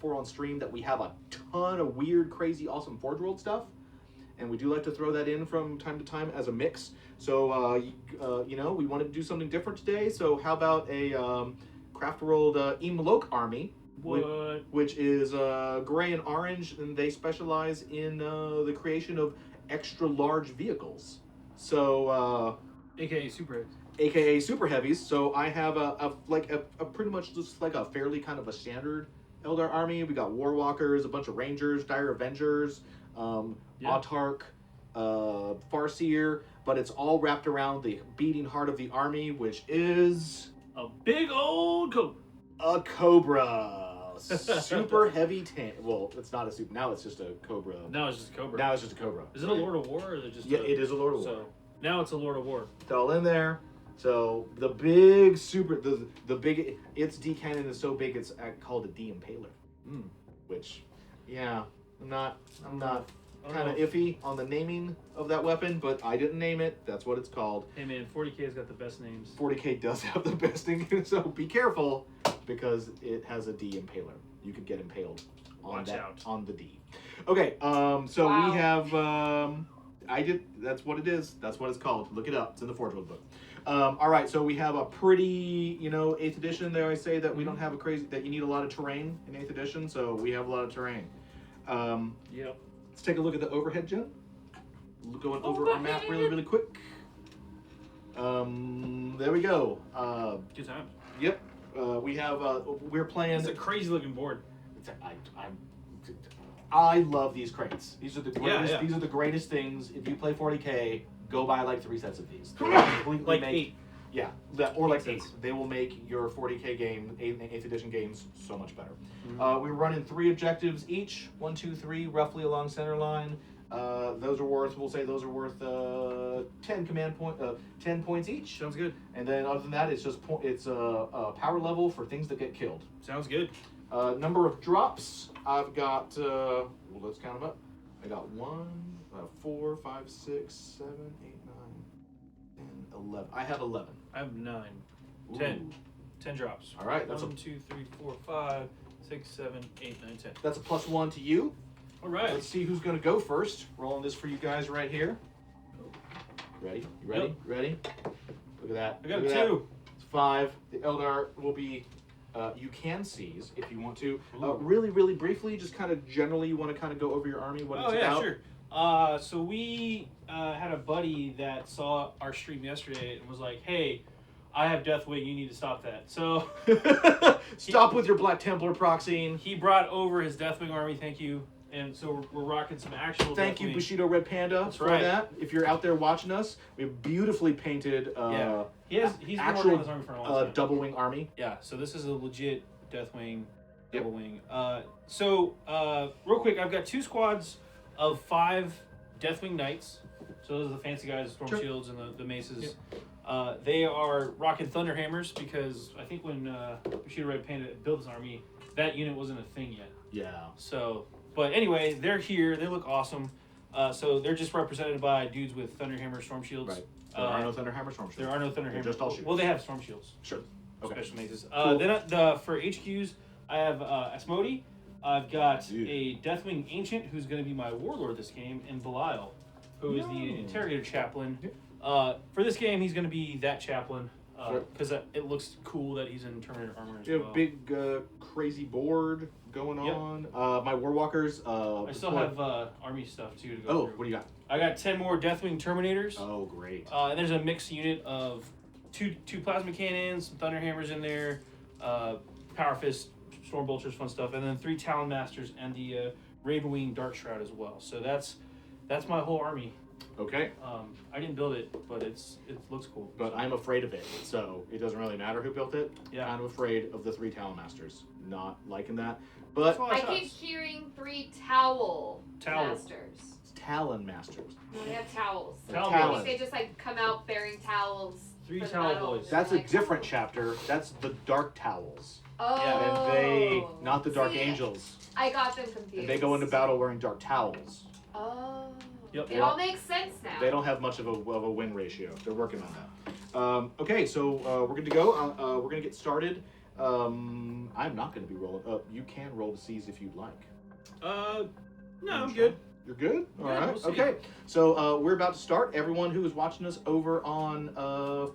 for on stream that we have a ton of weird, crazy, awesome Forge World stuff. And we do like to throw that in from time to time as a mix. So, you know, we wanted to do something different today. So how about a Craft World Imlok army, which is gray and orange, and they specialize in the creation of extra large vehicles. So, AKA super heavies. AKA super heavies. So I have a pretty much just like a fairly kind of a standard Eldar army. We got Warwalkers, a bunch of Rangers, Dire Avengers, Autark, Farseer, but it's all wrapped around the beating heart of the army, which is a big old cobra. A cobra. Super heavy tank. Well, it's not a super. Now it's just a cobra. Now it's just a cobra. Now it's just a cobra. Is it a Lord of War or is it just? Yeah, it is a Lord of War. So now it's a Lord of War. It's all in there. So the big super the big its D cannon is so big it's called a D Impaler. Which, yeah, I'm not kind of iffy on the naming of that weapon, but I didn't name it. That's what it's called. Hey man, 40K's got the best names. 40K does have the best name, so be careful because it has a D Impaler. You could get impaled on on the D. Okay, so we have that's what it is. That's what it's called. Look it up. It's in the Forge World book. All right, so we have a pretty, 8th edition. They always say that we don't have that you need a lot of terrain in 8th edition, so we have a lot of terrain. Yep. Let's take a look at the overhead, Jen. Going over our map really, really quick. There we go. Good times. Yep. We have, we're playing... It's a crazy looking board. I love these crates. These are the greatest. Yeah. These are the greatest things. If you play 40K, go buy like 3 sets of these. Like 8. Yeah, or like 8. They will make your 40K game, 8th edition games, so much better. We're running 3 objectives each, 1, 2, 3, roughly along center line. Those are worth. We'll say those are worth 10 points each. Sounds good. And then other than that, it's just power level for things that get killed. Sounds good. Number of drops. I've got. Well, let's count them up. I got 1, 4, 5, 6, 7, 8, 9, 10, 11. I have 11. I have 9. Ooh. 10 drops. All right. That's 1, 2, 3, 4, 5, 6, 7, 8, 9, 10. That's a +1 to you. All right. Let's see who's going to go first. Rolling this for you guys right here. Ready? You ready? Yep. Ready? Look at that. I got Look a at 2. It's 5. The Eldar will be. You can seize if you want to. Really, really briefly, just kind of generally, you want to kind of go over your army, what it's about? Sure. So we had a buddy that saw our stream yesterday and was like, "Hey, I have Deathwing. You need to stop that." So stop with your Black Templar proxying. He brought over his Deathwing army. Thank you. And so we're rocking some actual. Thank you, Bushido Red Panda, for that. If you're out there watching us, we have beautifully painted. He's been working on his army for a long time. Double wing army. Yeah, so this is a legit Deathwing double wing. So real quick, I've got 2 squads of 5 Deathwing Knights. So those are the fancy guys, Storm Shields and the Maces. Yep. They are rocking Thunderhammers because I think when Bushido Red Panda built his army, that unit wasn't a thing yet. Yeah. So, but anyway, they're here. They look awesome. So they're just represented by dudes with Thunderhammer Storm Shields. Right. There are no Thunderhammer Storm Shields. There are no Thunderhammer. They're just all shields. Well, they have Storm Shields. Sure. Okay. Special Maces. Cool. Then for HQs, I have Asmodee. I've got a Deathwing Ancient who's going to be my warlord this game, and Belial, who is the Interrogator Chaplain. For this game, he's going to be that chaplain because it looks cool that he's in Terminator armor as well. You have a big, crazy board going on. My Warwalkers. I still have army stuff too to go through. What do you got? I got 10 more Deathwing Terminators. Oh, great. And there's a mixed unit of two plasma cannons, some Thunderhammers in there, Power Fist, Storm Bolters, fun stuff, and then 3 Talon Masters and the Ravenwing Dark Shroud as well. So that's my whole army. Okay. I didn't build it, but it looks cool. But I'm afraid of it, so it doesn't really matter who built it. Yeah. I'm afraid of the 3 Talon Masters. Not liking that. But I keep hearing 3 Towel Masters. It's Talon Masters. No, they have towels. Talon. They just come out bearing towels. 3 Towel Boys. That's a different chapter. That's the Dark Towels. Oh. And not the Dark Angels. I got them confused. And they go into battle wearing dark towels. Oh. Yep. It all makes sense now. They don't have much of a win ratio. They're working on that. Okay, so we're good to go. We're going to get started. I'm not going to be rolling. You can roll the C's if you'd like. No, I'm good. You're good? All right. We'll see. Okay. So we're about to start. Everyone who is watching us over on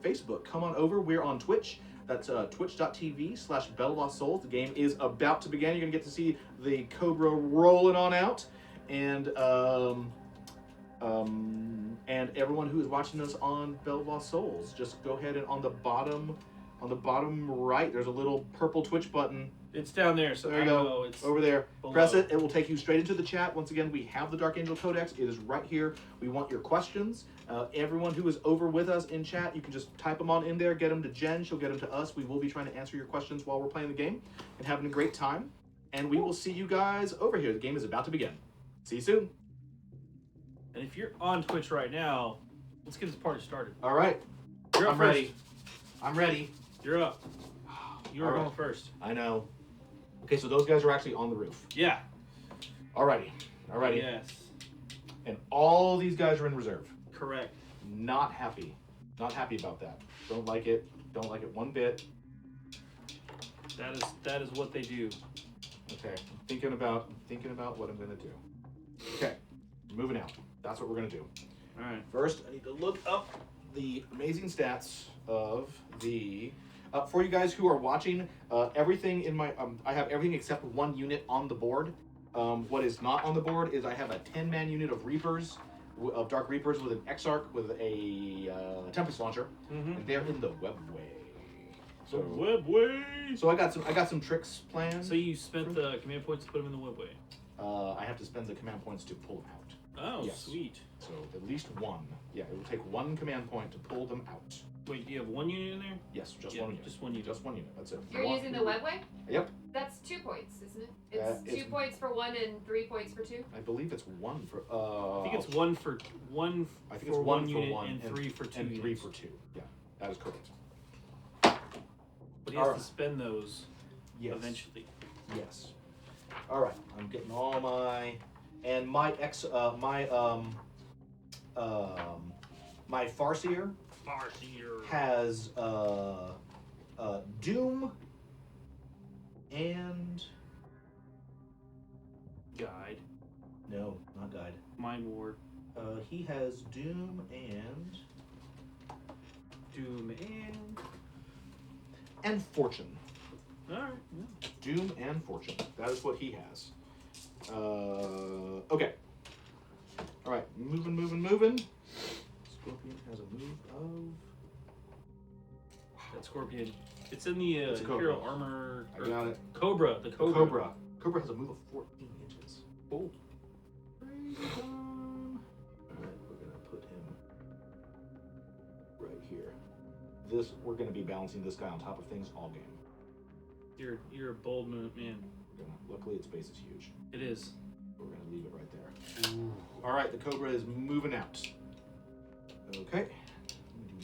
Facebook, come on over. We're on Twitch. That's twitch.tv/BellLostSouls. The game is about to begin. You're going to get to see the Cobra rolling on out. And everyone who is watching us on Bell Lost Souls, just go ahead and on the bottom right, there's a little purple Twitch button. It's down there, so there you go. know it's over there. below. Press it. It will take you straight into the chat. Once again, we have the Dark Angel Codex. It is right here. We want your questions. Everyone who is over with us in chat, you can just type them on in there. Get them to Jen. She'll get them to us. We will be trying to answer your questions while we're playing the game and having a great time. And we will see you guys over here. The game is about to begin. See you soon. And if you're on Twitch right now, let's get this party started. All right. You're up I'm first. ready. I'm ready. You're up. You were All right. going first. I know. Okay, so those guys are actually on the roof. Yeah. Alrighty. Yes. And all these guys are in reserve. Correct. Not happy. Not happy about that. Don't like it. Don't like it one bit. That is what they do. Okay. I'm thinking about what I'm gonna do. Okay. Moving out. That's what we're gonna do. Alright. First, I need to look up the amazing stats of the. For you guys who are watching, everything in my I have everything except one unit on the board. What is not on the board is I have a 10-man unit of Reapers, of Dark Reapers with an Exarch with a Tempest Launcher, and they're in the webway. So webway. So I got some tricks planned. So you spent the command points to put them in the webway. I have to spend the command points to pull them out. Oh, yes. Sweet. So at least one. Yeah, it will take one command point to pull them out. Wait, do you have one unit in there? Yes, just Yeah, one unit. just one unit. Just one unit. That's it. You're using the webway? Yep. That's 2 points, isn't it? It's- It's 2 points for 1 and 3 points for 2. I believe it's one for. I think it's one for one. I think for it's one for unit one and 3 for 2. and units. 3 for 2. Yeah, that is correct. But he has Alright. to spend those Yes. eventually. Yes. All right. I'm getting all my my my Farseer has Doom and Guide. no, not Guide. Mind War. He has Doom and Fortune. Alright. Doom and Fortune. That is what he has. Okay. All right. Moving. Scorpion has a move of. That Scorpion. It's in the It's a Cobra. Imperial Armor. I got it. Cobra. The Cobra. Cobra. Cobra has a move of 14 inches. Cool. Alright, we're gonna put him right here. We're gonna be balancing this guy on top of things all game. You're a bold man. Luckily, its base is huge. It is. We're gonna leave it right there. Alright, the Cobra is moving out. Okay.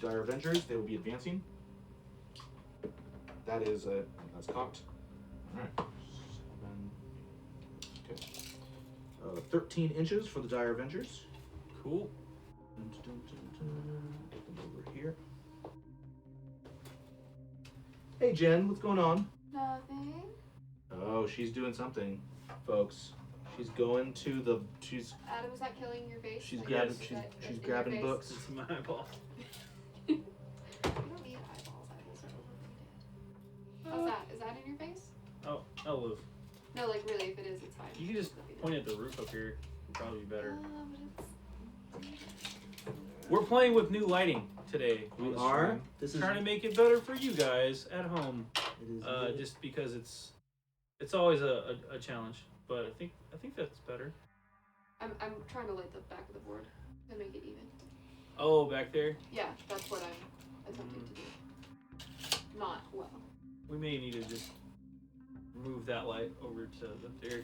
Dire Avengers, they will be advancing. That's cocked. Alright. 7. Okay. 13 inches for the Dire Avengers. Cool. Get them over here. Hey Jen, what's going on? Nothing. Oh, she's doing something, folks. She's going to the. Adam, is that killing your face? She's Like, grabbing. is that She's in your grabbing face? books. It's my eyeball. You don't need eyeballs. Eyeballs are overrated. How's that? Is that in your face? Oh, I'll live. No, like really, if it is, it's fine. You can just point at the roof up here. It'd probably be better. But We're playing with new lighting today. We on the are? stream. This is. Trying to make it better for you guys at home. It is Just because it's always a challenge. But I think that's better. I'm trying to light the back of the board to make it even. Oh, back there? Yeah, that's what I'm attempting to do. Not well. We may need to just move that light over to there.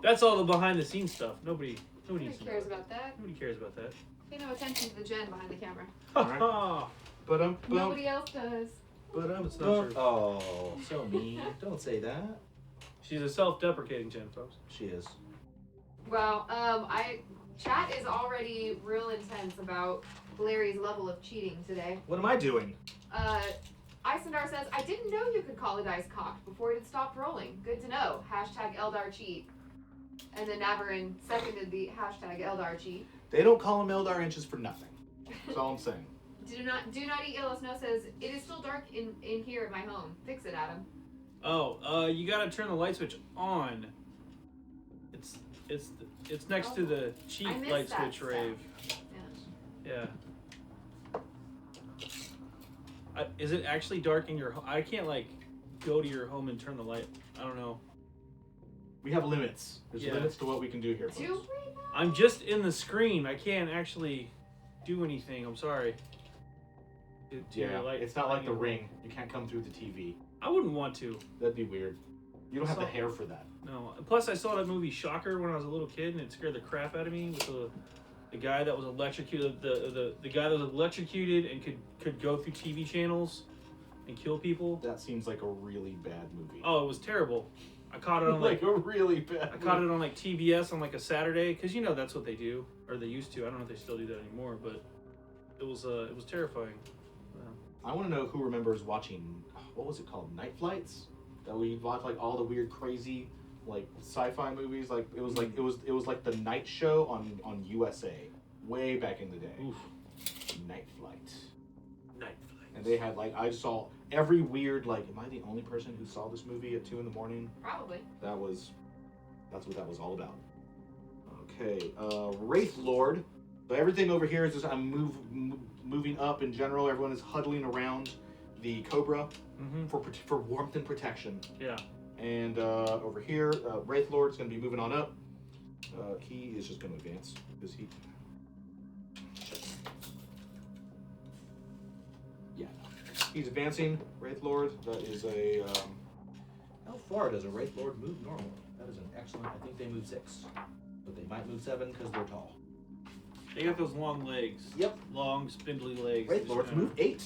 That's all the behind the scenes stuff. Nobody Nobody needs to know cares about that. Nobody cares about that. Pay no attention to the Jen behind the camera. Ha But Nobody else does. That's not true. Oh, so mean. Don't say that. She's a self-deprecating Jen, folks. She is. Well, chat is already real intense about Larry's level of cheating today. What am I doing? Isendar says, I didn't know you could call a dice cocked before it had stopped rolling. Good to know. Hashtag Eldar cheat. And then Navarin seconded the hashtag Eldar cheat. They don't call them Eldar inches for nothing. That's all I'm saying. Do not eat yellow snow says, it is still dark in here at my home. Fix it, Adam. Oh, you gotta turn the light switch on. It's next to the cheat light switch stuff. rave. Yeah. Is it actually dark in your home? I can't like go to your home and turn the light. I don't know. We have limits. There's Yeah. limits to what we can do here, folks. Do we know? I'm just in the screen. I can't actually do anything. I'm sorry. To Yeah, your light it's not like the finding- Ring. You can't come through the TV. I wouldn't want to. That'd be weird. You don't have the So- hair for that. No. Plus, I saw that movie Shocker when I was a little kid, and it scared the crap out of me with the guy that was electrocuted. The guy that was electrocuted and could go through TV channels and kill people. That seems like a really bad movie. Oh, it was terrible. I caught it on like a really bad. I caught it on like TBS on like a Saturday because you know that's what they do or they used to. I don't know if they still do that anymore, but it was terrifying. I want to know who remembers watching. What was it called? Night Flights. That we watched like all the weird, crazy, like sci-fi movies. Like it was like it was like the night show on USA way back in the day. Oof. Night Flight. Night Flight. And they had like I saw every weird like. Am I the only person who saw this movie at 2 a.m? Probably. That's what that was all about. Okay, Wraith Lord. So everything over here is just I'm moving up in general. Everyone is huddling around the Cobra for warmth and protection. Yeah. And over here, Wraith Lord's going to be moving on up. He is just going to advance because he. Yeah, he's advancing. Wraith Lord. That is a. How far does a Wraith Lord move normally? That is an excellent. I think they move 6, but they might move 7 because they're tall. They got those long legs. Yep. Long, spindly legs. Wraith Lords move 8,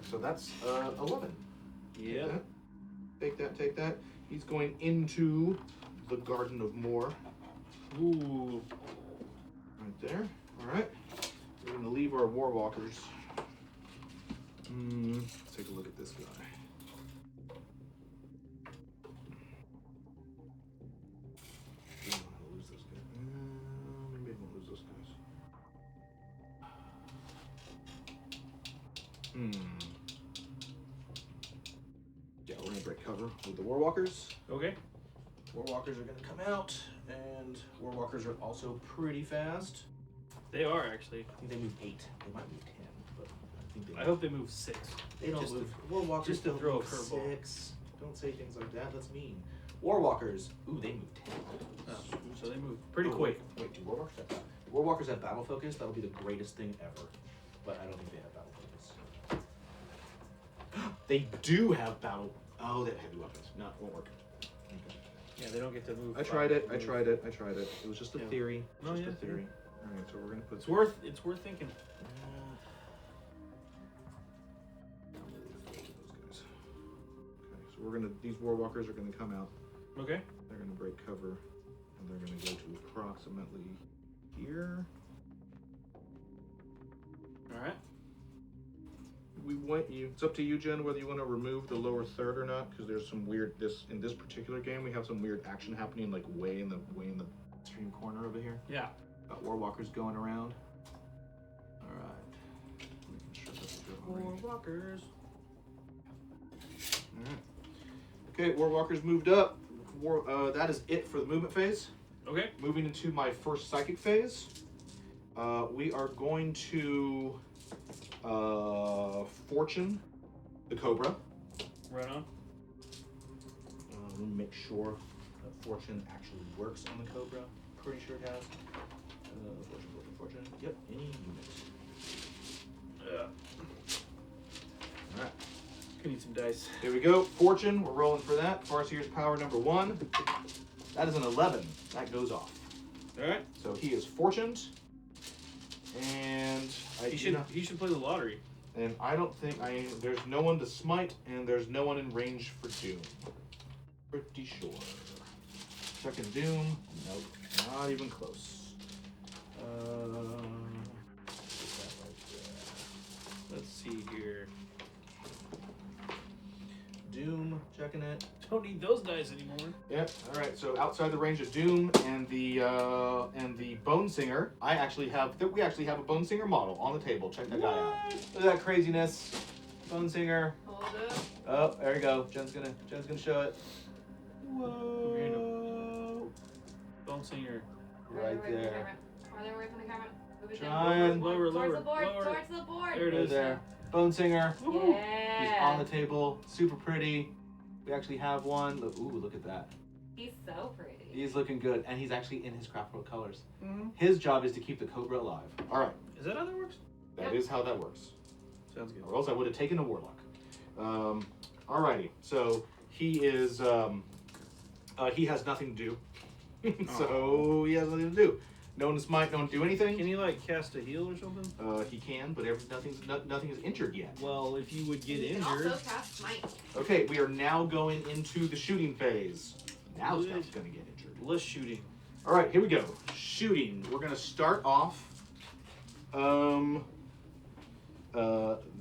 so that's 11. Yeah. Take that. He's going into the Garden of Moor. Ooh. Right there. All right. We're going to leave our War Walkers. Let's take a look at this guy. We don't want to lose this guy. Maybe I won't lose those guys. Yeah, we're going to break cover with the War Walkers. Okay. War Walkers are going to come out, and War Walkers are also pretty fast. They are actually. I think they move 8. They might move 10, but I think they. I hope they move 6. they don't just move. War Walkers just to don't throw a move curveball. 6. Don't say things like that. That's mean. War Walkers. Ooh, they move 10. Oh, so they move pretty Oh, quick. Wait, do War Walkers have battle? War Walkers have battle focus? That'll be the greatest thing ever. But I don't think they have battle focus. They do have battle. Oh, they have heavy weapons. No, it won't work. Okay. Yeah, they don't get to move. I tried it. It was just a Yeah. theory. Oh, Just yeah. a theory. All right, so we're gonna put. It's worth thinking. Okay, so we're gonna. These War Walkers are gonna come out. Okay. They're gonna break cover, and they're gonna go to approximately here. All right. We want you. It's up to you, Jen, whether you want to remove the lower third or not, because there's some weird. In this particular game, we have some weird action happening, like way in the extreme corner over here. Yeah. Got War Walkers going around. All right. We can shut that War Walkers. All right. Okay, War Walkers moved up. That is it for the movement phase. Okay. Moving into my first psychic phase, we are going to Fortune the Cobra. Right on. Let me make sure that Fortune actually works on the Cobra. Pretty sure it has. Fortune. Yep, any units. Yeah. Alright, Could need some dice. here we go. Fortune, we're rolling for that. Farseer's power number 1. That is an 11. That goes off. All right. So he is fortuned. And He should play the lottery. And I don't think there's no one to smite, and there's no one in range for Doom. Pretty sure. Second Doom, nope, not even close. Let's see here. Doom. Checking it. Don't need those dice anymore. Yep. All right. So outside the range of Doom and the Bone Singer, we actually have a Bone Singer model on the table. Check that guy out. Look at that craziness. Bone Singer. Hold up. Oh, there you go. Jen's gonna show it. Whoa. Bone Singer. Right there. Farther away from the camera. Move it Trying. down. Lower, Towards lower, the board. lower. Towards the board. There it Right is. there. Bone Singer. Yeah. He's on the table. Super pretty. We actually have one. Ooh, look at that. He's so pretty. He's looking good, and he's actually in his craft world colors. Mm-hmm. His job is to keep the Cobra alive. All right. Is that how that works? That is how that works. Sounds good. Or else I would have taken a Warlock. Alrighty. So he is. He has nothing to do. So he has nothing to do. Known Smite don't do anything. Can he like cast a heal or something? He can, but nothing is injured yet. Well, if you would get You can injured. also cast Smite. Okay, we are now going into the shooting phase. Now Good. stuff's gonna get injured. Less shooting. All right, here we go. Shooting. We're gonna start off.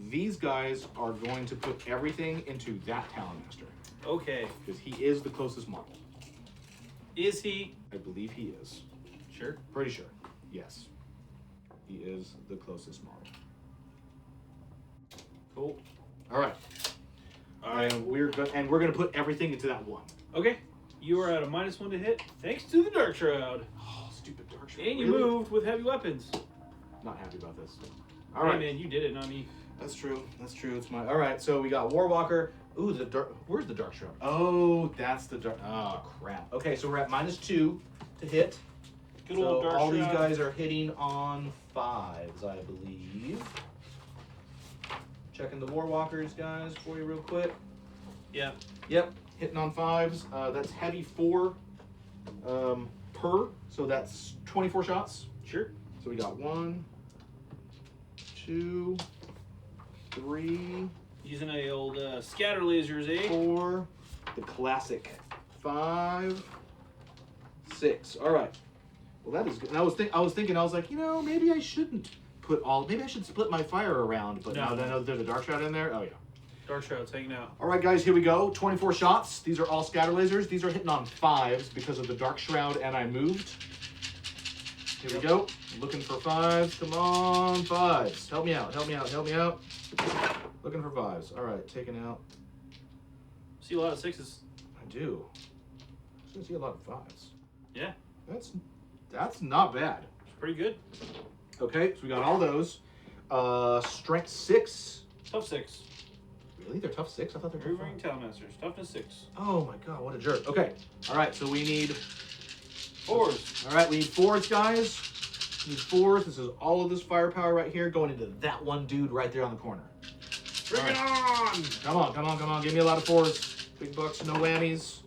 These guys are going to put everything into that Talon Master Okay. because he is the closest model. Is he? I believe he is. Sure. Pretty sure. Yes. He is the closest model. Cool. All right. And we're gonna put everything into that one. Okay. You are at a -1 to hit, thanks to the Dark Shroud. Oh, stupid Dark Shroud. And you Really? moved with heavy weapons. Not happy about this. All Hey right. man, you did it, not me. That's true. That's true. It's my. All right. So we got Warwalker. Ooh, the dark. Where's the Dark Shroud? Oh, that's the dark. Oh crap. Okay, so we're at -2 to hit. Good So old Dark all Shroud. these guys are hitting on 5s, I believe. Checking the Warwalkers, guys, for you real quick. Yeah. Yep, hitting on 5s. That's heavy 4 per, so that's 24 shots. Sure. So we got 1, 2, 3, Using a old scatter lasers, eh? 4, the classic 5, 6. All right. Well, that is good. And I was thinking, I was like, maybe I shouldn't maybe I should split my fire around, but no, there's a Dark Shroud in there. Oh yeah. Dark Shroud's hanging out. All right, guys, here we go. 24 shots. These are all scatter lasers. These are hitting on 5s because of the Dark Shroud, and I moved. Here we go. Looking for 5s. Come on, 5s. Help me out. Help me out. Help me out. Looking for 5s. All right, taking out. See a lot of 6s. I do. I still see a lot of 5s. Yeah. That's not bad. It's pretty good. Okay, so we got all those. Strength 6. Tough 6. Really? They're tough 6? I thought they were Ring 5. Talon Masters. Toughness 6. Oh my god, what a jerk. Okay. All right, so we need 4s. All right, we need 4s, guys. We need 4s. This is all of this firepower right here going into that one dude right there on the corner. Bring it on! Come on, come on, come on. Give me a lot of 4s. Big bucks, no whammies.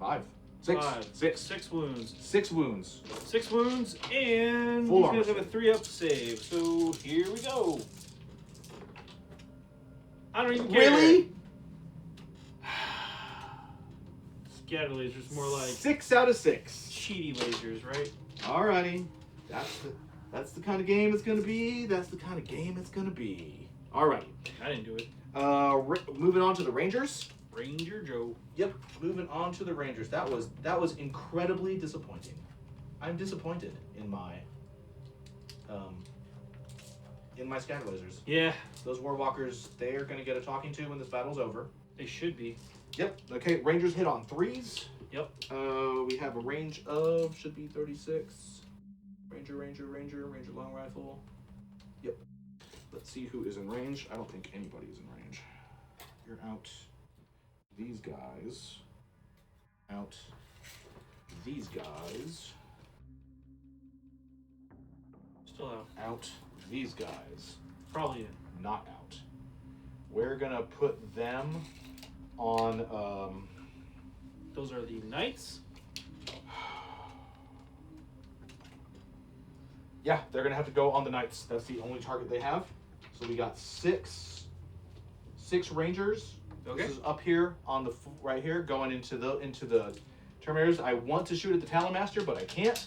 5. 6. 5. 6. 6 wounds. 6 wounds. 6 wounds, and Full he's armor going to have a 3-up save. So here we go. I don't even care. Really? Scatter lasers, more like 6 out of 6. cheaty lasers, right? Alrighty. That's the kind of game it's gonna be. That's the kind of game it's gonna be. Alrighty. I didn't do it. Moving on to the Rangers. Ranger Joe. Yep. Moving on to the Rangers. That was incredibly disappointing. I'm disappointed in my scatter lasers. Yeah, Those Warwalkers, they are gonna get a talking to when this battle's over. they should be. Yep. Okay. Rangers hit on 3s. Yep. We have a range of should be 36. Ranger, long rifle. Yep. Let's see who is in range. I don't think anybody is in range. You're out. These guys. Out. These guys. Still out. Out. These guys. Probably in. Not out. We're gonna put them on. Those are the knights. Yeah, they're gonna have to go on the knights. That's the only target they have. So we got 6 Rangers. Okay. This is up here on the right here, going into the Terminators. I want to shoot at the Talon Master, but I can't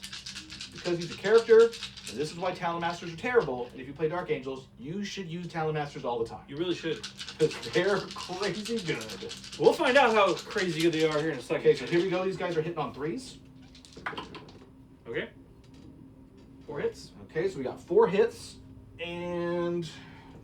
because he's a character, and this is why Talon Masters are terrible. And if you play Dark Angels, you should use Talon Masters all the time. You really should. Because they're crazy good. We'll find out how crazy good they are here in a second. Okay, so here we go. These guys are hitting on 3s. Okay. 4 hits. Okay, so we got 4 hits. And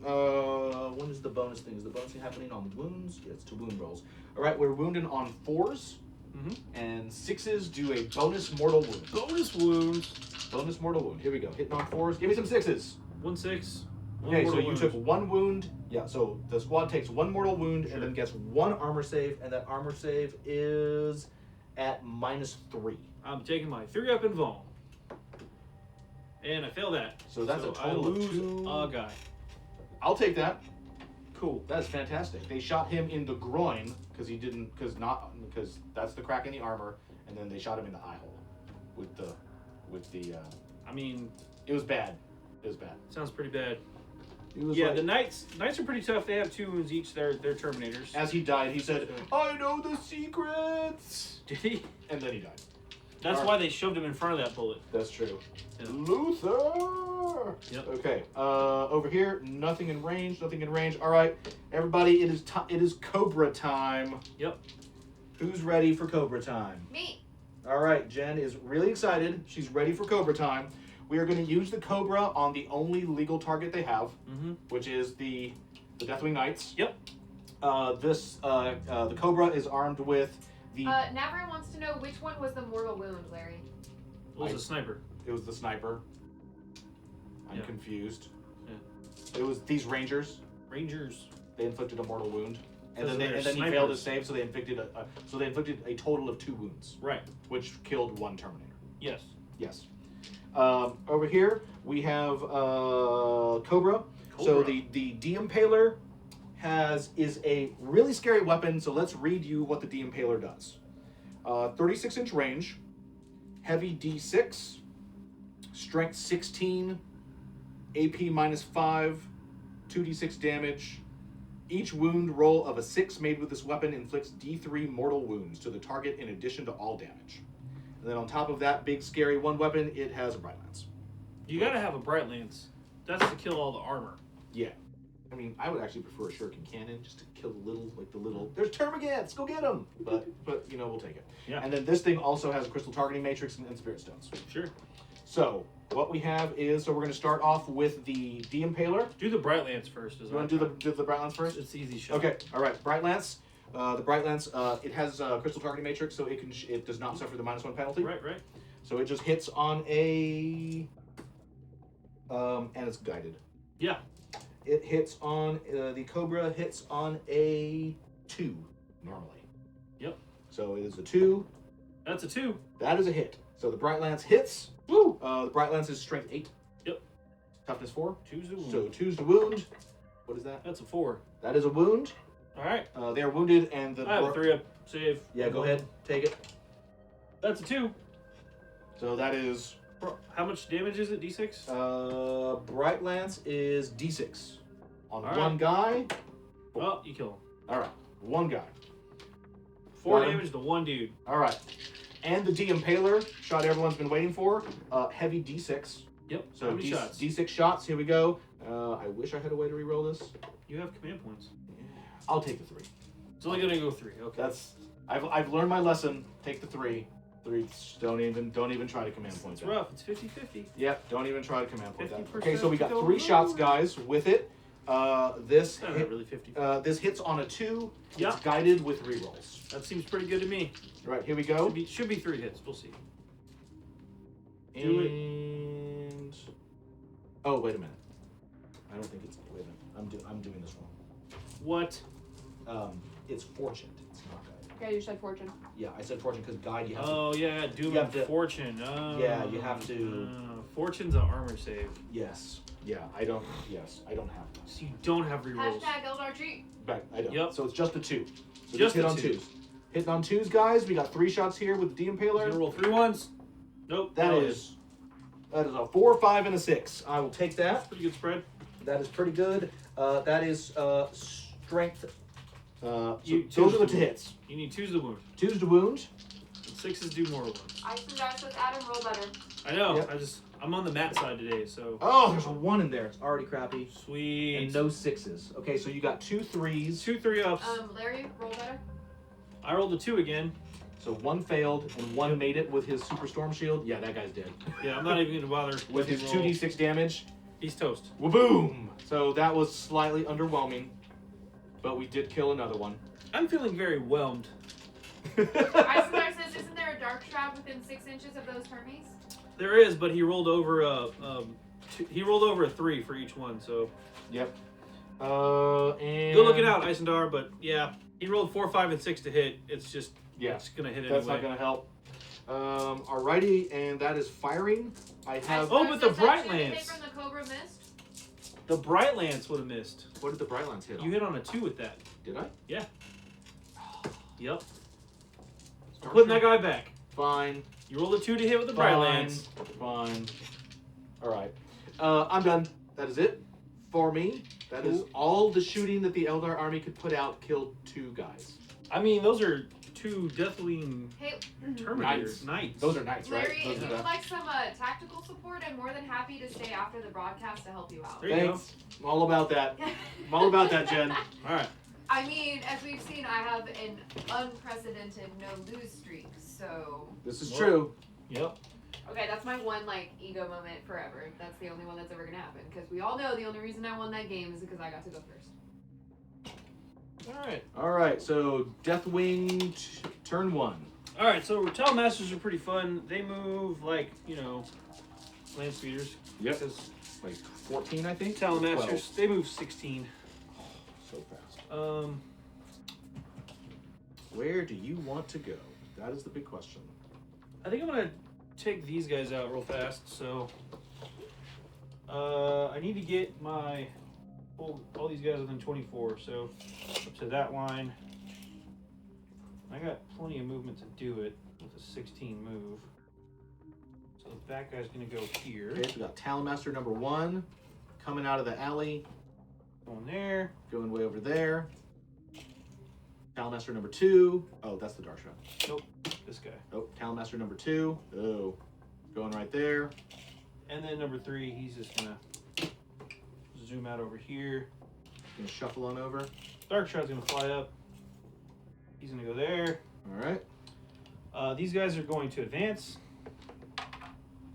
when is the bonus thing? Is the bonus thing happening on wounds? Yeah, it's 2 wound rolls. All right, we're wounding on 4s. Mm-hmm. And 6s do a bonus mortal wound. Bonus wounds. Bonus mortal wound. Here we go. Hitting on 4s. Give me some 6s. 1 6. Okay, so you took 1 wound. Yeah, so the squad takes 1 mortal wound and then gets 1 armor save, and that armor save is at -3. I'm taking my 3-up and Vaughn. And I fail that. So that's a I total of lose 2. a guy. I'll take that. Cool. That's fantastic. They shot him in the groin because that's the crack in the armor, and then they shot him in the eye hole with the. I mean, it was bad. It was bad. Sounds pretty bad. It was Yeah, like, the knights are pretty tough. They have 2 wounds each. They're Terminators. as he died, he said, "I know the secrets," Did he? and then he died. That's why they shoved him in front of that bullet. That's true. Yeah. Luther. Yep. Okay. Over here, nothing in range. Nothing in range. All right, everybody. It is Cobra time. Yep. Who's ready for Cobra time? Me. All right, Jen is really excited. She's ready for Cobra time. We are going to use the Cobra on the only legal target they have, which is the Deathwing Knights. Yep. The Cobra is armed with the. Navarin wants to know which one was the mortal wound, Larry. It was a sniper. It was the sniper. I'm Yeah. confused. Yeah. It was these Rangers. Rangers. They inflicted a mortal wound, and Because then they're he failed his snipers. save, so they inflicted a total of 2 wounds, Right. which killed 1 Terminator. Yes. Yes. Over here we have Cobra. So the De-Impaler is a really scary weapon. So let's read you what the De-Impaler does. 36-inch range, heavy D6, strength 16, AP -5, 2d6 damage. Each wound roll of a 6 made with this weapon inflicts D3 mortal wounds to the target in addition to all damage. And then on top of that big scary one weapon, it has a Bright Lance. You gotta have a Bright Lance. That's to kill all the armor. Yeah. I mean, I would actually prefer a shuriken cannon just to kill the little. There's termagants, go get them. But we'll take it. Yeah. And then this thing also has a crystal targeting matrix and spirit stones. Sure. So what we have is we're going to start off with the De-Impaler. Do the Bright Lance first. You want to do the Bright Lance first? It's easy shot. Okay. All right. Bright Lance. The Bright Lance. It has a crystal targeting matrix, so it does not suffer the -1 penalty. Right. So it just hits on a. And it's guided. Yeah. It hits on the Cobra hits on a 2 normally. Yep. So it is a 2. That's a 2. That is a hit. So the Bright Lance hits. Woo! The Bright Lance is strength 8. Yep. Toughness 4. 2's the wound. So 2's the wound. What is that? That's a 4. That is a wound. All right. They are wounded and the. I have a 3-up save. Yeah, go ahead. Take it. That's a 2. So that is. How much damage is it? D6? Bright Lance is D6 on All one right. guy. Well, you kill him. All right, one guy. 4 Got him. damage to 1 dude. All right, and the De-Impaler shot everyone's been waiting for. Heavy D6. Yep. So How many shots? D6 shots. Here we go. I wish I had a way to re-roll this. You have command points. I'll take the 3. It's only gonna go 3. Okay. That's I've learned my lesson. Take the 3. 3. Don't even try to command points. It's rough. It's 50-50. Yep. Don't even try to command points. 50% Okay, so we got to go 3 shots, guys, with it. This Not hit, really 50. this hits on a 2. Yeah. It's guided with rerolls. That seems pretty good to me. All right, here we go. Should be 3 hits. We'll see. And oh, wait a minute. I don't think it's. Wait a minute. I'm doing this wrong. What? It's fortune. It's not guide. Yeah, you said fortune. Yeah, I said fortune because guide you have Oh yeah, Doom you have and to- Fortune. Oh, Yeah, you have to- Fortune's an armor save, to. Yes. Yeah, I don't. Yes, I don't have that. so you don't have rerolls. Hashtag Eldar cheat. Right, I don't. Yep. So it's just a 2. So Just hit a on 2. 2s. Hitting on 2s, guys. We got 3 shots here with the You're De-Impaler. gonna roll 3 ones. Nope. That is a 4, 5, and a 6. I will take that. pretty good spread. That is pretty good. That is strength. So You- those two's are the the 2 hits. You need 2's the wound. 2's the wound. Let's Sixes do more ones. Ice and dice with Adam, roll better. I know. Yep. I'm on the Matt side today, so. Oh, there's a 1 in there. It's already crappy. Sweet. And no 6s. Okay, so you got 2 3s. 2 3-ups. Larry, roll better. I rolled a 2 again. So 1 failed and 1 made it with his super storm shield. Yeah, that guy's dead. Yeah, I'm not even gonna bother With his roll. 2d6 damage. He's toast. Waboom! So that was slightly underwhelming, but we did kill another one. I'm feeling very whelmed. Ice and dice says, isn't there a dark shroud within 6 inches of those Hermes? There is, but he rolled over a 3 for each one. So. Yep. And Good looking out, Isendar, but yeah, he rolled 4, 5, and 6 to hit. It's just it's gonna hit That's anyway. not gonna help. Alrighty, and that is firing. I have. Oh, but the Bright Lance. Lance. From the Cobra missed. The Bright Lance would have missed. What did the Bright Lance hit on? You hit on a 2 with that. Did I? Yeah. Yep. Start Putting that shooting. guy back. Fine. You rolled a 2 to hit with the Bright Lance. Fine. Alright. I'm done. That is it for me. That is all the shooting that the Eldar army could put out killed 2 guys. I mean, those are 2 Deathwing Hey, Terminator Knights. Knights. Those are knights, right? Larry, Those if are you would the- like some tactical support, I'm more than happy to stay after the broadcast to help you out. There you Thanks. I'm all about that. I'm all about that, Jen. go. All right. I mean, as we've seen, I have an unprecedented no-lose streak, so... This is Well- true. Yep. Okay, that's my one, ego moment forever. That's the only one that's ever gonna happen. Because we all know the only reason I won that game is because I got to go first. All right. Alright, so Deathwing turn 1. All right. So Retell Masters are pretty fun. They move like land speeders. Yep. Because Like 14, I think? Talon Masters, 12. they move 16. So fast. Where do you want to go? That is the big question. I think I'm gonna take these guys out real fast. So, I need to get my all these guys within 24. So, up to that line. I got plenty of movement to do it with a 16 move. So that guy's gonna go here. Okay, so we got Talon Master number 1 coming out of the alley, Going there. going way over there. Talon Master number 2. Oh, that's the Dark Shroud. Nope. This guy. Oh, Talon Master number 2. Oh, going right there. And then number 3, he's just gonna zoom out over here. Gonna shuffle on over. Dark Shroud's gonna fly up. He's gonna go there. All right. These guys are going to advance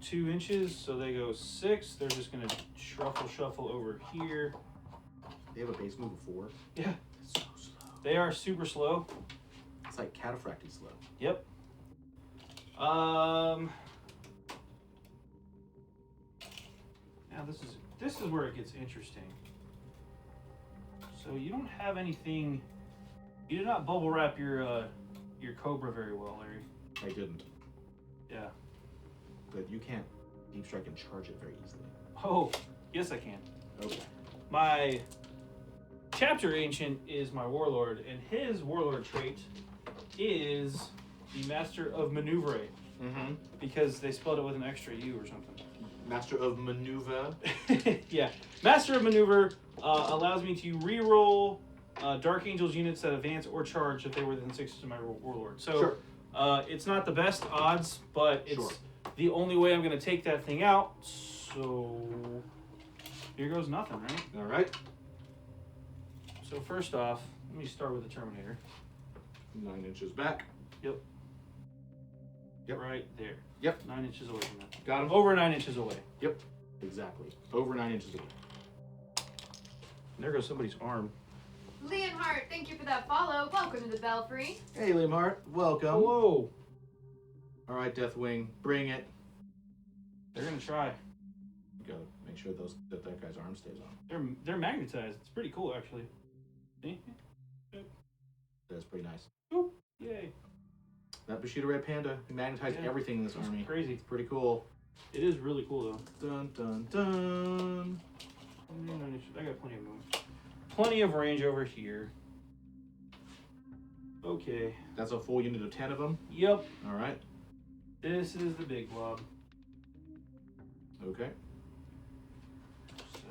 2 inches, so they go 6. They're just gonna shuffle over here. They have a base move of 4. Yeah. It's so slow. They are super slow. It's like cataphracting slow. Yep. Now this is where it gets interesting. So you don't have anything. You did not bubble wrap your Cobra very well, Larry. I didn't. Yeah. But you can't deep strike and charge it very easily. Oh, yes I can. Okay. My chapter ancient is my warlord, and his warlord trait is the master of maneuver, Mm-hmm. because they spelled it with an extra U or something. Master of maneuver. Yeah, master of maneuver allows me to re-roll Dark Angels units that advance or charge if they were within 6 to my warlord. So Sure. it's not the best odds, but it's Sure. the only way I'm going to take that thing out. So here goes nothing, right? All right. So first off, let me start with the Terminator. 9 inches back. Yep. Right there. Yep. 9 inches away from that. Got him. Over 9 inches away. Yep. Exactly. Over 9 inches away. And there goes somebody's arm. Leonhardt, thank you for that follow. Welcome to the Belfry. Hey, Liam Hart. Welcome. Hello. All right, Deathwing. Bring it. They're gonna try. You gotta make sure that guy's arm stays on. They're magnetized. It's pretty cool, actually. See? That's pretty nice. Oop. Yay. That Bushido Red Panda magnetized Yeah. everything in this It's army. crazy. It's pretty cool. It is really cool though. Dun dun dun. I got plenty of movement. Plenty of range over here. Okay. That's a full unit of 10 of them. Yep. All right. This is the big blob. Okay.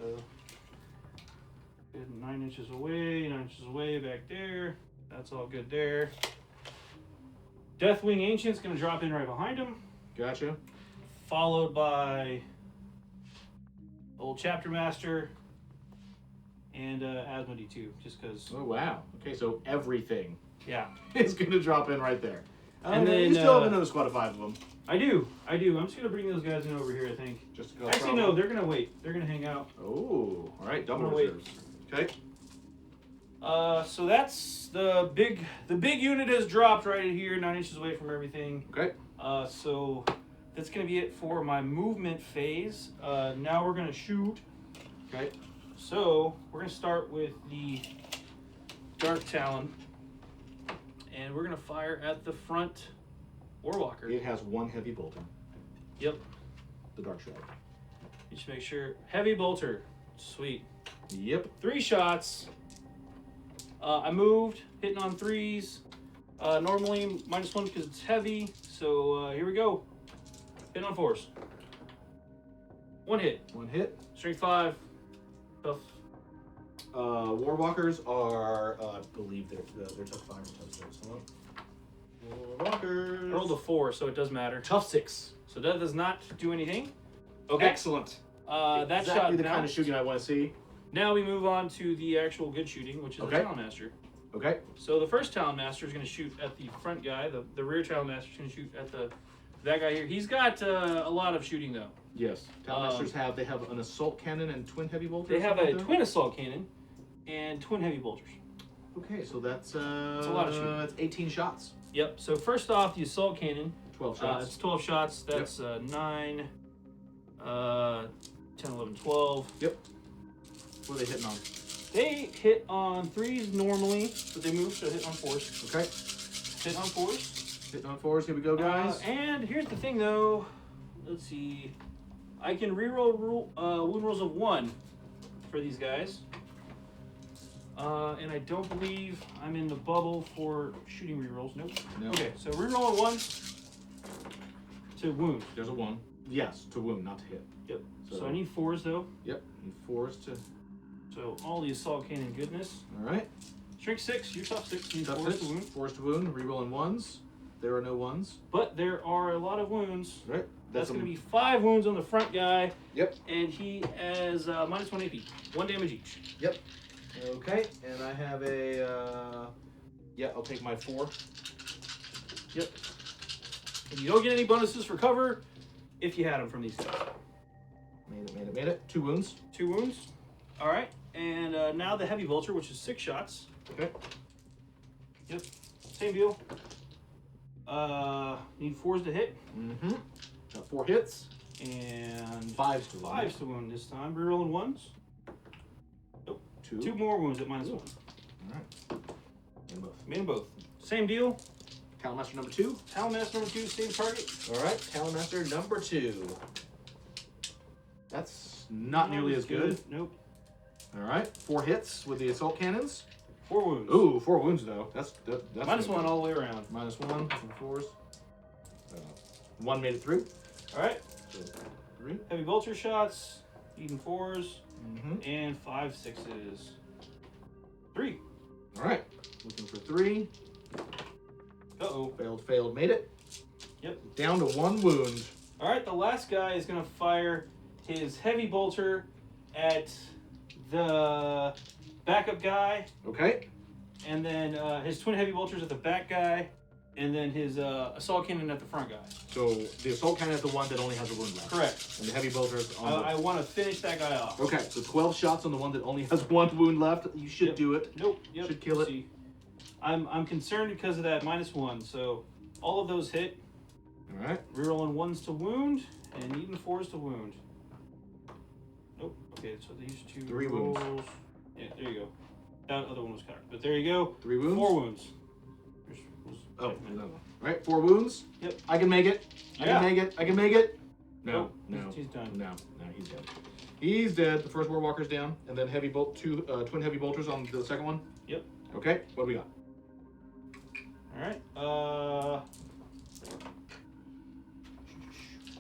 So, good, 9 inches away, 9 inches away back there. That's all good there. Deathwing Ancient's going to drop in right behind him. Gotcha. Followed by Old Chapter Master and Asmodee too, just because. Oh wow. Okay, so everything Yeah. is gonna drop in right there. And then you still have another squad of 5 of them. I do. I'm just gonna bring those guys in over here. I think. Just to go Actually, from- no. They're gonna wait. They're gonna hang out. Oh, all right. Double I'm gonna reserves. Okay. So that's the big unit has dropped right here, 9 inches away from everything. Okay. So that's gonna be it for my movement phase. Now we're gonna shoot. Okay. So we're gonna start with the Dark Talon, and we're gonna fire at the front Warwalker. It has 1 heavy bolter. Yep. The Dark Shroud. You should make sure heavy bolter. Sweet. Yep. 3 shots. I moved, hitting on 3s. Normally -1 because it's heavy. So here we go. Hitting on 4s. 1 hit. 1 hit. Strength 5. Tough. Warwalkers are, I believe they're tough 5 or tough 6. Hold on. Warwalkers. I rolled a 4, so it does matter. Tough 6. So that does not do anything. Excellent. That exactly shot the now. kind of shooting I want to see. Now we move on to the actual good shooting, which is Okay. the Talon Master. Okay. So the first Talon Master is going to shoot at the front guy. The rear Talon Master is going to shoot at that guy here. He's got a lot of shooting though. Yes. Talonmasters have an assault cannon and twin heavy bolters. They have a something like twin assault cannon and twin heavy bolters. that? Okay, so that's a lot of shooting. That's 18 shots. Yep. So first off, the assault cannon. 12 shots. It's 12 shots. That's 9, 10, 11, 12. Yep. What are they hitting on? They hit on 3s normally, but they move, so hit on 4s. Okay. Hit on 4s. Hitting on 4s. Here we go, guys. And here's the thing, though. Let's see. I can reroll wound rolls of 1 for these guys. And I don't believe I'm in the bubble for shooting rerolls. Nope. No. Okay, so reroll a 1 to wound. There's a 1. Yes, to wound, not to hit. Yep. So I need 4s, though. Yep. Need 4s to. So all the assault cannon goodness. All right. Strength 6, you're tough 6. You need Tough 4s hits. to wound. 4s to wound. Rerolling 1s. There are no 1s. But there are a lot of wounds. Right. That's going to be 5 wounds on the front guy. Yep. And he has -1 AP. 1 damage each. Yep. Okay. And I have a. Yeah, I'll take my 4. Yep. And you don't get any bonuses for cover if you had them from these guys. Made it. 2 wounds. 2 wounds. All right. And now the heavy vulture, which is 6 shots. Okay. Yep. Same deal. Need 4s to hit. Mm-hmm. Got 4 hits. And 5s to wound. 5s to wound this time. Rerolling 1s. Nope. 2. 2 more wounds at -1. All right. And both. Made them both. Same deal. Talonmaster number 2. Talon Master number 2, same target. All right. Talonmaster number 2. That's not nearly as good. Nope. All right. 4 hits with the assault cannons. 4 wounds. Ooh, 4 wounds though. That's -1 all the way around. -1 from 4s. 1 made it through. All right. So 3. Heavy vulture shots, even 4s, Mm-hmm. and 5 6s. 3. All right. Looking for 3. Uh-oh. Failed. Made it. Yep. Down to 1 wound. All right, the last guy is going to fire his heavy bolter at the backup guy, Okay. and then his twin heavy bolters at the back guy, and then his assault cannon at the front guy. So the assault cannon is the one that only has a wound left. Correct. And the heavy bolters on I want to finish that guy off. Okay, so 12 shots on the one that only has 1 wound left. You should Yep. do it. Nope. Yep. Should kill it. See. I'm concerned because of that -1. So all of those hit. All right. Rerolling 1s to wound and needing 4s to wound. Nope. Okay, so these 2 3 rolls. wounds. Yeah, there you go. That other one was covered, but there you go. 3 wounds. 4 wounds. Oh, no. All right, 4 wounds. Yep. I can make it. I Yeah. can make it. No, Nope. no. He's done. No, he's dead. He's dead. The first Warwalker's down, and then twin heavy bolters on the second one. Yep. Okay, what do we got? All right.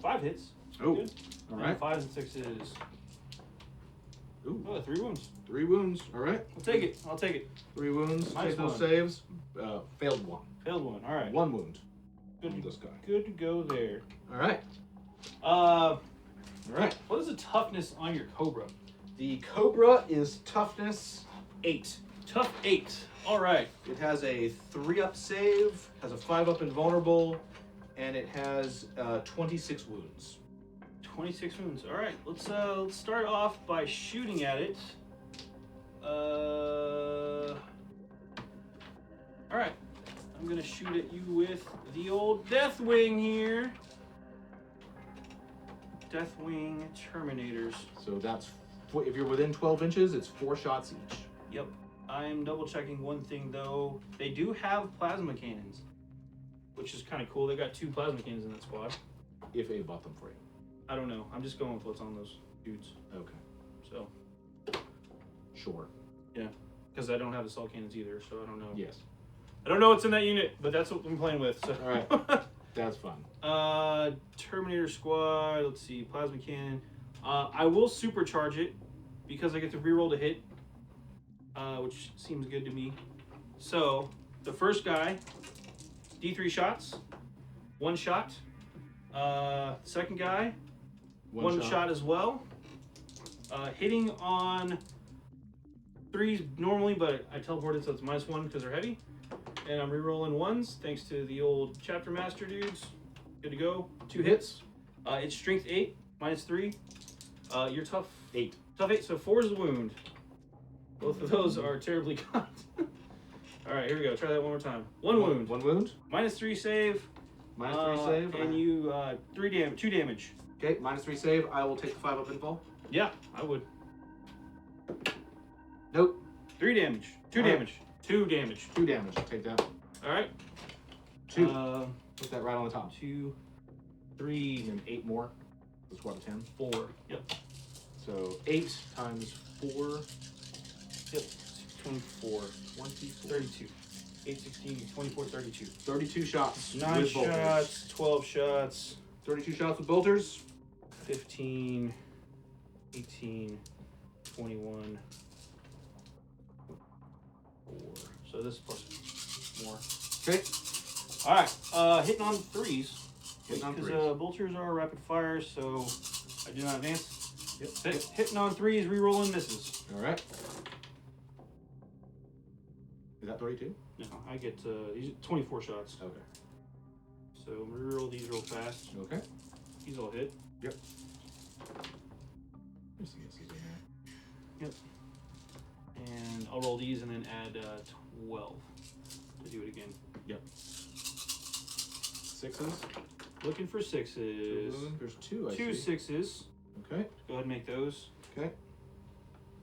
5 hits. Oh, Good. all right. 5s and 6s. Ooh, Oh, 3 wounds. 3 wounds. All right. I'll take it. 3 wounds. Minus Take those 1. saves. Failed 1. Failed 1. All right. 1 wound. on this guy. Good to go there. All right. All right. What is the toughness on your Cobra? The Cobra is toughness 8. Tough 8. All right. It has a 3-up save, has a 5-up invulnerable, and it has 26 wounds. 26 wounds. All right. Let's start off by shooting at it. All right. I'm gonna shoot at you with the old Deathwing here. Deathwing Terminators. So that's, if you're within 12 inches, it's 4 shots each. Yep. I'm double checking one thing though. They do have plasma cannons, which is kind of cool. They got 2 plasma cannons in that squad. If Abe bought them for you. I don't know. I'm just going with what's on those dudes. Okay. So, Sure. yeah. Because I don't have the assault cannons either, so I don't know. Yes. I don't know what's in that unit, but that's what I'm playing with. So. All right. That's fun. Terminator Squad. Let's see. Plasma cannon. I will supercharge it because I get to reroll to hit, which seems good to me. So, the first guy, D3 shots, 1 shot. Second guy, one shot as well. Hitting on 3s normally, but I teleported, so it's -1 because they're heavy. And I'm rerolling 1s thanks to the old chapter master dudes. Good to go. 2 hits. It's strength 8, -3. You're tough 8. Tough 8, so 4 is the wound. Both of those are terribly cut. All right, here we go. Try that one more time. 1 wound. 1 wound. -3 save. -3 save. And you 2 damage. Okay, -3 save. I will take the 5-up invul. Yeah, I would. Nope. 3 damage. 2 All right. damage. 2 damage. 2 damage. Take that. All right. 2. Put that right on the top. 2, 3, And then 8 more. The squad of 10. 4. Yep. So 8 times 4. Yep. 24. 24. 32. 8, 16, 24, 32. 32 shots. 9 with bolters. shots. 12 shots. 32 shots with bolters. 15, 18, 21, 4. So this plus more. Okay. All right. Hitting on 3s. Hitting on Because 3s. bolters are rapid fire, so I do not advance. Yep. Hitting on 3s, rerolling misses. All right. Is that 32? No, I get 24 shots. Okay. So reroll these real fast. Okay. These all hit. Yep. There's some misses in there. Yep. And I'll roll these and then add 12 to do it again. Yep. 6s. Looking for 6s. There's 2. I 2 see. 6s. Okay. Go ahead and make those. Okay.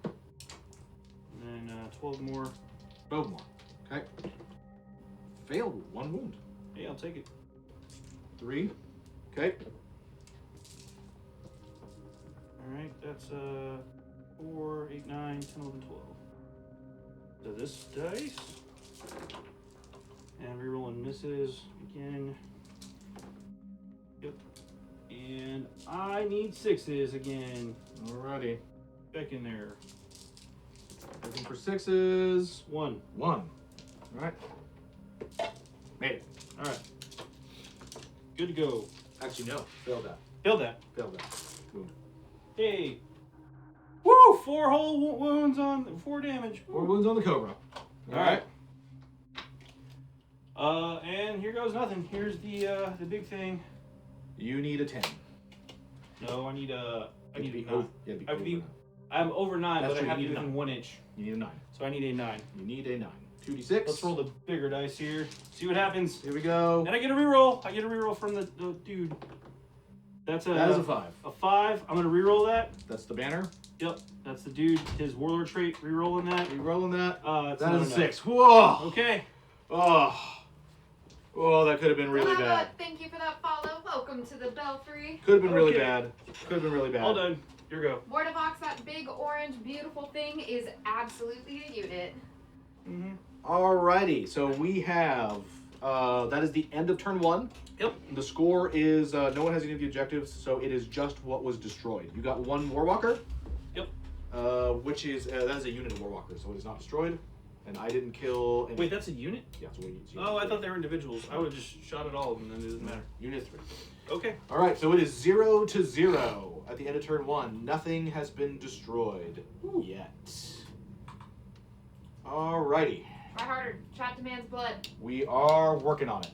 And then 12 more. 12 more. Okay. Failed. 1 wound. Hey, I'll take it. 3. Okay. Alright, that's 4, 8, 9, 10, 11, 12. So this dice. And rerolling misses again. Yep. And I need 6s again. Alrighty. Back in there. Looking for 6s. 1. 1. Alright. Made it. Alright. Good to go. Actually, no. Failed that. Failed that. Failed that. Wound. Hey. Woo! 4 whole wounds on 4 damage. 4 wounds on the Cobra. Alright. And here goes nothing. Here's the big thing. You need a 10. No, I need a 9. Yeah, I have to be. I'm over 9, That's but I true, have to you be need a within 1 inch. You need a 9. So I need a 9. You need a 9. 2d6. Let's roll the bigger dice here. See what happens. Here we go. And I get a reroll. I get a reroll from the dude. That is a 5. A 5. I'm gonna reroll that. That's the banner. Yep. That's the dude. His warlord trait. Rerolling that. Rerolling that. That's That is a not 6. Whoa. Okay. Oh. Oh, that could have been really bad. Thank you for that follow. Welcome to the Belfry. Could have been really Okay. bad. Could have been really bad. All done. Here we go. Mortivox, that big orange beautiful thing, is absolutely a unit. Mm-hmm. Alrighty, so we have, that is the end of turn 1. Yep. The score is, no one has any of the objectives, so it is just what was destroyed. You got 1 Warwalker. Yep. Which is, that is a unit of Warwalkers, so it is not destroyed. And I didn't kill any. Wait, that's a unit? Yeah, it's a unit. Oh, I thought they were individuals. I would have just shot at all of them, and then it doesn't matter. Unit 3. Okay. Alright, so it is 0-0 at the end of turn 1. Nothing has been destroyed yet. Alrighty. Try harder. Chat demands blood. We are working on it.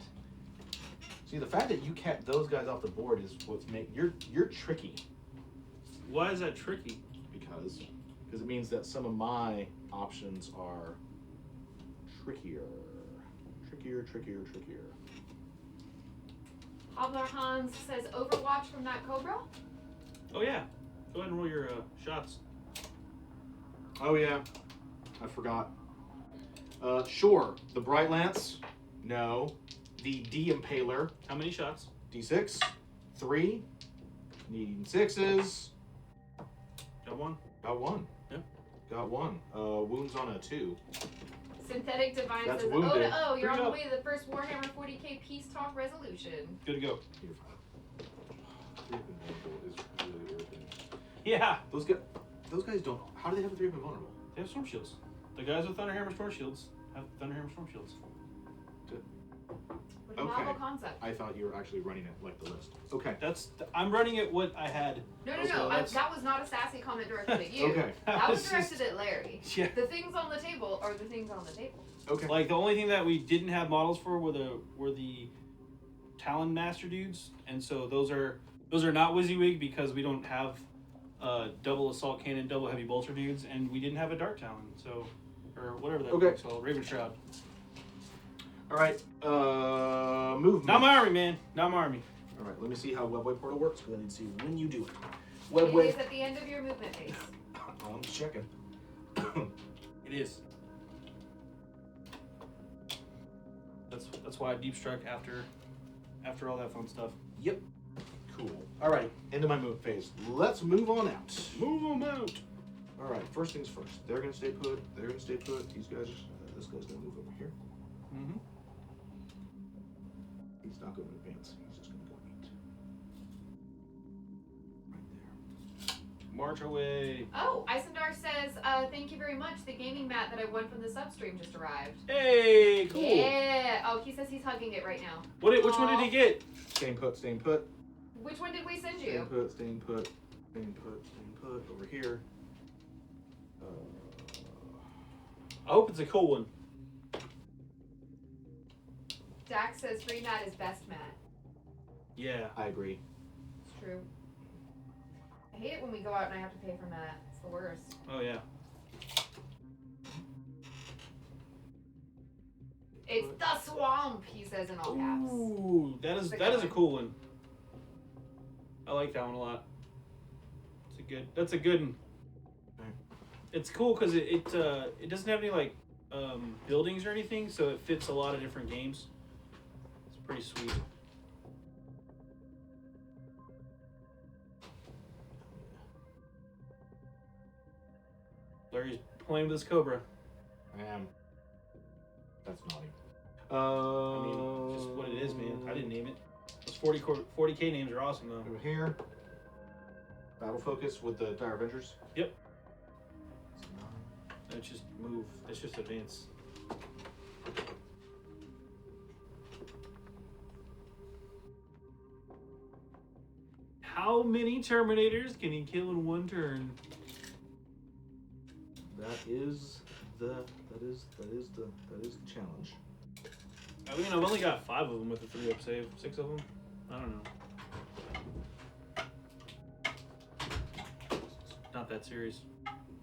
See, the fact that you kept those guys off the board is what's you're tricky. Why is that tricky? Because it means that some of my options are trickier. Trickier. Hobbler Hans says Overwatch from that Cobra. Oh, yeah. Go ahead and roll your shots. Oh yeah, I forgot. Sure, the Bright Lance, no. The D-Impaler, How many shots? D6, 3, needing 6s. Got one? Got 1. Yep. Got 1. Wounds on a 2. Synthetic Divine That's says, wounded. oh, you're on Good the job. way to the first Warhammer 40k Peace Talk resolution. Good to go. You're fine. 3 invulnerable is really irritating. Yeah. Those guys don't. How do they have a 3 invulnerable? They have storm shields. The guys with Thunderhammer storm shields have Thunderhammer storm shields. What a Okay. novel concept. I thought you were actually running it like the list. Okay. I'm running it what I had. No, Okay, that's- that was not a sassy comment directed at you. Okay. That was It's directed just- at Larry. Yeah. The things on the table are the things on the table. Okay. Like the only thing that we didn't have models for were the Talon Master dudes, and so those are not WYSIWYG because we don't have double assault cannon, double heavy bolter dudes, and we didn't have a Dark Talon, so or whatever that Okay. was called, Raven Shroud. All right. Movement. Not my army, man. Not my army. All right. Let me see how Webway Portal works because I need to see when you do it. It Webway. is at the end of your movement phase. I'm checking. It is. That's why I deep strike after all that fun stuff. Yep. Cool. All right. End of my move phase. Let's move on out. Move them out. All right. First things first. They're gonna stay put. They're gonna stay put. These guys. This guy's gonna move over here. Mm-hmm. He's not going to advance. He's just gonna go eat. Right there. March away. Oh, Isendar says, thank you very much. The gaming mat that I won from the substream just arrived. Hey, cool. Yeah. Oh, he says he's hugging it right now. Which one did he get? Staying put. Staying put. Which one did we send Staying you? put. Staying put. Staying put. Staying put. Over here. I hope it's a cool one. Dax says free mat is best mat. Yeah. I agree. It's true. I hate it when we go out and I have to pay for mat. It's the worst. Oh yeah. It's the swamp, he says in all caps. Ooh, that is a cool one. I like that one a lot. That's a good one. Okay. It's cool because it doesn't have any like buildings or anything, so it fits a lot of different games. It's pretty sweet. Larry's playing with this Cobra. I am. That's naughty. I mean, just what it is, man. I didn't name it. Those 40K names are awesome though. Over here. Battle focus with the Dire Avengers. Yep. That's just move. That's just advance. How many Terminators can he kill in one turn? That is the challenge. I mean, I've only got 5 of them with a 3-up save. 6 of them? I don't know. Not that serious.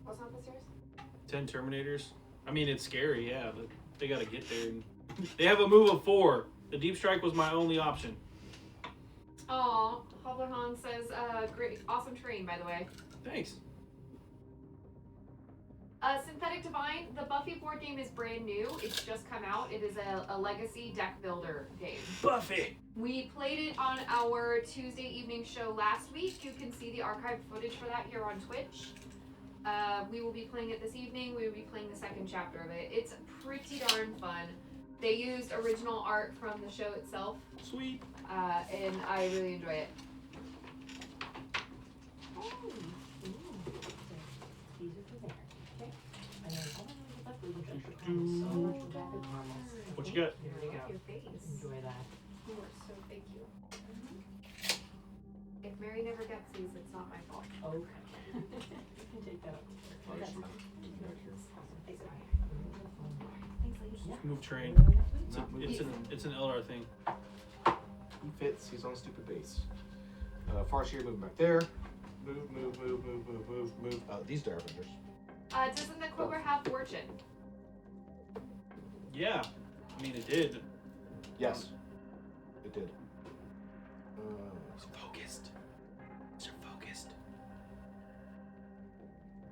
What's not the serious? 10 Terminators. I mean, it's scary, yeah, but they gotta get there. And they have a move of 4. The deep strike was my only option. Aw, Hobblerhan says, great, awesome train, by the way. Thanks. Synthetic Divine, the Buffy board game is brand new. It's just come out. It is a legacy deck builder game. Buffy! We played it on our Tuesday evening show last week. You can see the archived footage for that here on Twitch. We will be playing it this evening. We will be playing the second chapter of it. It's pretty darn fun. They used original art from the show itself, Sweet. and I really enjoy it. What you got? There you go. Your face. Enjoy that. You are so thank you. If Mary never gets these, it's not my fault. Okay. You can take that up. Oh, that's fine. Thanks, Thanks, ladies. Yeah. Move train. Not moving. It's an Eldar thing. He fits. He's on a stupid base. Farseer moving back there. Move. These Direbenders. Doesn't the Cobra have fortune? Yeah. I mean, it did. Yes, it did. It's focused. It's focused.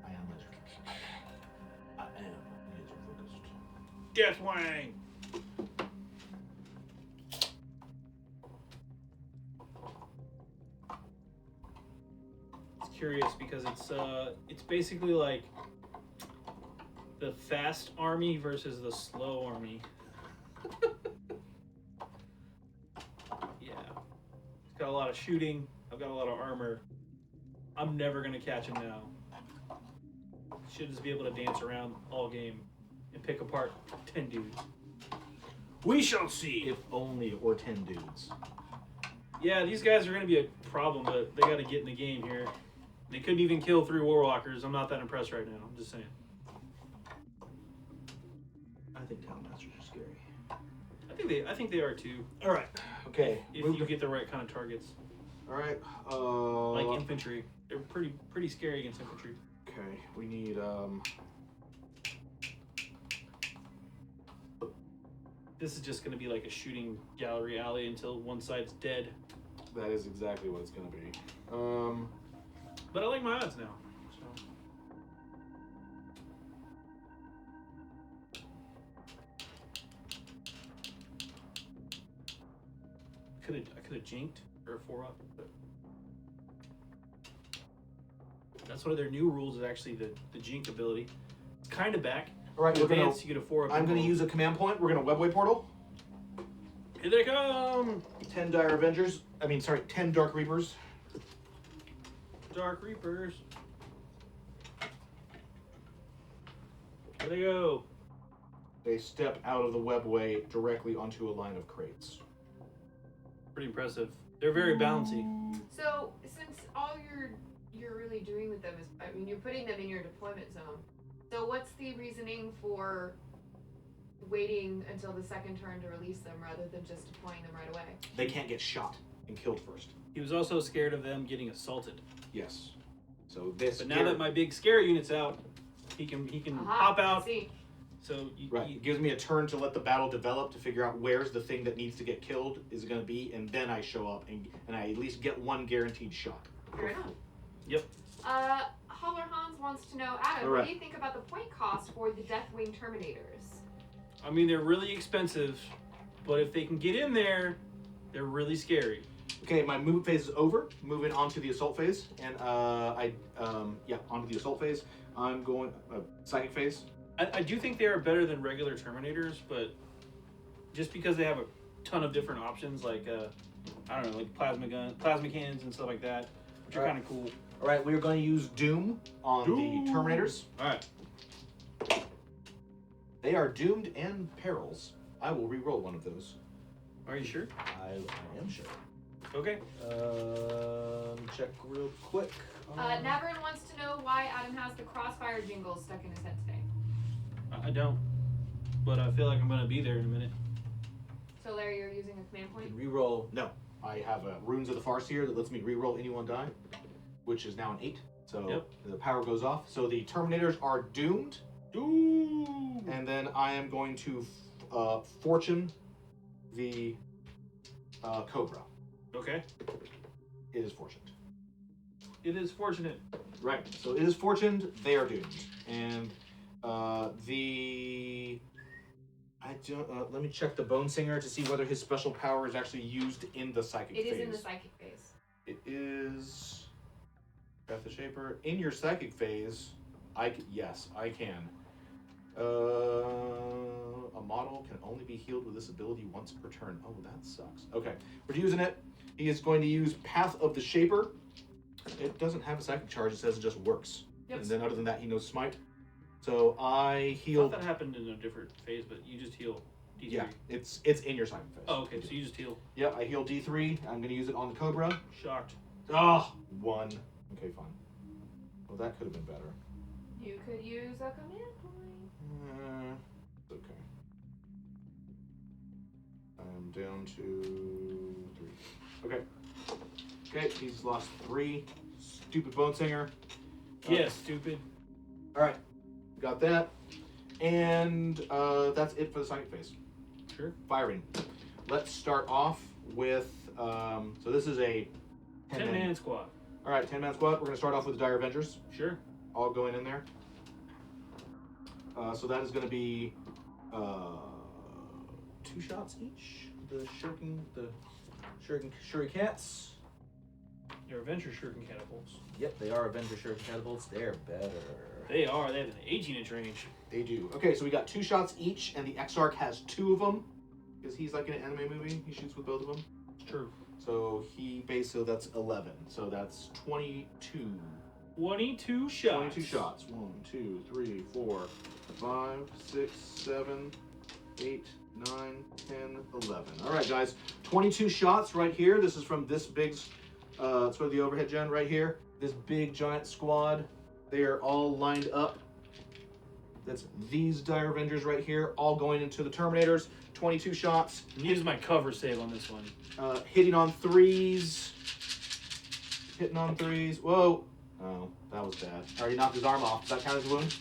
I am laser focused. Deathwing. It's curious because it's basically like the fast army versus the slow army. Yeah. It's got a lot of shooting. I've got a lot of armor. I'm never gonna catch him now. Should just be able to dance around all game and pick apart 10 dudes. We shall see. If only, or 10 dudes. Yeah, these guys are going to be a problem, but they got to get in the game here. They couldn't even kill 3 Warwalkers. I'm not that impressed right now. I'm just saying. I think Town Masters are scary. I think they are too. All right. Okay. If you get the right kind of targets, All right. like infantry, they're pretty scary against infantry. Okay. We need This is just going to be like a shooting gallery alley until one side's dead. That is exactly what it's gonna be. But I like my odds now. So. I could have jinked for a 4-up. But that's one of their new rules. Is actually the jink ability. It's kind of back. All right. You We're gonna. advance, you get a 4-up. I'm gonna use a command point. We're gonna webway portal. Here they come! 10 Dire Avengers. 10 Dark Reapers. Dark Reapers. There they go. They step out of the webway directly onto a line of crates. Pretty impressive. They're very bouncy. So since all you're really doing with them is, I mean, you're putting them in your deployment zone. So what's the reasoning for waiting until the second turn to release them rather than just deploying them right away? They can't get shot and killed first. He was also scared of them getting assaulted. Yes. So this. But now that my big scare unit's out, he can hop I out. see. So It gives me a turn to let the battle develop to figure out where's the thing that needs to get killed is going to be, and then I show up and I at least get one guaranteed shot. Fair enough. Yep. Holler Hans wants to know, Adam, All right. what do you think about the point cost for the Deathwing Terminators? I mean, they're really expensive, but if they can get in there, they're really scary. Okay, my move phase is over. Moving on to the assault phase, and onto the assault phase. I'm going psychic phase. I do think they are better than regular Terminators, but just because they have a ton of different options, like I don't know, like plasma cannons and stuff like that, which are kind of cool. All right, we're going to use Doom on the Terminators. All right. They are doomed and perils. I will re-roll one of those. Are you sure? I am sure. Okay. Check real quick. Navarin wants to know why Adam has the crossfire jingles stuck in his head today. I don't, but I feel like I'm gonna be there in a minute. So Larry, you're using a command point? Re-roll. No, I have Runes of the Farseer that lets me re-roll any one die, which is now an 8. So the power goes off. So the Terminators are doomed. Doom. And then I am going to fortune the Cobra. Okay. It is fortuned. It is fortunate. Right. So it is fortuned. They are doomed. And let me check the Bone Singer to see whether his special power is actually used in the psychic phase. It is in the psychic phase. It is. Beth the Shaper. In your psychic phase, yes, I can. A model can only be healed with this ability once per turn. Oh, that sucks. Okay, we're using it. He is going to use Path of the Shaper. It doesn't have a psychic charge. It says it just works. Yep. And then other than that, he knows Smite. So I I thought healed. that happened in a different phase, but you just heal D3. Yeah, it's in your Simon phase. Oh, okay. So you just heal. Yeah, I heal D3. I'm gonna use it on the Cobra. Shocked. Ah, 1. Okay, fine. Well, that could have been better. You could use a command point. It's okay. I'm down to 3. Okay. Okay, he's lost 3. Stupid Bone Singer. Yeah, stupid. Alright. Got that. And that's it for the second phase. Sure. Firing. Let's start off with so this is a 10-man squad. Alright, 10-man squad. We're gonna start off with the Dire Avengers. Sure. All going in there. So that is going to be 2 shots each. The shurikens. They're Avenger shuriken catapults. Yep, they are Avenger shuriken catapults. They're better. They are. They have an 18-inch range. They do. Okay, so we got 2 shots each, and the Exarch has 2 of them because he's like in an anime movie. He shoots with both of them. True. So so that's 11. So that's 22. 22 shots. 22 shots. 1, 2, 3, 4, 5, 6, 7, 8, 9, 10, 11. All right, guys. 22 shots right here. This is from this big, sort of the overhead gen right here. This big giant squad. They are all lined up. That's these Dire Avengers right here, all going into the Terminators. 22 shots. Use my cover save on this one. Hitting on 3s. Hitting on 3s. Whoa. Oh, that was bad. Already knocked his arm off. Does that count as a wound?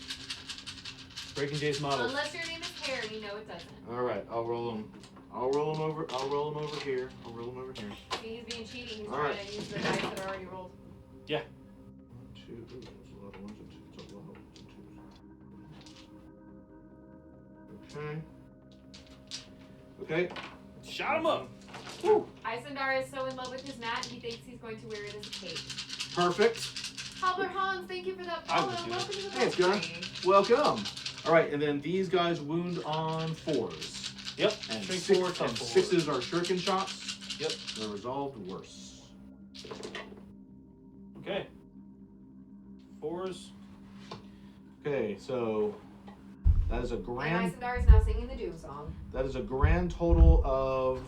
Breaking J's models. Unless your name is Harry, no, it doesn't. All right, I'll roll him. I'll roll him over here. See, he's being cheaty. He's All trying right. to use the dice that are already rolled. Yeah. 1, 2, there's a lot of 1s and 2s. A lot of 1s and 2s. Okay. Shot him up. Woo. Isendar is so in love with his mat, he thinks he's going to wear it as a cape. Perfect. Hobbler Hans, thank you for that I follow. would do Welcome to the Thanks, Gunnar. country. Welcome. All right, and then these guys wound on 4s. Yep. And, Strength 6, 4, and tough 4. 6s are shuriken shots. Yep. They're resolved worse. Okay. 4s. Okay, so that is a And grand. Isendar is now singing the Doom song. That is a grand total of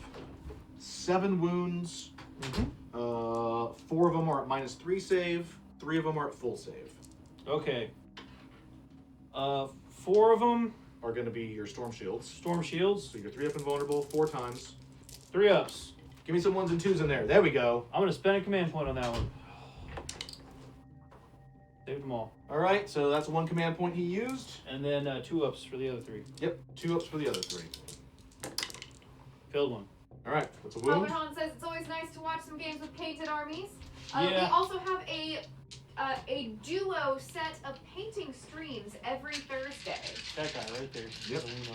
7 wounds. Mm-hmm. 4 of them are at -3 save. 3 of them are at full save. Okay. 4 of them. Are going to be your storm shields. Storm shields. So you're 3 up invulnerable 4 times. 3 ups. Give me some 1s and 2s in there. There we go. I'm going to spend a command point on that one. Saved them all. All right, so that's 1 command point he used. And then 2 ups for the other 3. Yep, 2 ups for the other 3. Failed one. All right, that's a Hobbler wound. Hans says it's always nice to watch some games with painted armies. Yeah. They also have a duo set of painting streams every Thursday. That guy right there. Yep. The lean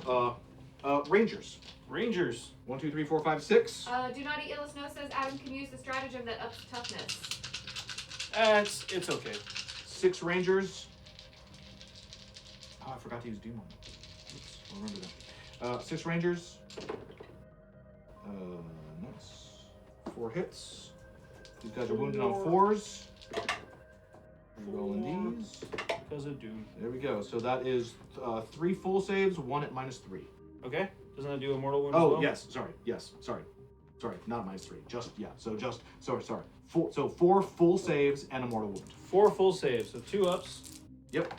on him. Rangers. Rangers. 1, 2, 3, 4, 5, 6. Do Not Eat Illis No says Adam can use the stratagem that ups toughness. It's okay. 6 Rangers. Oh, I forgot to use Doom on it. Oops, I'll remember that. 6 Rangers. Nice. 4 hits. These guys are wounded on 4s. Rolling these. Because of Doom. There we go. So that is 3 full saves, 1 at -3. Okay. Doesn't that do a mortal wound as Oh, well? yes. Sorry. Yes. Sorry. Not -3. Just, yeah. So just, sorry. 4 full saves and a mortal wound. 4 full saves. So 2 ups. Yep.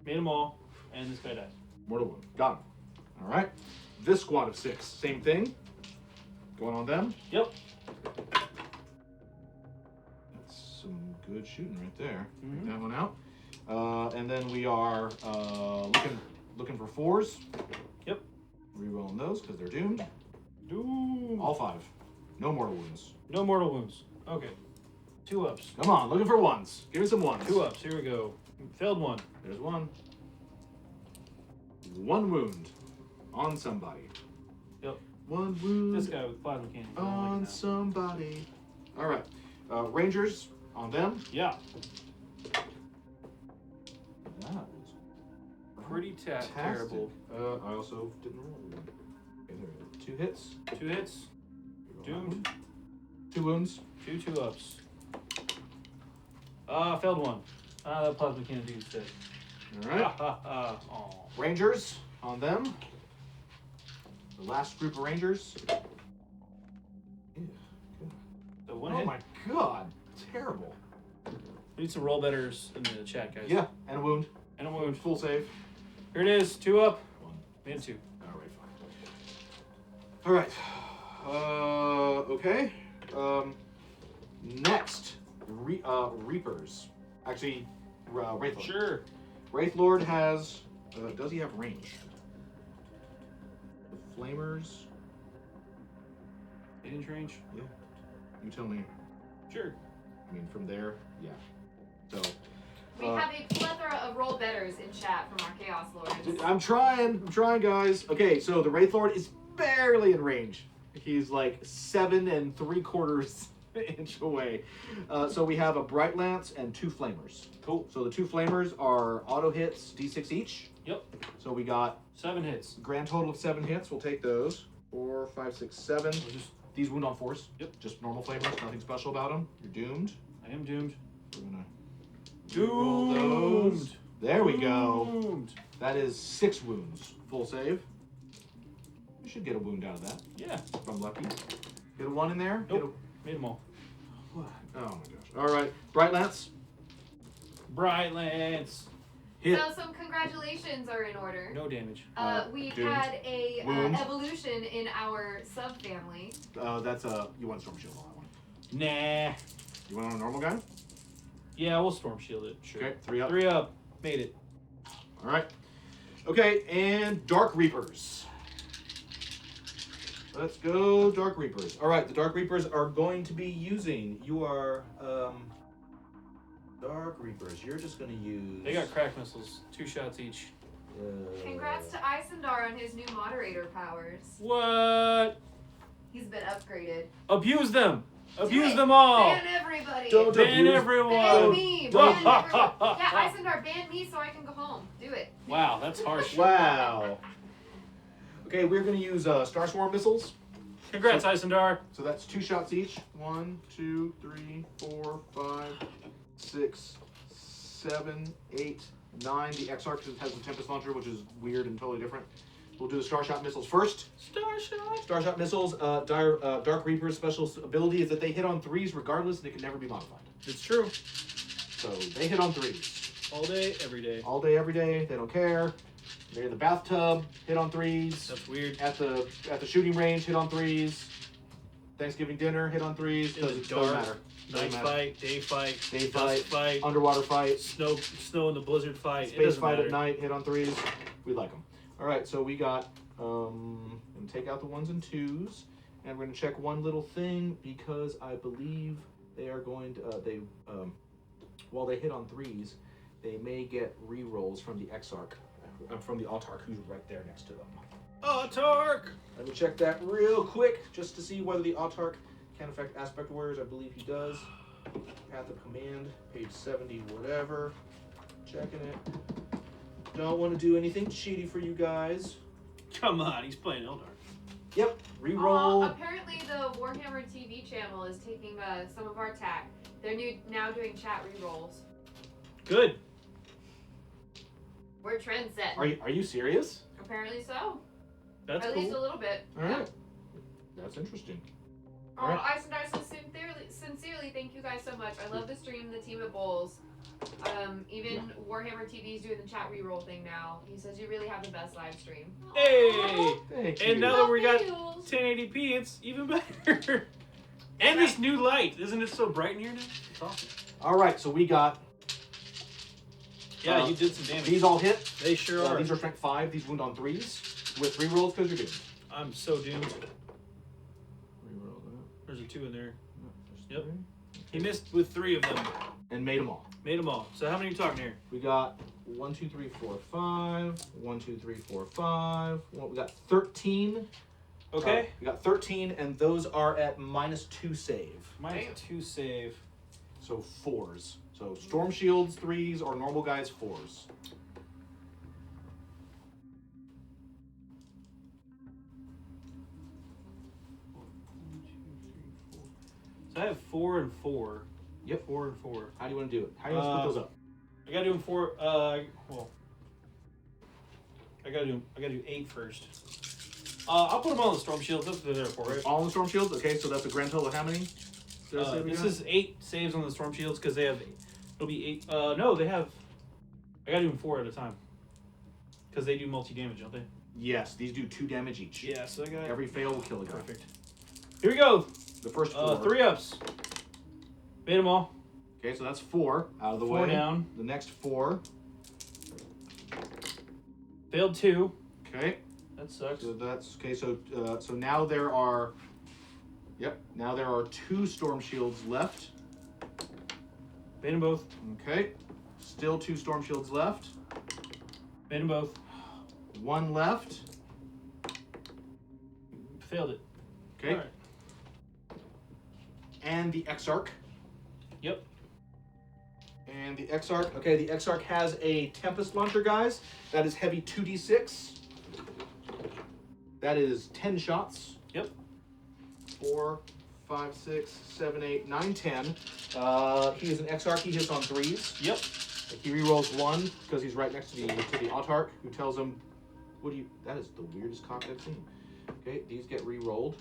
Made them all. And this guy dies. Mortal wound. Got him. All right. This squad of 6, same thing. Going on them. Yep. That's some good shooting right there. Mhm. Take that one out. And then we are looking for 4s. Yep. Rerolling those because they're doomed. Doom. All 5. No mortal wounds. No mortal wounds. Okay. 2 ups. Come on, looking for 1s. Give me some 1s. 2 ups. Here we go. Failed one. There's 1. 1 wound on somebody. Yep. 1 wound This guy with plasma cannon. I don't like on it now. somebody. All right. Rangers on them. Yeah. That was Pretty terrible. I also didn't roll. Okay, there we go. 2 hits. 2 hits. Doomed. 2 wounds. 2 ups. Failed one. That plasma cannon dude's dead. All right. Aw. Rangers on them. The last group of Rangers. So one Oh hit. my god. Terrible. We need some roll betters in the chat, guys. Yeah, and a wound. And a wound. Full save. Here it is. 2 up. One. And 2. All right, fine. All right. Okay. Next, Reapers. Actually, Wraithlord. Sure. Wraithlord has. Does he have range? The Flamers. 8-inch range. You tell me. Sure. I mean, from there, yeah. So. We have a plethora of roll betters in chat from our Chaos Lords. I'm trying, guys. Okay, so the Wraithlord is barely in range. He's like 7 3/4 inch away. So we have a Bright Lance and 2 Flamers. Cool. So the 2 Flamers are auto hits, D6 each. Yep. So we got 7 hits. grand total of 7 hits. We'll take those. 4, 5, 6, 7. We'll just. These wound on force. Yep. Just normal Flamers. Nothing special about them. You're doomed. I am doomed. We're gonna Doomed. roll those. There we go. Doomed. That is 6 wounds. Full save. You should get a wound out of that. Yeah. If I'm lucky. Get a 1 in there. Nope. Made them all. Oh my gosh. All right. Bright Lance. Bright Lance. Hit. So some congratulations are in order. No damage. We've doomed. had a Wound. evolution in our subfamily. That's you want Storm Shield on that one. Nah. You want on a normal guy? Yeah, we'll storm shield it. Sure. Okay. 3 up. 3 up. Made it. All right. Okay. And Dark Reapers. Let's go, Dark Reapers. All right. The Dark Reapers are going to be using. You are Dark Reapers. You're just going to use. They got crack missiles. 2 shots each. Congrats to Isendar on his new moderator powers. What? He's been upgraded. Abuse them. Abuse it. them all. Ban everybody. Don't Ban abuse- everyone. Ban me. Ban everyone. Yeah, Isendar, ban me so I can go home. Do it. Wow, that's harsh. Wow. Okay, we're going to use Star Swarm missiles. Congrats, Isendar. So that's 2 shots each. 1, 2, 3, 4, 5, 6, 7, 8, 9. The Exarch has the Tempest Launcher, which is weird and totally different. We'll do the Star Shot missiles first. Star shot. Star Shot missiles, Dark Reaper's special ability is that they hit on 3s regardless, and it can never be modified. It's true. So they hit on 3s. All day, every day. All day, every day. They don't care. They're in the bathtub, hit on 3s. That's weird. At the shooting range, hit on 3s. Thanksgiving dinner, hit on 3s. In the Doesn't dark, matter. Night matter. fight, day fight, Day dusk fight, Underwater fight, snow in the blizzard fight. It space doesn't fight matter. at night, hit on 3s. We like them. All right, so we got, and take out the 1s and 2s, and we're gonna check one little thing because I believe they are going to, while they hit on 3s, they may get re-rolls from the Exarch, from the Autarch, who's right there next to them. Autarch! Let me check that real quick just to see whether the Autarch can affect aspect warriors. I believe he does. Path of Command, page 70, whatever. Checking it. Don't want to do anything cheaty for you guys. Come on, he's playing Eldark. Yep, reroll. Apparently the Warhammer TV channel is taking some of our tack. They're now doing chat rerolls. Good. We're trendsetting. Are you serious? Apparently so. That's At cool. least a little bit. All right. That's interesting. Oh, Alright. Isendar, so sincerely, thank you guys so much. I love the stream, the team at Bowls. Even Warhammer TV is doing the chat reroll thing now. He says you really have the best live stream. Hey! Thank And you. now that we got Feels. 1080p, it's even better. And this new light. Isn't it so bright in here now? It's awesome. All right, so we got Yeah, you did some damage. these all hit. They sure are. These are strength 5. These wound on 3s with rerolls because you're doomed. I'm so doomed. Reroll that. There's a 2 in there. No, there's Yep. 3. He missed with 3 of them. And made them all. Made them all. So how many are you talking here? We got 1, 2, 3, 4, 5. 1, 2, 3, 4, 5. Well, we got 13. Okay. We got 13, and those are at -2 save. Minus 2 save. So 4s. So Storm Shields 3s or normal guys 4s. So I have 4 and 4. Yep. 4 and 4. How do you want to do it? How do you want to split those up? I gotta do them 4. Well, I gotta do 8 first. I'll put them on the storm shields. That's what they're there for, right? All the storm shields. Okay, so that's a grand total of how many? Did I say we This got? is 8 saves on the storm shields because they have. It'll be 8. No, they have. I gotta do them 4 at a time. Because they do multi damage, don't they? Yes, these do 2 damage each. Yeah, so I got. Every fail will kill a guy. Perfect. Here we go. The first 4. 3 ups. Bait them all. Okay, so that's 4 out of the 4 way. down. The next 4. Failed 2. Okay. That sucks. So that's okay. So so now there are. Yep. Now there are 2 storm shields left. Bait them both. Okay. Still 2 storm shields left. Bait them both. 1 left. Failed it. Okay. Alright. And the Exarch. Yep. And the Exarch. Okay, the Exarch has a Tempest Launcher, guys. That is heavy 2d6. That is 10 shots. Yep. 4, 5, 6, 7, 8, 9, 10. He is an Exarch. He hits on 3s. Yep. He rerolls 1 because he's right next to the Autarch, who tells him, "What do you?" That is the weirdest cock I've seen. Okay, these get re-rolled.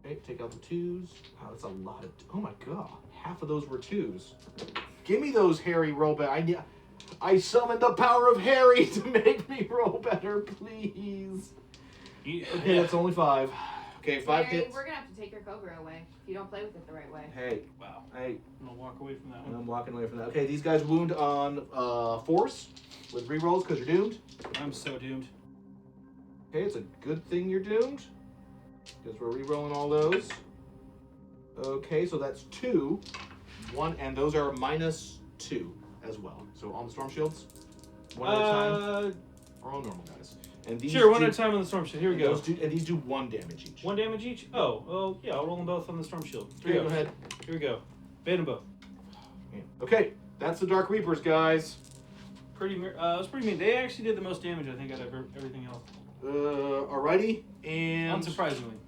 Okay, take out the 2s. Wow, that's a lot of. Oh my god, half of those were 2s. Give me those Harry roll better. I summoned the power of Harry to make me roll better, please. Okay, that's only 5. Okay, 5 Mary, hits. we're gonna have to take your Cobra away if you don't play with it the right way. Hey, Wow. hey, I'm gonna walk away from that one. I'm walking away from that. Okay, these guys wound on force with re-rolls because you're doomed. I'm so doomed. Okay, it's a good thing you're doomed because we're re-rolling all those. Okay, so that's 2. 1, and those are -2 as well. So on the storm shields, 1 at a time, or all normal guys. And these Sure, 1 do- at a time on the storm shield. Here we and go. those do- and these do 1 damage each. 1 damage each? Oh, well, yeah, I'll roll them both on the storm shield. 3 Okay, go ups. ahead. Here we go. Bait them both. Okay, that's the Dark Reapers, guys. It was pretty mean. They actually did the most damage, I think, out of everything else. Alrighty, and Unsurprisingly.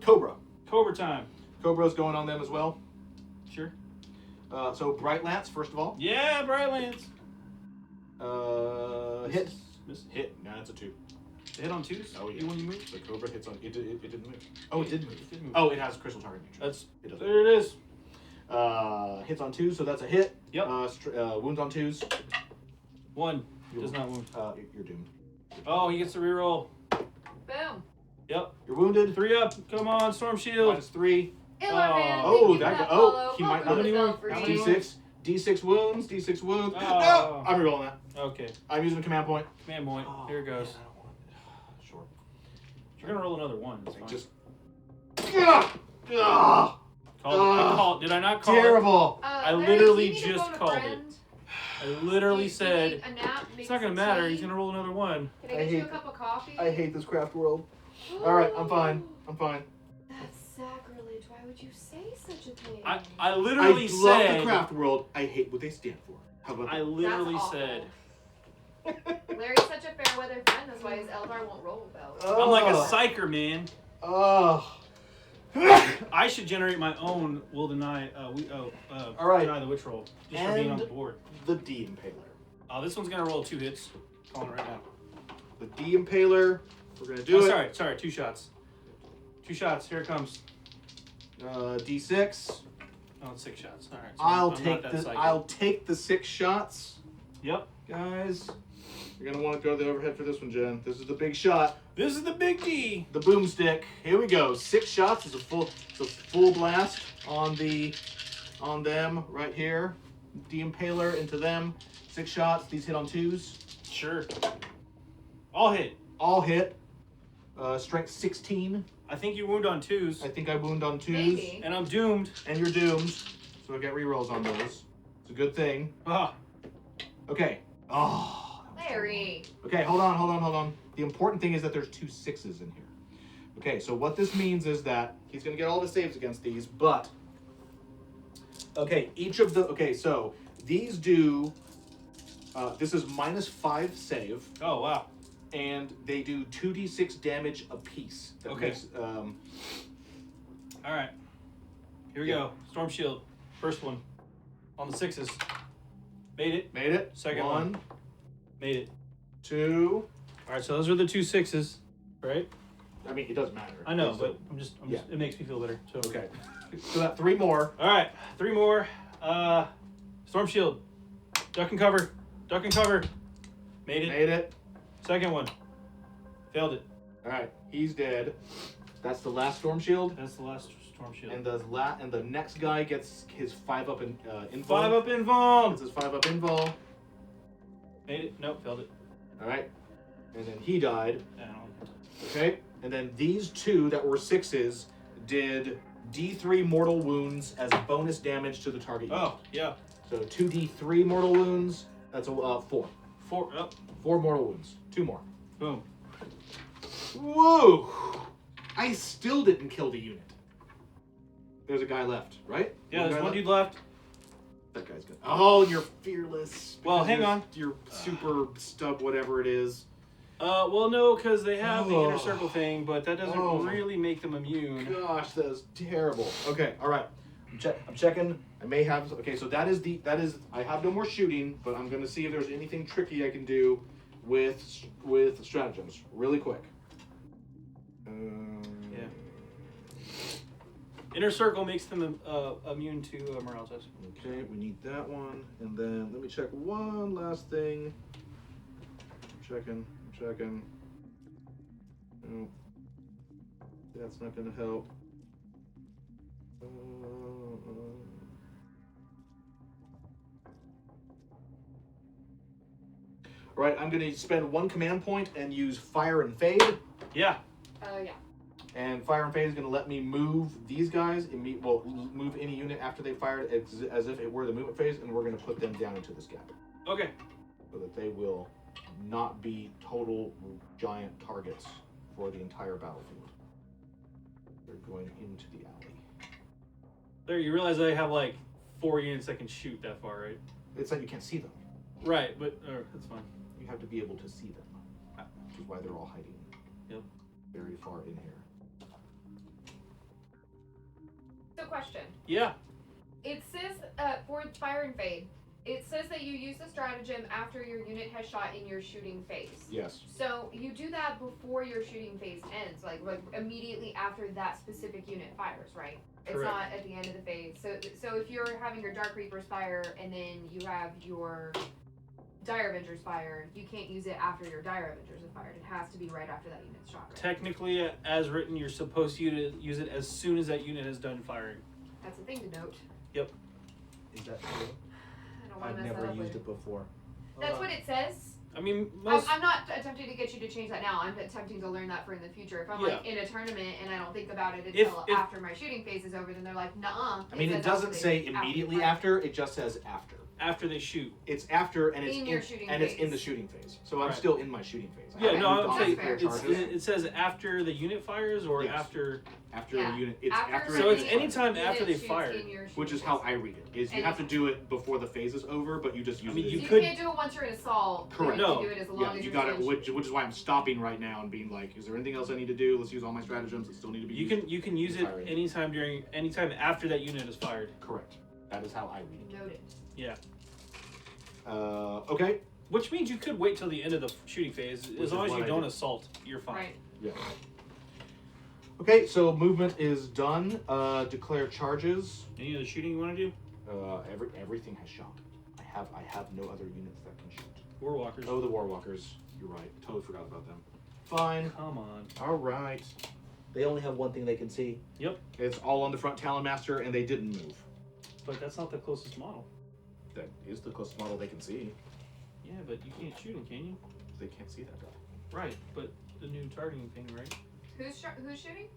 Cobra. Cobra time. Cobra's going on them as well. Sure. So Bright Lance, first of all. Yeah, Bright Lance. Hit. Miss. Hit. No, that's a 2. Hit on 2s? Oh, yeah. You want to move? The Cobra hits on. It didn't move. Oh, it did move. It did move. Oh, it has crystal target neutral. That's, It doesn't. there it is. Hits on 2s, so that's a hit. Yep. Wounds on 2s. 1. Does not wound. You're doomed. Oh, he gets to reroll. Boom. Yep. You're wounded. 3 up. Come on, storm shield. -3. Illarman, Oh, thank you that for that guy- oh, follow. he might Welcome not- to How many Fell more? Free. How many D6. D6 wounds. D6 wounds. Oh. No! I'm rerolling that. Okay. I'm using a command point. Command point. Here it goes. Man, I don't want it. Sure. You're going to roll another 1. It's fine. Just. Ugh! Ugh! I called. Did I not call it? Terrible. I Larry, literally do you need to just phone a called friend? I literally Do you said, need a nap? it's not going to matter. He's going to roll another 1. Can I I get you a hate- cup of coffee? I hate this craft world. All right, I'm fine. I'm fine. That's sacrilege. Why would you say such a thing? I literally I love said, the craft world. I hate what they stand for. How about I that? literally That's said, awful. Larry's such a fair weather friend. That's why his Eldar won't roll well. I'm like a Ugh. psyker, man. Ugh. I should generate my own will deny, All right. deny the witch roll. Just for being on the And- board. The D Impaler. This one's going to roll 2 hits. Calling it right now. The D Impaler. We're gonna do it. Sorry, 2 shots. 2 shots, here it comes. D6. Oh, it's 6 shots. Alright. So I'll I'm take not that psychic. I'll take the 6 shots, Yep. guys. You're gonna want to go to the overhead for this one, Jen. This is the big shot. This is the big D. The boomstick. Here we go. 6 shots is a full blast on them right here. D Impaler into them. 6 shots. These hit on 2s. Sure. All hit. All hit. Strength 16. I think you wound on 2s. I think I wound on 2s. Maybe. And I'm doomed. And you're doomed. So I get rerolls on those. It's a good thing. Ah. Okay. Oh. Larry. Okay, hold on. The important thing is that there's 2 6s in here. Okay, so what this means is that he's going to get all the saves against these, but... Okay, each of the... Okay, so these do... this is -5 save, Oh, wow. and they do 2d6 damage apiece. That Okay. makes, Alright. Here we Yeah. go. Storm Shield. First one. On the 6s. Made it. Made it. Second one. one. Made it. 2. All right, so those are the 2 6s, right? I mean, it doesn't matter. I know, So- but I'm just it makes me feel better. So Okay. So that 3 more. All right, 3 more. Storm shield. Duck and cover. Duck and cover. Made it. Made it. Second one. Failed it. All right. He's dead. That's the last storm shield. That's the last storm shield. And the next guy gets his 5 up in invul. 5 up invuln. Gets his 5 up invul. Made it. Nope, failed it. All right. And then he died. Down. Okay. And then these 2 that were 6s did D3 mortal wounds as bonus damage to the target unit. Oh, yeah. So 2d3 mortal wounds. That's a 4. 4 up. 4 mortal wounds. 2 more. Boom. Whoa! I still didn't kill the unit. There's a guy left, right? Yeah, there's guy one left? dude left. That guy's good. Oh, you're fearless. Well, because hang you're- on. You're super stub, whatever it is. Well, no, because they have the Oh. inner circle thing, but that doesn't Oh. really make them immune. Gosh, that is terrible. Okay, all right. I'm checking. I may have. Okay, so that is. I have no more shooting, but I'm gonna see if there's anything tricky I can do with stratagems, really quick. Yeah. Inner circle makes them immune to morale test. Okay, we need that one, and then let me check one last thing. I'm checking. No, that's not gonna help. All right, I'm gonna spend 1 command point and use Fire and Fade. Yeah. Yeah. And Fire and Fade is going to let me move these guys, move any unit after they fired as if it were the movement phase, and we're going to put them down into this gap. Okay. So that they will not be total giant targets for the entire battlefield. They're going into the alley. There, you realize I have like 4 units that can shoot that far, right? It's like you can't see them. Right, but that's fine. You have to be able to see them, which is why they're all hiding. Yep. Very far in here. So question. Yeah. It says for Fire and Fade, it says that you use the stratagem after your unit has shot in your shooting phase. Yes. So you do that before your shooting phase ends, like immediately after that specific unit fires, right? It's Correct. not at the end of the phase. So if you're having your Dark Reapers fire and then you have your Dire Avengers fire, you can't use it after your Dire Avengers have fired. It has to be right after that unit's shot, right? Technically, as written, you're supposed to use it as soon as that unit has done firing. That's a thing to note. Yep. Is that true? I don't want I've to mess never that up used later. it before. That's what it says. I mean, most. I'm not attempting to get you to change that now. I'm attempting to learn that for in the future. If I'm like in a tournament and I don't think about it until If- after my shooting phase is over, then they're like, nuh-uh. I mean, it says doesn't after say they- immediately right. after. It just says after. After they shoot. It's after, and it's In your shooting and it's in phase. the shooting phase. So I'm Right. still in my shooting phase. I Yeah, haven't no, moved I'm on saying to clear That's charges. it says after the unit fires or Yes. after. After Yeah. the unit, it's After after. So it's it- anytime unit after they shoots fired, in your Which shooting is how phase. I read it. Is you And have to do it before the phase is over, but you just use I mean, it. you as- You could- can't do it once you're in assault. Correct. You No. can do it as long Yeah, as you you're got it. still Which is why I'm stopping right now and being like, is there anything else I need to do? Let's use all my stratagems that still need to be You used. can use it Firing. anytime after that unit is fired. Correct. That is how I read it. Noted. Yeah. Okay. Which means you could wait till the end of the shooting phase. Which As is long as what you I don't did. assault, you're fine. Right. Yeah. Okay, so movement is done. Declare charges. Any other shooting you want to do? Everything has shot. I have no other units that can shoot. Warwalkers. Oh, the Warwalkers. You're right. Totally forgot about them. Fine. Come on. All right. They only have one thing they can see. Yep. It's all on the front Talonmaster, and they didn't move. But that's not the closest model. That is the closest model they can see. Yeah, but you can't shoot him, can you? They can't see that guy. Right, but the new targeting thing, right? Who's shooting?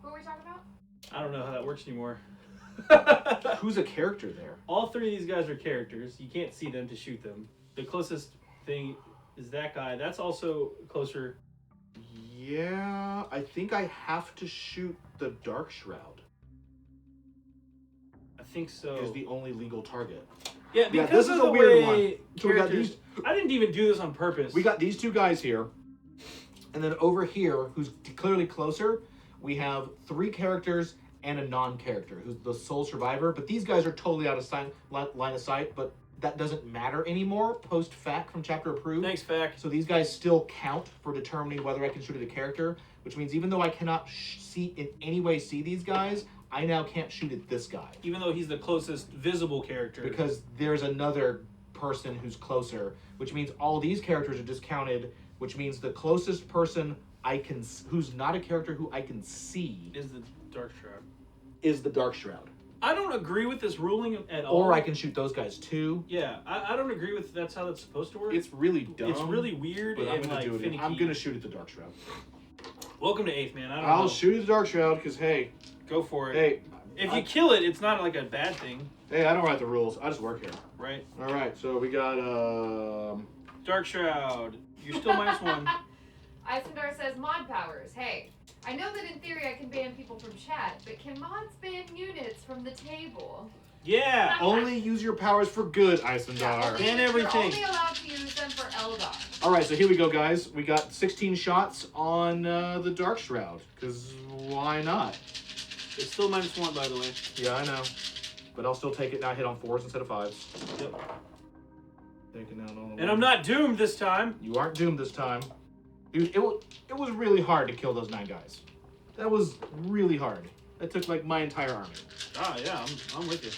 Who are we talking about? I don't know how that works anymore. Who's a character there? All 3 of these guys are characters. You can't see them to shoot them. The closest thing is that guy. That's also closer. Yeah, I think I have to shoot the Dark Shroud. I think so. Is the only legal target. Yeah, Yeah, because this is of a the weird way one. So we got characters. I didn't even do this on purpose. We got these 2 guys here, and then over here, who's clearly closer, we have 3 characters and a non-character who's the sole survivor. But these guys are totally out of line of sight, but that doesn't matter anymore post-fact from chapter approved. Thanks, fact. So these guys still count for determining whether I can shoot at a character, which means even though I cannot see these guys, I now can't shoot at this guy. Even though he's the closest visible character. Because there's another person who's closer, which means all these characters are discounted, which means the closest person who's not a character who I can see is the Dark Shroud. Is the Dark Shroud. I don't agree with this ruling at all. Or I can shoot those guys too. Yeah, I don't agree with that's how that's supposed to work. It's really dumb. It's really weird but I'm and gonna do it. finicky. I'm gonna shoot at the Dark Shroud. Welcome to 8th, man. I'll know. shoot at the Dark Shroud because hey, Go for it. hey, if you kill it, it's not like a bad thing, hey, I don't write the rules. I just work here. right? All right, so we got Dark Shroud. You're still -1. Isendar says mod powers. Hey, I know that in theory I can ban people from chat, but can mods ban units from the table? Yeah. only use your powers for good, Isendar. only, Ban everything. You're only allowed to use them for Eldar. All right, so here we go, guys. We got 16 shots on the Dark Shroud, because why not? It's still -1, by the way. Yeah, I know. But I'll still take it now. Hit on 4s instead of 5s. Yep. Taking out all the And I'm not doomed this time. You aren't doomed this time. Dude, it was really hard to kill those 9 guys. That was really hard. That took, like, my entire army. Ah, yeah, I'm with you.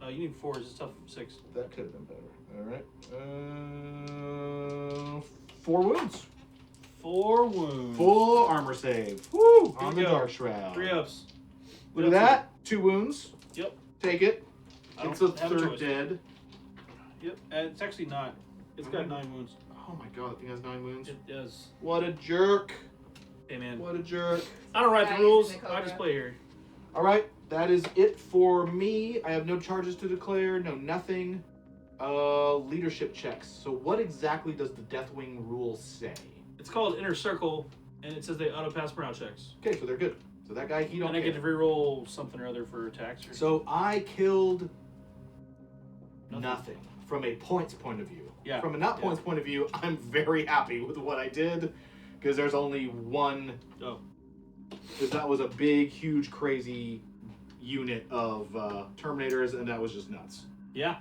You need 4s. It's tough 6. That could have been better. All right. 4 wounds. 4 wounds. Full armor save. Woo! On we the go. Dark Shroud. 3 ups. Look at that. 2 wounds. Yep. Take it. I It's a don't have a 3rd choice. dead. Yep. It's actually not. It's got 9 wounds. Oh my god, that thing has 9 wounds. It does. What a jerk. Hey, man. What a jerk. I don't write Yeah, the rules. using the I Cobra. just play here. All right, that is it for me. I have no charges to declare, no nothing. Leadership checks. So what exactly does the Deathwing rule say? It's called Inner Circle, and it says they auto-pass morale checks. Okay, so they're good. So that guy, he don't And I get to care. reroll something or other for attacks. Or So I killed Nothing. nothing from a points point of view. Yeah. From a not points point of view, I'm very happy with what I did because there's only one. Oh. Because that was a big, huge, crazy unit of Terminators, and that was just nuts. Yeah.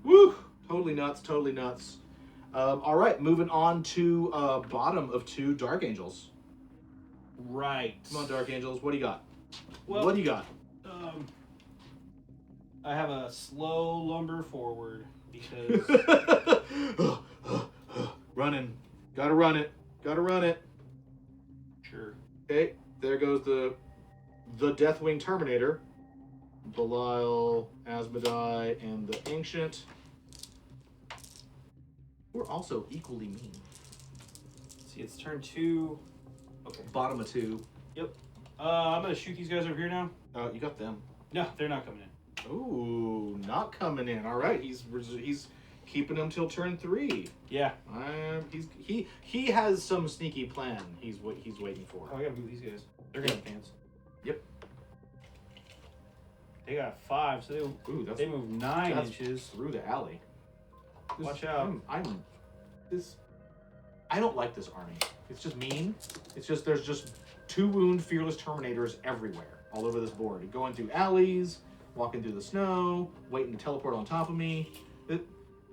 Woo! Totally nuts, totally nuts. All right, moving on to bottom of 2 Dark Angels. Right. Come on, Dark Angels, what do you got? Well, What do you got? I have a slow lumber forward because Running. Gotta run it. Gotta run it. sure. Okay, there goes the Deathwing Terminator. Belial, Asmodai, and the Ancient. We're also equally mean. See, it's turn 2. Okay. Bottom of 2. I'm gonna shoot these guys over here now. You got them. No, they're not coming in. Ooh, not coming in. All right, he's keeping them till turn 3. Yeah. He has some sneaky plan. He's waiting for. Oh, I gotta move these guys. They're gonna have pants. Yep. They got 5, so Ooh, they move 9 that's inches. through the alley. Watch out. I don't like this army. It's just mean. It's just there's just 2 wound fearless Terminators everywhere, all over this board. Going through alleys, walking through the snow, waiting to teleport on top of me.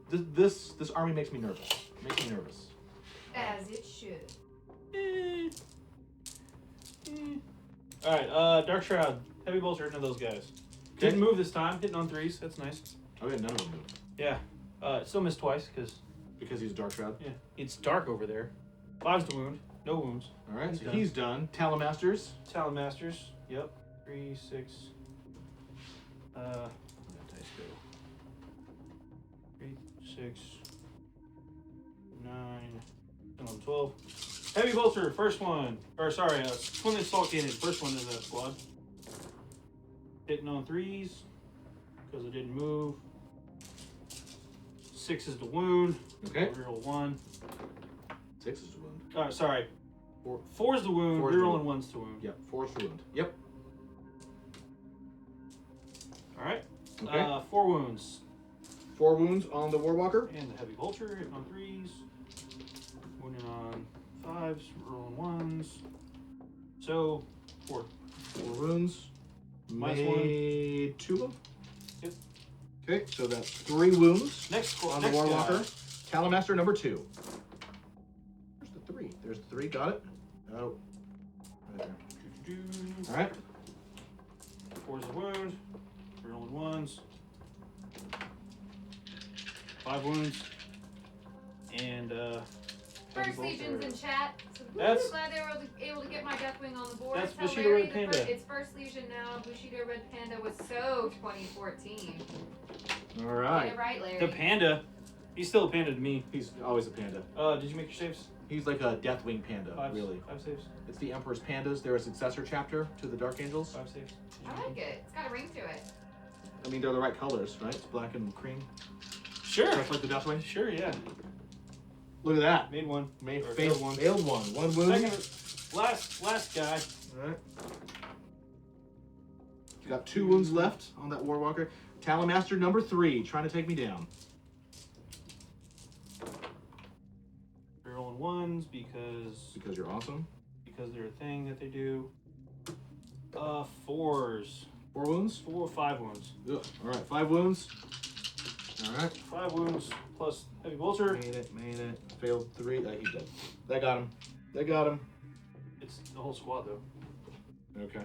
This army makes me nervous. As it should. Alright, Dark Shroud. Heavy bolts are into those guys. Okay. Didn't move this time. Hitting on 3s. That's nice. Okay, none of them moved Yeah. Still missed twice because because he's a Dark Shroud. yeah, it's dark over there. 5's the wound. No wounds. All right, He's so done. he's done. Talon Masters. Talon Masters. Yep. 3, 6. Where'd that dice go? 3, 6, 9, 11, 12. Heavy bolter, first one. Or sorry, twin assault cannon, first one in the squad. Hitting on 3s because it didn't move. 6 is the wound. Okay. Reroll 1. 6 is the wound. Sorry. 4. 4 is the wound. 4 is the Rerolling wound. 1's the wound. Yep. 4 is the wound. Yep. All right. Okay. 4 wounds. 4 wounds on the Warwalker. And the heavy vulture hitting on 3s. Wounding on 5s. Rolling 1s. So made 2 of them. Yep. Okay, so that's 3 wounds Next on the next Warwalker. guy. Talamaster number 2. Where's the 3? There's the 3. Got it. Oh. Right there. All right. 4's a wound. Rolling 1s. 5 wounds. And heavy First bolt Legion's there. in chat. So That's- glad they were able to get my Deathwing on the board. That's Tell Bushido Larry Red the Panda. It's First Legion now. Bushido Red Panda was so 2014. All Get right. it right, Larry. The panda. He's still a panda to me. He's always a panda. Did you make your saves? He's like a Deathwing panda, 5 really. 5 saves. It's the Emperor's Pandas. They're a successor chapter to the Dark Angels. 5 saves. I like it. It's got a ring to it. I mean, they're the right colors, right? It's black and cream. Sure. Just like the Deathwing. Sure, yeah. Look at that. Made 1. Made Or failed one. one. 1 wound. Second, last guy. All right. You got 2 wounds left on that Warwalker. Talamaster number 3, trying to take me down. They're rolling 1s because You're awesome. they're a thing that they do. 4s. 4 wounds. 4 or 5 wounds. Ugh. All right, 5 wounds. All right. 5 wounds plus heavy bolter. Made it. Failed 3. He's dead. That got him. It's the whole squad though. Okay.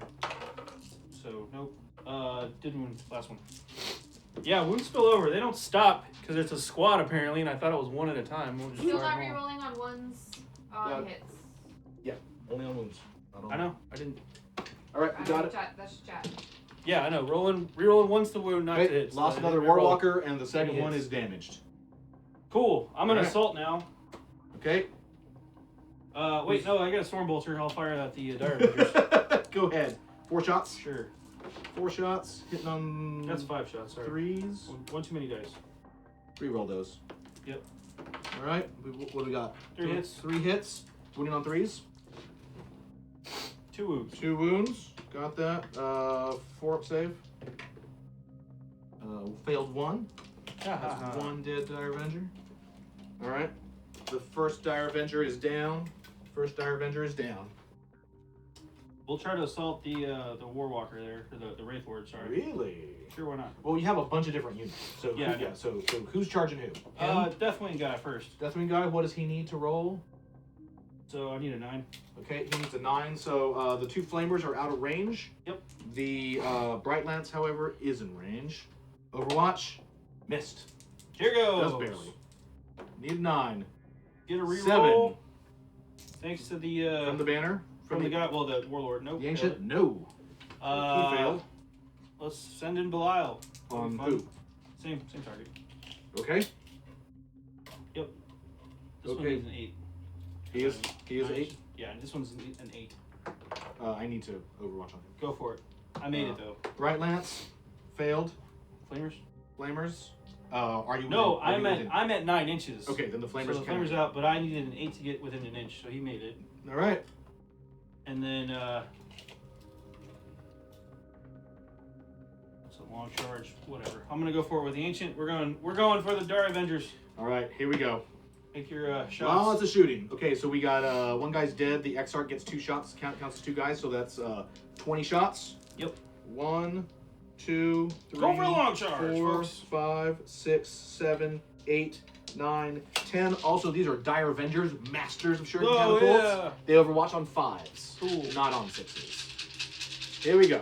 So nope. Didn't win last one. Yeah, wounds spill over. They don't stop because it's a squad apparently, and I thought it was 1 at a time. We'll just Still fire not them all. rerolling on ones on hits. Only on wounds. I know. I didn't. All right, we got it. Chat, that's chat. Yeah, I know. Rerolling once to wound, not to Okay, hit. lost So I another didn't reroll. Warwalker, and the second Any one hits. is damaged. Cool. I'm gonna Alright. assault now. Okay. Wait, no, I got a storm bolter. I'll fire at the Dire Avengers. Go ahead. 4 shots. Sure. 4 shots. Hitting on. That's 5 shots. Sorry. 3s. One too many dice. Reroll those. Yep. All right. What do we got? 3 hits. 3 hits. Winning on 3s. 2 wounds. 2 wounds. Got that. 4 up save. Failed 1. That's 1 dead Dire Avenger. All right. The first Dire Avenger is down. We'll try to assault the Warwalker there, or the Wraith Lord. Sorry. Really? Sure, why not? Well, you have a bunch of different units. So Yeah, I know. So who's charging who? Definitely guy first. Deathwing guy. What does he need to roll? So I need a 9. Okay, he needs a 9. So the 2 flamers are out of range. Yep. The Bright Lance, however, is in range. Overwatch, missed. Here goes. Just barely. Need a 9. Get a reroll. 7 Thanks to the from the banner. from the guy. Well, the Warlord. Nope. The ancient. No. He failed. Let's send in Belial. That'll be On fun. who? Same target. Okay. This one Okay. needs an 8. He is 8. Yeah, and this one's an 8. I need to Overwatch on him. Go for it. I made it though. Bright Lance, failed. Flamers? Flamers. Are you? No, within- are you within- I'm at 9 inches. Okay, then the flamers. So the count. flamers out, but I needed an 8 to get within an inch, so he made it. All right. And then it's a long charge, whatever. I'm gonna go for it with the ancient. We're going for the Dire Avengers. All right. Here we go. Make your shots. Lots of shooting. Okay, so we got 1 guy's dead. The Exarch gets 2 shots. Counts as 2 guys, so that's 20 shots. Yep. 1, 2, 3, Go for a long charge, 4, folks. 5, 6, 7, 8, 9, 10. Also, these are Dire Avengers, masters of shuriken Oh, catapults. yeah. They overwatch on 5s, Cool. not on 6s. Here we go.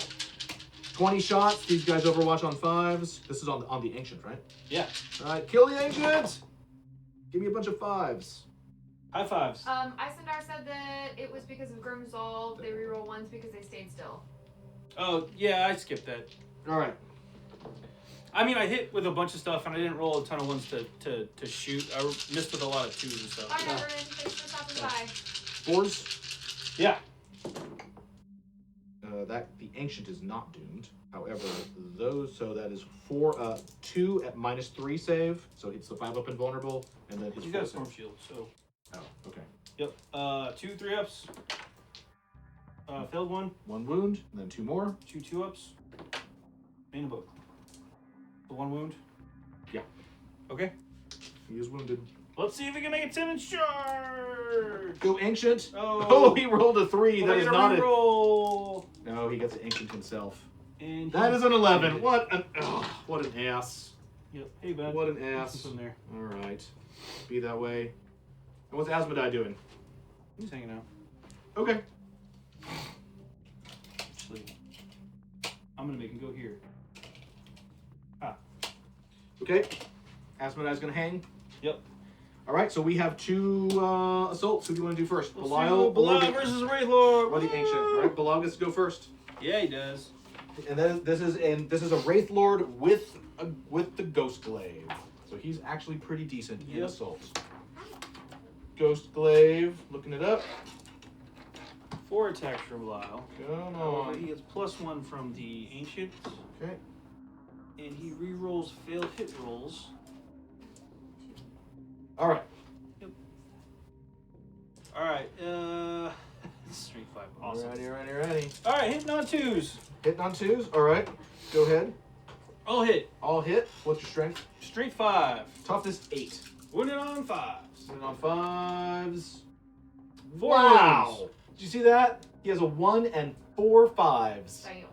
20 shots. These guys overwatch on 5s. This is on the ancient, right? Yeah. All right, kill the ancient. Give me a bunch of 5s. High fives. Isendar said that it was because of Grim Resolve. They reroll 1s because they stayed still. Oh yeah, I skipped that. All right. I mean, I hit with a bunch of stuff, and I didn't roll a ton of ones to shoot. I missed with a lot of 2s and stuff. Bye, Everin. Thanks for stopping by. 4s. Yeah. That the ancient is not doomed. However, so that is 2 at -3 save, so it's the 5 up invulnerable, and then his He's 4 got a save. storm shield, so. Oh, okay. Yep. 2 3-ups. Failed 1. 1 wound, and then 2 more. 2 2-ups. Main book. The 1 wound. Yeah. Okay. He is wounded. Let's see if we can make a 10-inch charge. Go ancient. Oh. Oh, he rolled a 3. That is not it. roll. No, he gets the ancient himself. And That is an 11. What an ass. Yep. Hey, bud. What an ass. From there. All right. Be that way. And what's Asmodai doing? He's hanging out. Okay. Actually, I'm gonna make him go here. Okay. Asmodai's gonna hang. Yep. All right. So we have 2 assaults. Who do you want to do first? Belial versus Wraith or Lord. the Ancient. All right. Belial gets to go first. Yeah, he does. And then this is a Wraith Lord with the Ghost Glaive. So he's actually pretty decent in Yep. assaults. Ghost Glaive, looking it up. 4 attacks from Belial. Come However, he on. gets +1 from the Ancient, Okay. and he re-rolls failed hit rolls. All right. All right. Strength 5. Awesome. Ready. All right, hitting on 2s. Hitting on 2s. All right. Go ahead. All hit. All hit. What's your strength? Strength 5. Toughness 8. Wounded on 5s. Hitting on 5s. 4 Wow. wounds. Did you see that? He has a 1 and 4 5s. Damn.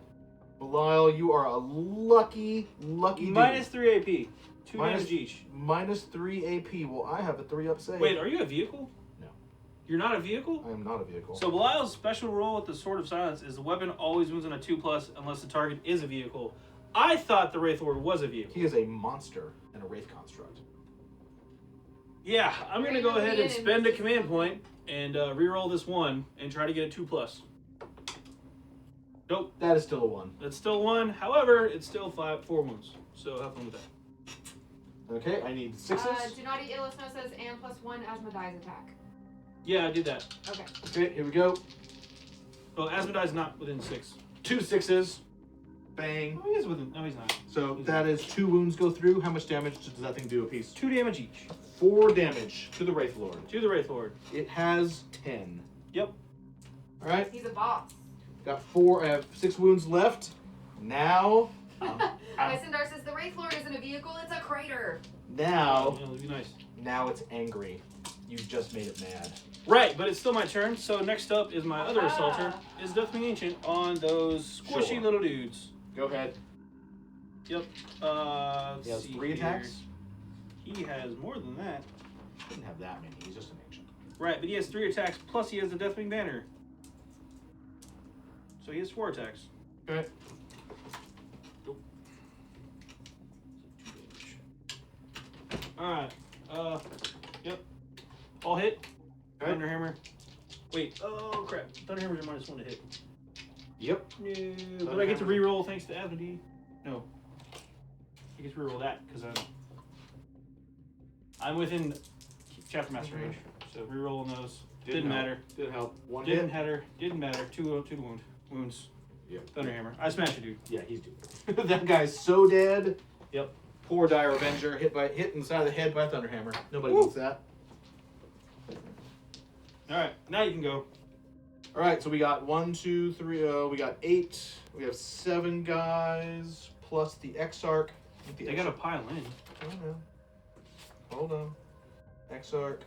Belial, you are a lucky dude. Minus 3 AP. 2 Minus- damage each. Minus 3 AP. Well, I have a 3 up save. Wait, are you a vehicle? No. You're not a vehicle? I am not a vehicle. So Belial's special role with the Sword of Silence is the weapon always wounds on a 2+ unless the target is a vehicle. I thought the Wraith Lord was a vehicle. He is a monster and a wraith construct. Yeah, I'm gonna Bring go him ahead in and and spend a just- command point and re-roll this 1 and try to get a 2+. Nope, That is still a 1. that's still 1. However, it's still 4 wounds. So have fun with that. Okay, I need 6s. Do not eat Illusno says and +1 Asmodai's attack. Yeah, I did that. Okay. Okay, here we go. Well, Asmodai's not within 6. 2 6s. Bang. Oh, he is within. No, he's not. So that is 2 wounds go through. How much damage does that thing do a piece? 2 damage each 4 damage to the Wraith Lord. to the Wraith Lord. It has 10. Yep. All right, He's a boss. got 4. I have 6 wounds left. Now, Lysandar says the Wraith Lord isn't a vehicle, it's a crater. now, It'll be nice. now it's angry. You just made it mad. Right, but it's still my turn. So next up is my other assaulter, is Deathwing Ancient on those squishy Sure. little dudes. Go ahead. Yep. He has See 3 here. attacks. He has more than that. Didn't have that many. He's just an ancient. Right, but he has 3 attacks, plus he has the Deathwing Banner. So he has 4 attacks. Okay. Alright. Yep. All hit. Okay. Thunderhammer. Wait, oh crap. Thunderhammer's a -1 to hit. Yep. No, but I get to reroll thanks to Asmodee. No. I get to reroll that because I'm within Chapter Master range. So rerolling those. Didn't matter. Did help. 1 Didn't hit. matter. Didn't matter. 2 wounds. Yep. Thunderhammer. I smashed a dude. Yeah, he's dead. That guy's so dead. Yep. Poor Dire Avenger hit in the side of the head by a Thunderhammer. Nobody wants that. Alright, now you can go. All right, so we got 1, 2, 3. We got 8. We have 7 guys plus the Exarch. They gotta pile in. Hold on. Exarch.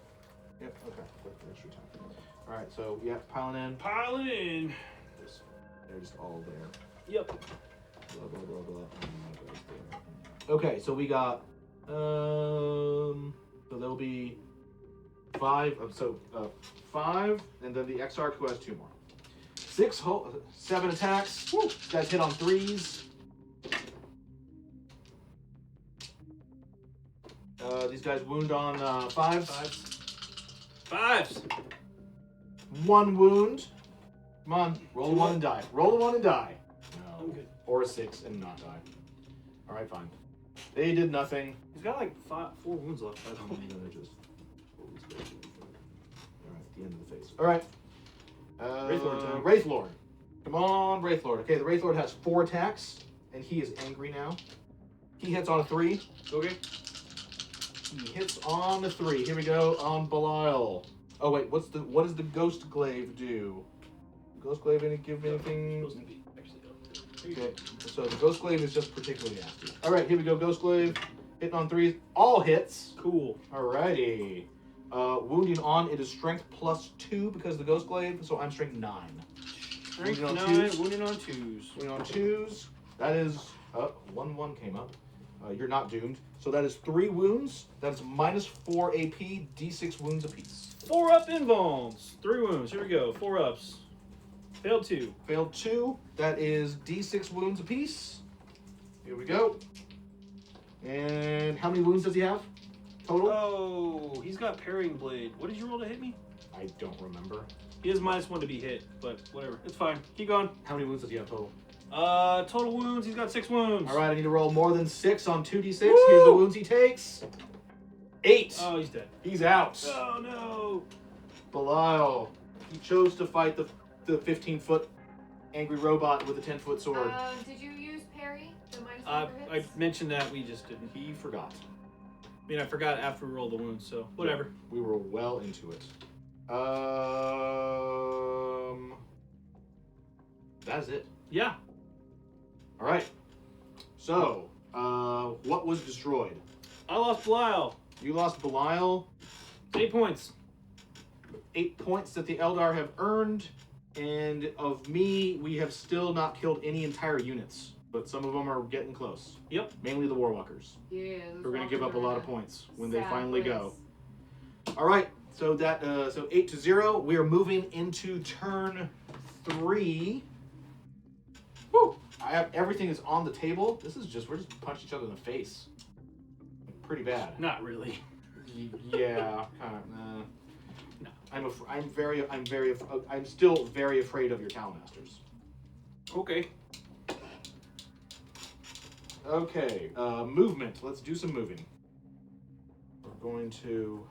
Yep. Okay. Extra time. All right. So yeah, piling in. Piling in. They're just all there. Yep. Blah blah blah blah. Okay, so we got so there'll be 5. 5, and then the Exarch who has 2 more. 7 attacks. Woo! This guy's hit on 3s. These guys wound on 5s. 5s. 1 wound. Come on, roll a 1 and die. Roll a 1 and die. No. I'm good. Or a 6 and not die. All right, fine. They did nothing. He's got like 4 wounds left. By the way. I'm gonna just. All right, the end of the phase. All right. Wraith Lord time. Wraith Lord. Come on, Wraith Lord. Okay, the Wraith Lord has 4 attacks, and he is angry now. He hits on a 3. Okay. He hits on a 3. Here we go on Belial. Oh wait, what does the Ghost Glaive do? Ghost Glaive didn't give me anything. Supposed to be actually up there. Okay, so the Ghost Glaive is just particularly nasty. All right, here we go. Ghost Glaive hitting on 3s. All hits. Cool. Alrighty. Wounding on, it is strength +2 because of the Ghost Glaive, so I'm strength 9. Strength Wounding on 9, 2s. wounding on 2s. Wounding on 2s. That is 1-1 came up. You're not doomed. So that is 3 wounds. That's minus 4 AP, D6 wounds apiece. 4 up invulns. 3 wounds. Here we go. 4 ups. Failed 2. Failed 2. That is D6 wounds apiece. Here we go. And how many wounds does he have total? Oh, he's got parrying blade. What did you roll to hit me? I don't remember. He has -1 to be hit, but whatever. It's fine. Keep going. How many wounds does he have total? Total wounds. He's got 6 wounds. All right, I need to roll more than 6 on 2d6. Woo! Here's the wounds he takes. 8. Oh, he's dead. He's out. Oh no. Belial. He chose to fight the 15-foot angry robot with a 10-foot sword. Did you use parry? The -1 I for hits? mentioned that, we just didn't. He forgot. I mean, I forgot after we rolled the wounds, so whatever. We were well into it. That's it. Yeah. All right. So, what was destroyed? I lost Belial. You lost Belial. 8 points. 8 points that the Eldar have earned, and of me, we have still not killed any entire units, but some of them are getting close. Yep. Mainly the Warwalkers. Yeah. We're gonna give up a lot of points when they Sad finally place. go. All right. So that 8-0. We are moving into turn 3. Woo! Everything is on the table. This is we're just punching each other in the face. Pretty bad. Not really. Yeah, kind of. No. I'm still very afraid of your Talmasters. Okay. Okay, movement. Let's do some moving. We're going to.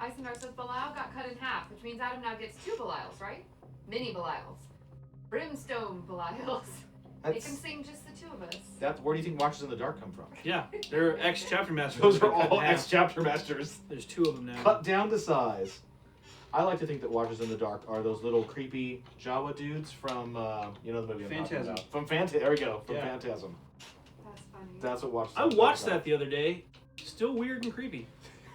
Isendar says Belial got cut in half, which means Adam now gets 2 Belials, right? Mini Belials. Brimstone Belials. They can sing just the 2 of us. Where do you think Watchers in the Dark come from? Yeah, they're ex-chapter masters. Those are Cut in all half. ex-chapter masters. There's 2 of them now. Cut down to size. I like to think that Watchers in the Dark are those little creepy Jawa dudes from, the movie I'm talking Phantasm. about. From Phantasm. There we go. From Yeah. Phantasm. That's funny. That's what Watchers I in the Dark watched that the other day. Still weird and creepy.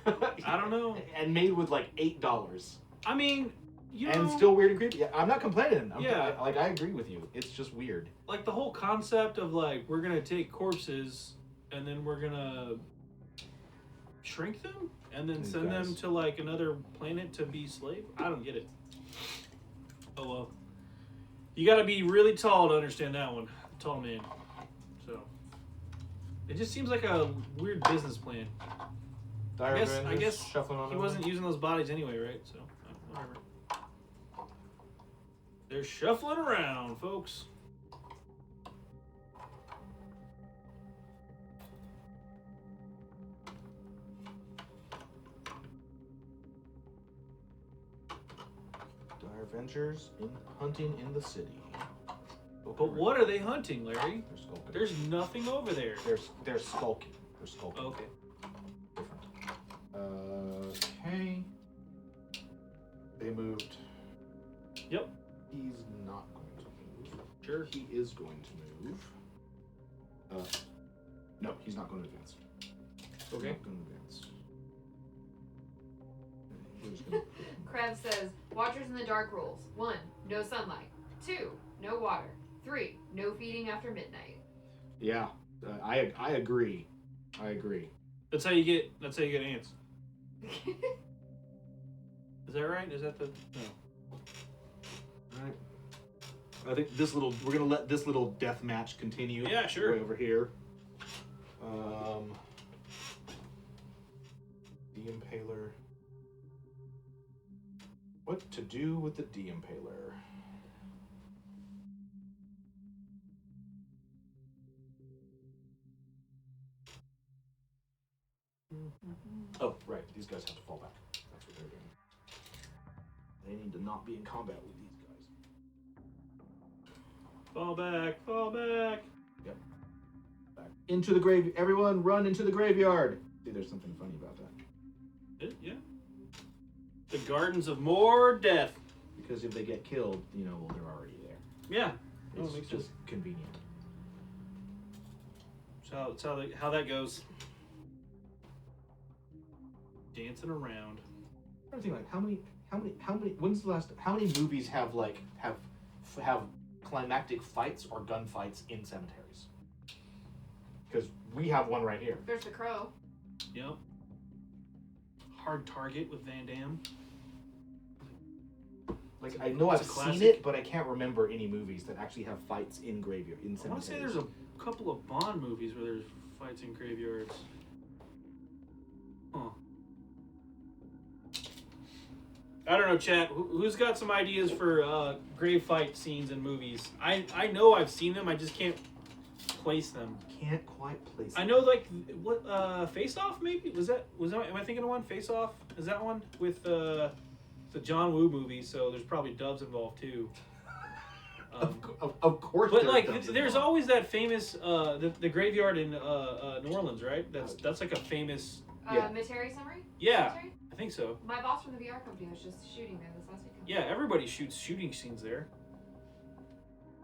I don't know. And made with like $8. I mean, you know, And still weird and creepy. Yeah, I'm not complaining. Yeah. I agree with you. It's just weird. like the whole concept of like we're gonna take corpses and then we're gonna shrink them and then send them to like another planet to be slave. I don't get it. Oh well. You gotta be really tall to understand that one. Tall man. So it just seems like a weird business plan. I guess shuffling on he wasn't using those bodies anyway, right? So whatever. They're shuffling around, folks. Dire Ventures in hunting in the city. But what are they hunting, Larry? They're skulking. There's nothing over there. They're skulking. They're skulking. Okay. Different. Okay. They moved. Yep. He's not going to move. Sure. He is going to move. No, he's not going to advance. Okay. Not going to advance. We're just gonna- Krev says, Watchers in the Dark rules. 1, no sunlight. 2, no water. 3, no feeding after midnight. Yeah, I agree. I agree. That's how you get ants. Is that right? Is that the no? All right. I think we're gonna let this little death match continue. Yeah, sure. Way over here. The Impaler. What to do with the De-Impaler? Oh, right. These guys have to fall back. That's what they're doing. They need to not be in combat with these guys. Fall back! Fall back! Yep. Back. Into the grave. Everyone run into the graveyard. See, there's something funny about that. Yeah. The Gardens of More Death. Because if they get killed, well, they're already there. Yeah. It's makes just convenient. So that's how that goes. Dancing around. I think like how many? When's the last? How many movies have climactic fights or gunfights in cemeteries? Because we have one right here. There's The Crow. Yep. Hard Target with Van Damme. Like I know It's I've a seen classic. it, but I can't remember any movies that actually have fights in graveyard in cemeteries. I want to say there's a couple of Bond movies where there's fights in graveyards. Huh. I don't know, chat. Who's got some ideas for grave fight scenes in movies? I know I've seen them. I just can't place them. Can't quite place. I know, like what Face Off maybe was that? Am I thinking of one? Face Off is that one with the John Woo movie? So there's probably dubs involved too. Of course. But there are like, dubs there's involved. always that famous the graveyard in New Orleans, right? That's like a famous. Yeah. Materi Summary? Yeah, Cemetery? I think so. My boss from the VR company was just shooting there this last weekend. Yeah, everybody shoots shooting scenes there.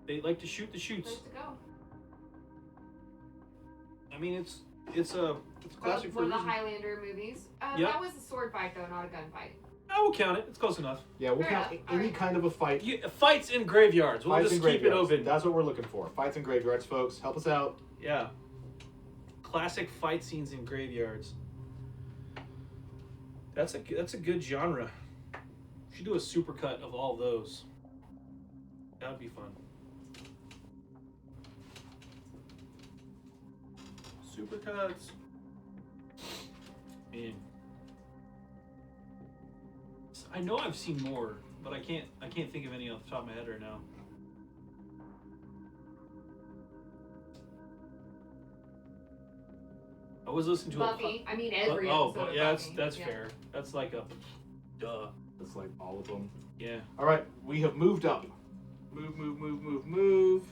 They like to shoot the shoots. Place to go. I mean, it's a classic for One a of the reason. Highlander movies. Yep. That was a sword fight though, not a gunfight. I will count it. It's close enough. Yeah, we'll Fair count enough. any Alright. kind of a fight. Fights in graveyards. We'll Fights just in keep it graveyards. open. That's what we're looking for. Fights in graveyards, folks. Help us out. Yeah. Classic fight scenes in graveyards. That's a good genre. We should do a supercut of all those. That would be fun. Supercuts. Man. I know I've seen more, but I can't think of any off the top of my head right now. I was listening to Buffy. I mean every episode of yeah, Buffy. that's Yeah. fair. That's like a duh. That's like all of them. Yeah. All right, we have moved up. Move.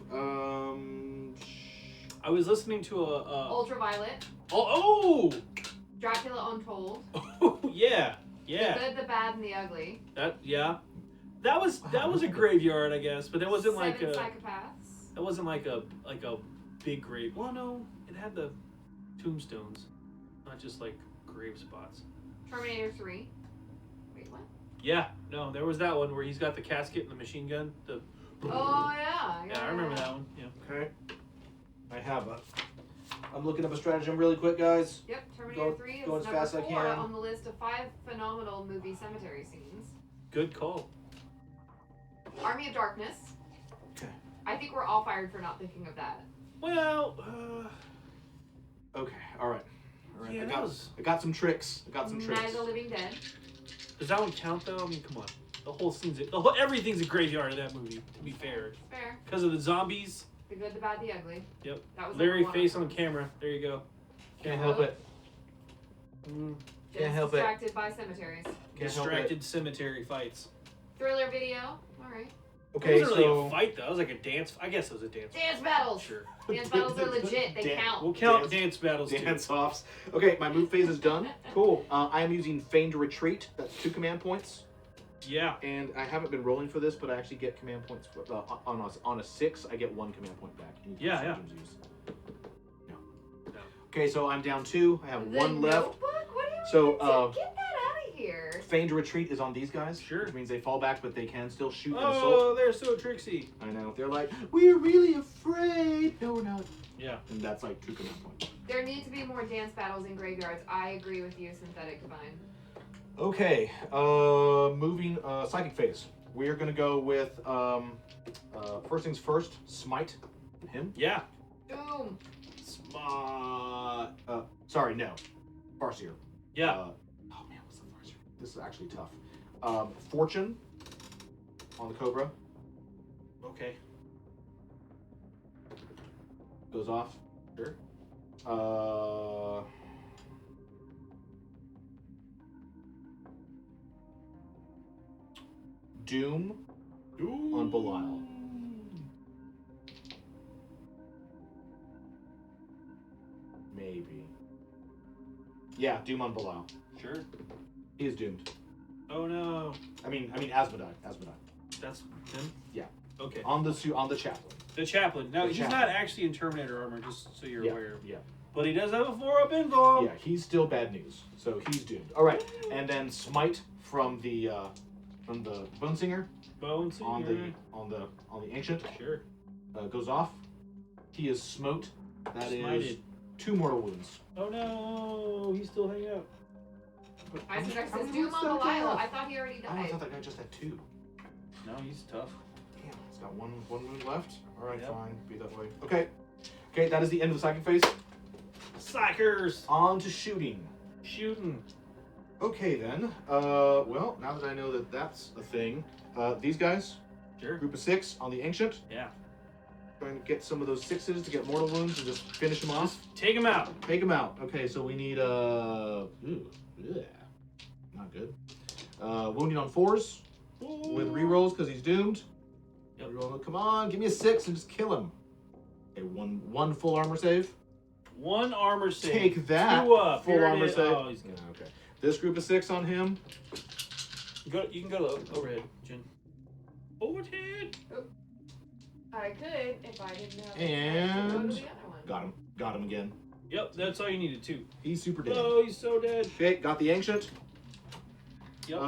I was listening to a Ultraviolet. oh Dracula Untold. yeah. The Good, the Bad, and the Ugly. That was a graveyard, I guess, but that wasn't like Seven a Psychopaths. that wasn't like a big grave. Well, no, it had the tombstones, not just like grave spots. Terminator 3. Wait, what? Yeah, no, there was that one where he's got the casket and the machine gun. Oh yeah. Yeah, I remember that one. Yeah. Okay. I'm looking up a stratagem really quick, guys. Yep, Terminator Go- 3 is go as number fast as I 4 can. on the list of 5 phenomenal movie cemetery scenes. Good call. Army of Darkness. Okay. I think we're all fired for not thinking of that. Well, Okay. All right. yeah, I got some tricks. Night of the Living Dead. does that one count though? I mean, come on. The whole scene's everything's a graveyard in that movie. To be fair, Fair. because of the zombies. The Good, the Bad, the Ugly. Yep. That was Larry number 1 face on on the camera. There you go. Can't help it. list. Can't help it. Distracted by cemeteries. Can't help it. Distracted cemetery fights. Thriller video. Alright. Okay, It wasn't really so a fight though. It was like a dance. I guess it was a dance. Dance battles. Sure. Dance battles are legit. They count. We'll count Dance- dance battles too. dance offs. Okay, my move phase is done. Cool. I am using Feigned Retreat. That's 2 command points. Yeah. And I haven't been rolling for this, but I actually get command points for, on a 6. I get 1 command point back. Yeah. No. No. Okay, so I'm down 2. I have The 1 left. Notebook? What are you So, doing? Get that out of here. Feigned Retreat is on these guys. Sure. Which means they fall back, but they can still shoot and assault. Oh, they're so tricksy. I know. They're like, we're really afraid. No, we're not. Yeah. And that's like 2 command points. There need to be more dance battles in graveyards. I agree with you, Synthetic Divine. Okay, moving psychic phase. We're gonna go with first things first. Smite him. Yeah. Boom. Sorry, no. Farseer. Yeah. Oh man, what's the Farseer? This is actually tough. Fortune on the Cobra Okay. goes off. Sure. Doom on Belial. Maybe. Yeah, Doom on Belial. Sure. He is doomed. Oh no. I mean, Asmodai. That's him? Yeah. Okay. On the chaplain. The chaplain. Now, The he's chaplain. not actually in Terminator armor, just so you're Yeah. aware. Yeah. But he does have a 4-up invuln. Yeah, he's still bad news. So he's doomed. All right, and then smite from the bone singer Bone on Singer. the ancient Sure. goes off. He is smote. That is Smited. 2 mortal wounds. Oh no, he's still hanging out. Isaac How says many Doom wounds on did that guy Belial. have? I thought he already Oh, I died. thought that guy just had 2. No, he's tough. Damn, he's got one wound left. All right, Yep. fine, be that way. Okay, that is the end of the psychic phase. Psychers! On to shooting. Shooting. Okay then. Well, now that I know that that's a thing, these guys, Sure. group of 6 on the ancient, Yeah. trying to get some of those 6s to get mortal wounds and just finish them off. Take him out. Take them out. Okay, so we need yeah, not good. Wounding on 4s with rerolls because he's doomed. Yep. Reroll, come on, give me a 6 and just kill him. Okay, one full armor save. 1 armor save. Take that. 2 up. Full Here it armor is. save. Oh, he's good. Yeah, okay. This group of 6 on him. You can go overhead, Jen. Overhead. I could if I didn't know. And- Go to the other one. Got him again. Yep, that's all you needed too. He's super dead. Oh, he's so dead. Okay, got the ancient. Yep.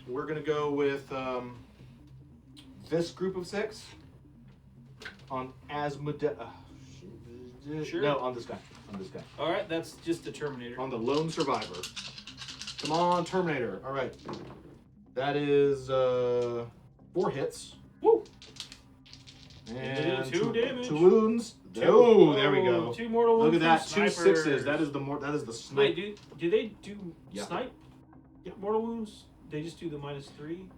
We're gonna go with this group of 6 on Asmodee. Sure. No, on this guy. On this guy. All right, that's just the Terminator. On the lone survivor. Come on, Terminator. All right. That is 4 hits. Woo! And 2 damage. 2 wounds. Two. Oh, there we go. 2 mortal Look wounds. at that. from 2 snipers. 6s. That is the snipe. Wait, do they do Yeah. snipe? Yeah. Mortal wounds? They just do the -3?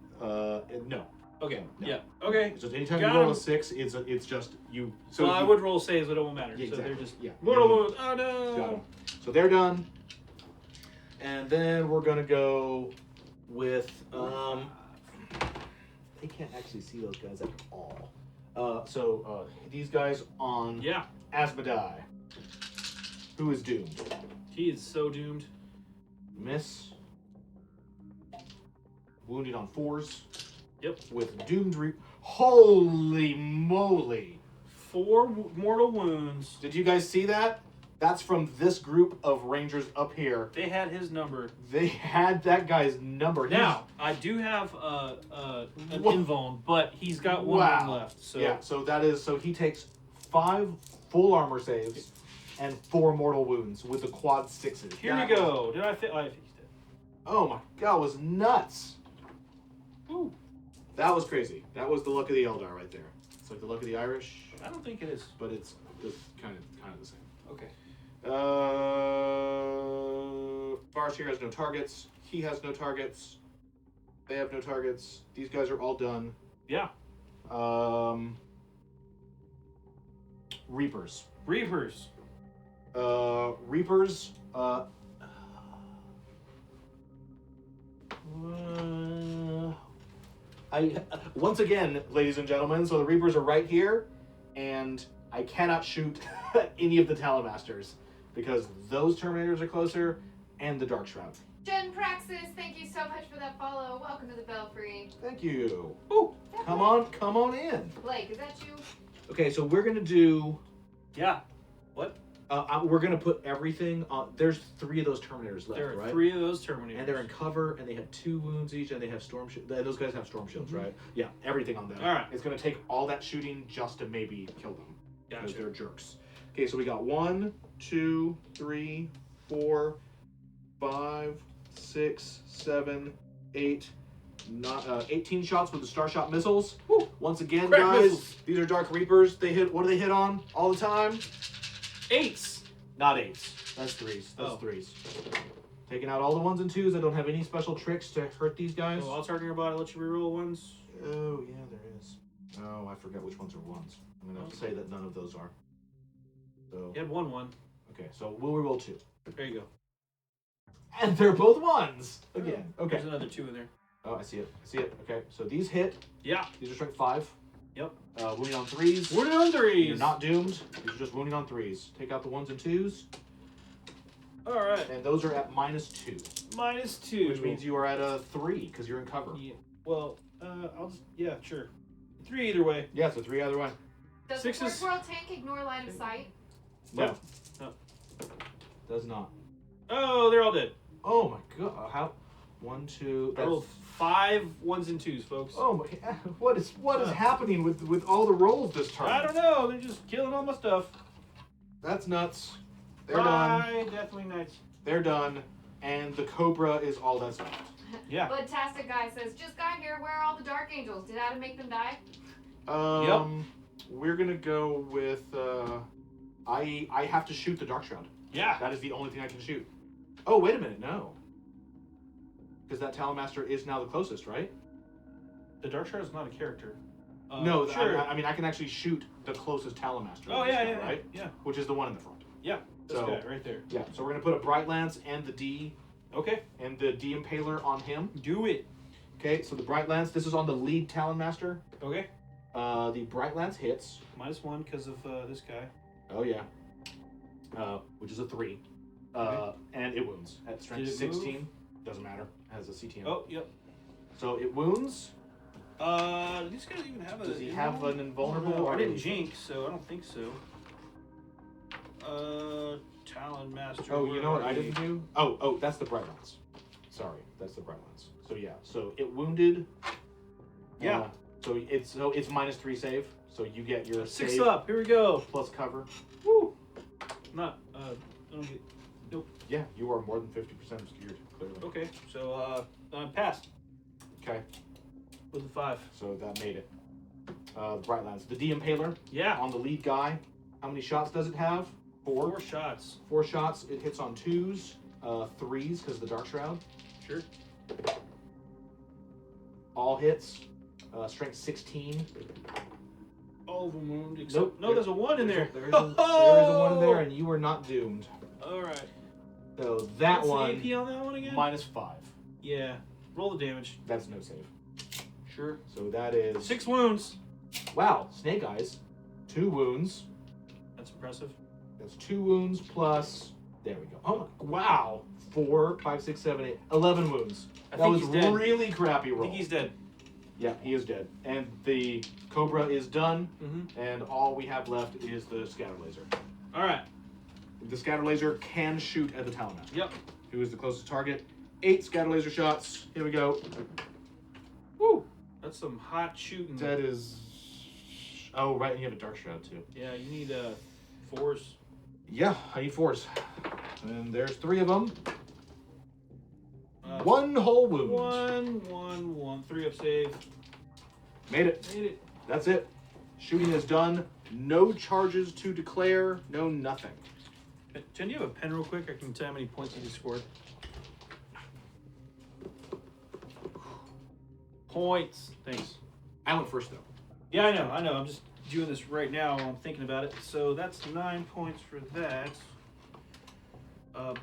No. Okay. No. Yeah. Okay. So anytime Got you roll him. a 6, it's just you. So Well, I you- would roll saves, but it won't matter. Yeah, So they're exactly. just Yeah. mortal Yeah. wounds. Oh no. Got 'em. So they're done. And then we're gonna go with they can't actually see those guys at all. So these guys on Yeah. Asmodee, who is doomed. He is so doomed. Miss. Wounded on 4s. Yep. With doomed Holy moly! 4 mortal wounds. Did you guys see that? That's from this group of rangers up here. They had his number. They had that guy's number. Now, I do have an Wha- invuln, but he's got 1 Wow. wound left. So Yeah, so he takes 5 full armor saves and 4 mortal wounds with the quad 6s. here That you go. Did I fit? I fixed it. Oh my god, it was nuts. Ooh. That was crazy. That was the luck of the Eldar right there. It's like the luck of the Irish, I don't think it is. but it's just kind of the same. Okay. Farseer has no targets. He has no targets. They have no targets. These guys are all done. Yeah. Reapers. Reapers. Reapers. Once again, ladies and gentlemen, so the Reapers are right here, and I cannot shoot any of the Talamasters because those Terminators are closer, and the Dark Shroud. Jen Praxis, thank you so much for that follow. Welcome to the Belfry. Thank you. Ooh. Come on in. Blake, is that you? Okay, so we're gonna do. Yeah. What? We're gonna put everything on. There's 3 of those Terminators left, There are right? 3 of those Terminators. And they're in cover, and they have 2 wounds each, and they have storm shields. Those guys have storm shields, right? Yeah, everything on them. All right. It's gonna take all that shooting just to maybe kill them. Because Gotcha. they're jerks. Okay, so we got 1, 2, 3, 4, 5, 6, 7, 8, 18 shots with the Starshot missiles. Woo. Once again, Crack guys, missiles. these are Dark Reapers. They hit. What do they hit on all the time? 8s. Not 8s. That's 3s. That's Oh. 3s. Taking out all the 1s and 2s. I don't have any special tricks to hurt these guys. Oh, I'll target your body. Let you reroll ones. Oh, yeah, there is. Oh, I forget which ones are 1s. I'm going to say that none of those are. So, You had 1-1. okay, so we'll reroll 2. There you go. And they're both 1s! Again. Okay. There's another 2 in there. Oh, I see it. Okay, so these hit. Yeah. These are strength 5. Yep. Wounding on 3s. Wounded on 3s. You're not doomed. These are just wounding on 3s. Take out the 1s and 2s. All right. And those are at -2. -2. Which means you are at a 3 because you're in cover. Yeah. Well, I'll just sure. 3 either way. Yeah, so 3 either way. Does Six the is- Forge World tank ignore line of sight? No. No. Does not. Oh, they're all dead. Oh my god. How? 1, 2. I rolled 5 1s and 2s, folks. Oh my. What is happening with all the rolls this turn? I don't know. They're just killing all my stuff. That's nuts. They're Bye, done. Deathwing Knights. They're done. And the Cobra is all that's left. Yeah. Fantastic guy says, just got here. Where are all the Dark Angels? Did Adam make them die? We're gonna go with. I have to shoot the Dark Shroud. Yeah. That is the only thing I can shoot. Oh, wait a minute, no. Because that Talonmaster is now the closest, right? The Dark Shroud is not a character. No, sure. I mean, I can actually shoot the closest Talonmaster. Oh, right? yeah, Right? yeah. Which is the one in the front. Yeah. This So- guy right there. Yeah, so we're going to put a Bright Lance and the D Okay. Impaler on him. Do it. Okay, so the Bright Lance, this is on the lead Talonmaster. Okay. The Bright Lance hits. -1 because of this guy. Oh, yeah. Which is a 3. Okay. And it wounds at strength Did it 16. move? Doesn't matter. It has a CTM. Oh, yep. So it wounds. Do these guys even have a... Does he have an invulnerable? No, or I didn't is- jinx, so I don't think so. Talon Master. Oh, you know what where I are didn't we? do? Oh, that's the Bright Lance. Sorry, that's the Bright Lance. So yeah, so it wounded. Yeah. So it's -3 save. So you get your 6 save up. Here we go. plus cover. Woo. Not. I don't get. Yeah, you are more than 50% obscured, clearly. Okay. So passed Okay, with the 5. so that made it. Bright Lance. The D Impaler Yeah. on the lead guy. How many shots does it have? 4. 4 shots. 4 shots. It hits on 2s, 3s because of the Dark Shroud. Sure. All hits. Strength 16. All of them wound except. Nope. No, there's a 1 in there. There is a 1 in there, and you are not doomed. All right. So that What's one, the AP on that one again? -5. Yeah. Roll the damage. That's no save. Sure. So that is 6 wounds. Wow, Snake Eyes. 2 wounds. That's impressive. That's 2 wounds plus. There we go. Oh wow. 4, 5, 6, 7, 8, 11 wounds. I That think was he's dead. really crappy I roll. think he's dead. Yeah, he is dead. And the Cobra is done, Mm-hmm. and all we have left is the Scatter Laser. All right. The Scatter Laser can shoot at the Talonmaster, Yep. who is the closest target. 8 Scatter Laser shots. Here we go. Woo! That's some hot shooting. That is. Oh, right, and you have a Dark Shroud too. Yeah, you need 4s. Yeah, I need 4s. And there's 3 of them. 1 whole wound. 1. 3 up save. Made it. Made it. That's it. Shooting is done. No charges to declare. No nothing. Jen, you have a pen real quick? I can tell how many points you just scored. Points. Thanks. I went first though. Yeah, I know. I'm just doing this right now while I'm thinking about it. So that's 9 points for that.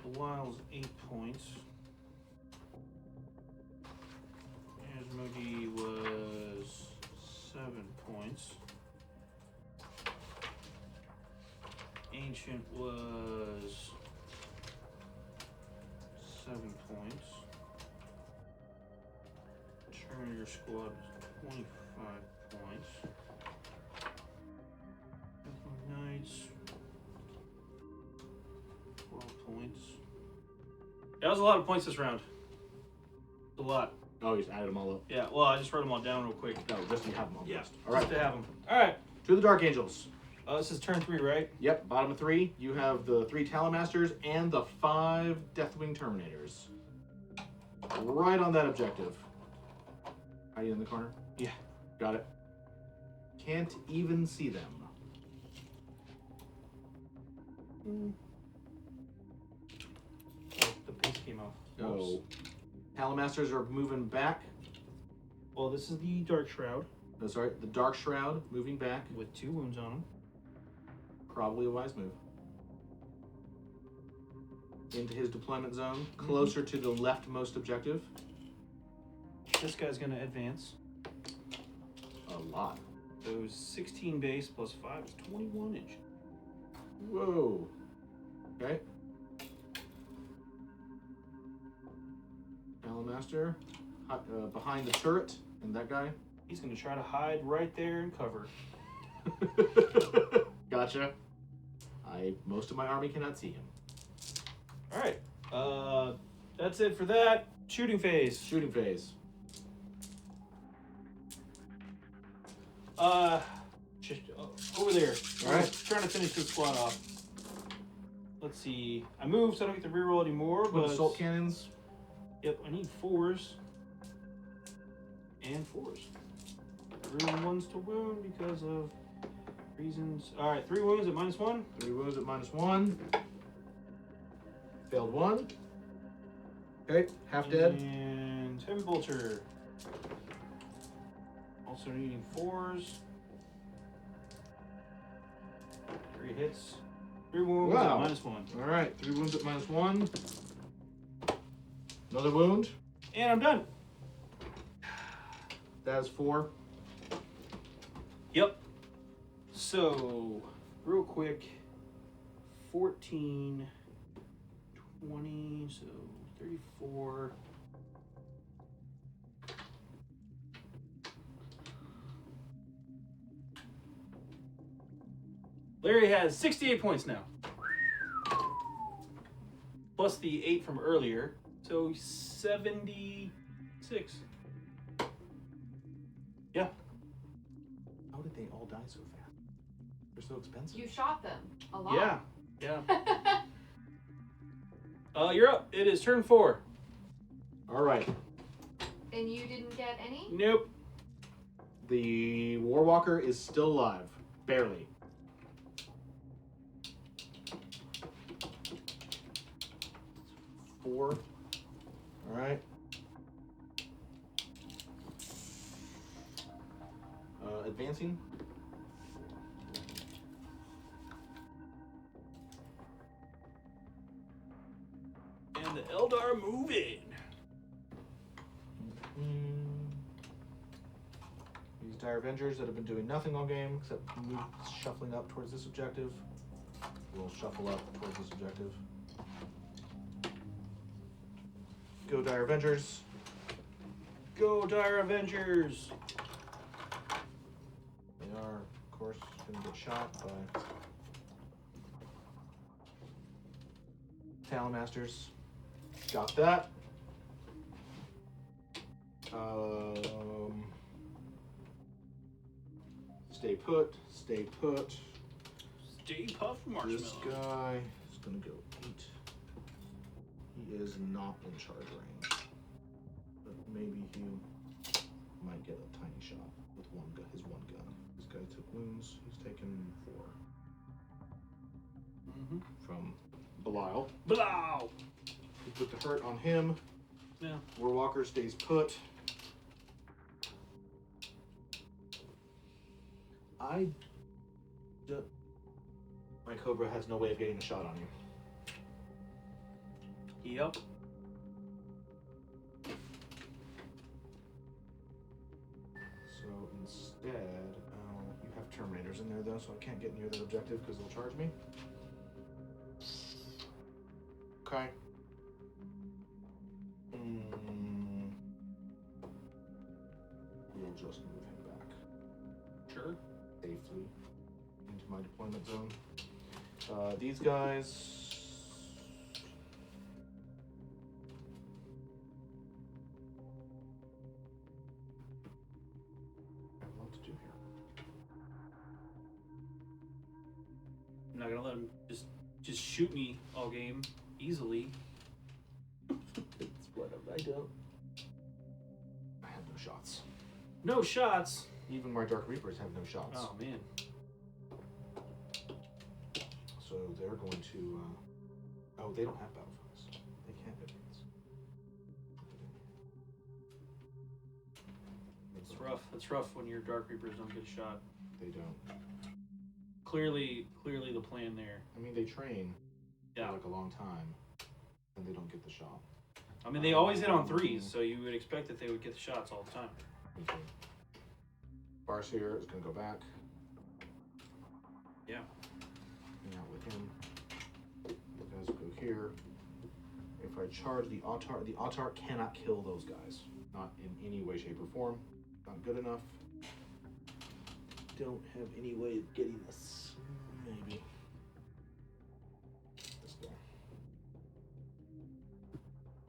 Belial's 8 points. Asmodee was 7 points. Ancient was 7 points. Terminator Squad was 25 points. Knights 12 points. That was a lot of points this round. A lot. Oh, you just added them all up. Yeah, well, I just wrote them all down real quick. No, just to have them all. Yeah, list. All right. just to have them. All right. To the Dark Angels. This is turn 3, right? Yep, bottom of 3. You have the 3 Talonmasters and the 5 Deathwing Terminators. Right on that objective. Are you in the corner? Yeah. Got it. Can't even see them. Oh, the piece came off. Oh. Talonmasters are moving back. Well, this is the Dark Shroud No, sorry, the Dark Shroud moving back. with 2 wounds on him. Probably a wise move. Into his deployment zone, closer to the leftmost objective. This guy's going to advance. A lot. So 16 base plus 5 is 21 inch. Whoa. Okay. Talonmaster. behind the turret, and that guy. He's gonna try to hide right there and cover. Gotcha. Most of my army cannot see him. All right. That's it for that. Shooting phase. Shooting phase. Just over there. All right. Trying to finish this squad off. Let's see. I moved, so I don't get to reroll anymore. With But assault cannons. Yep, I need 4s. And 4s. Room 1s to wound because of reasons. Alright, 3 wounds at -1. 3 wounds at -1. Failed 1. Okay, half dead. And heavy bolter. Also needing 4s. 3 hits. 3 wounds Wow. at -1. Alright, 3 wounds at -1. Another wound. And I'm done. That is 4. Yep. So, real quick, 14, 20, so 34. Larry has 68 points now. Plus the 8 from earlier, so 76. Yeah. How did they all die so fast? They're so expensive. You shot them a lot. Yeah. Yeah. You're up. It is turn 4. Alright. And you didn't get any? Nope. The Warwalker is still alive. Barely. Four. Alright. Advancing. And the Eldar move in. These Dire Avengers that have been doing nothing all game except move shuffling up towards this objective. We'll shuffle up towards this objective. Go Dire Avengers. Go, Dire Avengers. They are, of course, going to get shot by Talonmasters. Got that. Stay put. Stay put. Stay puft marshmallow. This guy is going to go 8. He is not in charge range. But maybe he might get a tiny shot with one gun, his one gun. This guy took wounds. He's taken 4 from Belial. Blow. We put the hurt on him. Yeah. Warwalker stays put. My Cobra has no way of getting a shot on you. Yep. So instead, you have Terminators in there though, so I can't get near that objective because they'll charge me. Okay. We'll just move him back Sure. safely into my deployment zone. These guys. I have a lot to do here. I'm not gonna let him just shoot me all game easily. It's what I don't. I have no shots. No shots. Even my Dark Reapers have no shots. Oh man. So they're going to. Oh, they don't have battle focus. They can't advance. It's rough. It's rough when your Dark Reapers don't get a shot. They don't. Clearly the plan there. I mean, they train Yeah. for like a long time, and they don't get the shot. I mean, they always hit on 3s, so you would expect that they would get the shots all the time. Okay. Bars here is going to go back. Yeah. Hang out with him. You guys go here. If I charge the Autark cannot kill those guys. Not in any way, shape, or form. Not good enough. Don't have any way of getting this. Maybe. This guy.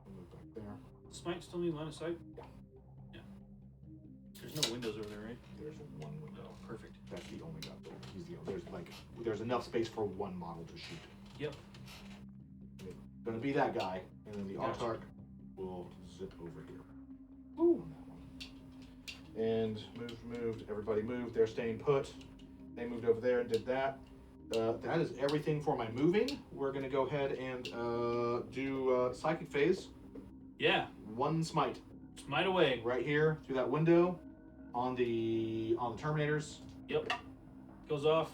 I'll move back there. Smite still need line of sight? Yeah. There's no windows over there, right? There's one window. Perfect. That's the only guy. He's the there's enough space for one model to shoot. Yep. Gonna be that guy, and then the Gotcha. Eldark will zip over here. Ooh. On that one. And moved. Everybody moved. They're staying put. They moved over there and did that. That is everything for my moving. We're gonna go ahead and do psychic phase. Yeah. One smite Smite away. right here through that window on the Terminators. Yep. Goes off.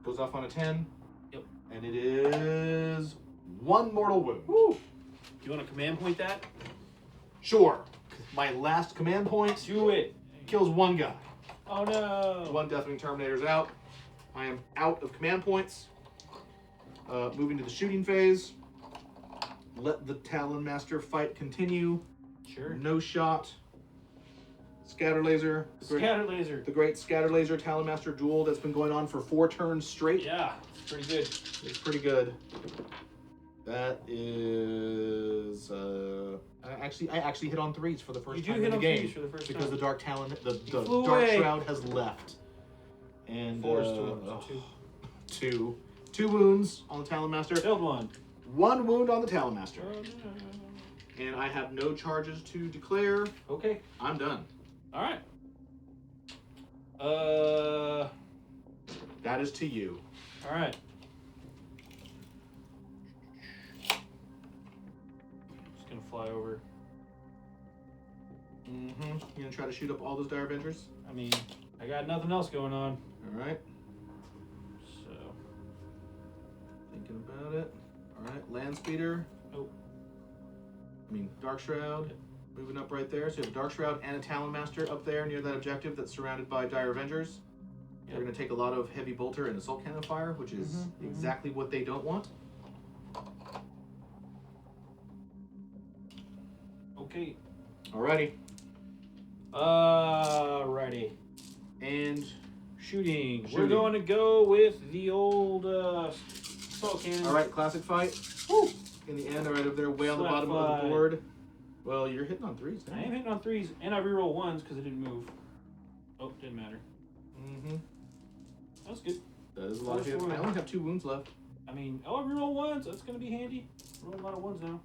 Goes off on a 10. Yep. And it is one mortal wound. Woo. You want to command point that? Sure. My last command point Do it. kills one guy. Oh no. One Deathwing Terminator's out. I am out of command points. Moving to the shooting phase. Let the Talon Master fight continue. Sure. No shot. Scatter laser. Scatter laser. The great scatter laser Talon Master duel that's been going on for 4 turns straight. Yeah. It's pretty good. It's pretty good. That is I actually hit on 3s for the first You do time hit in the on game threes for the first because time. the Dark Talon, the flew Dark away. Shroud has left. And Force to wounds. Two. two wounds on the Talon Master. Killed one. 1 wound on the Talon Master. Oh, no. And I have no charges to declare. Okay. I'm done. All right. That is to you. All right. Just gonna fly over. Mm-hmm. You gonna try to shoot up all those Dire Avengers? I mean, I got nothing else going on, All right. so. Thinking about it. All right. Land Speeder. Oh. Dark Shroud. Moving up right there. So you have a Dark Shroud and a Talon Master up there near that objective that's surrounded by Dire Avengers. They're going to take a lot of heavy bolter and assault cannon fire, which is exactly what they don't want. Okay. Alrighty. Alrighty. And Shooting. We're Shooting. going to go with the old assault cannon. alright, classic fight. Woo! In the end, right over there, way on the Slap bottom of fight. the board. Well, you're hitting on 3s now. I am hitting on 3s, and I reroll 1s because it didn't move. Oh, didn't matter. Mm-hmm. That was good. That is a lot of hits. Force I only have 2 wounds left. I mean, I reroll 1s. That's going to be handy. Roll a lot of 1s now.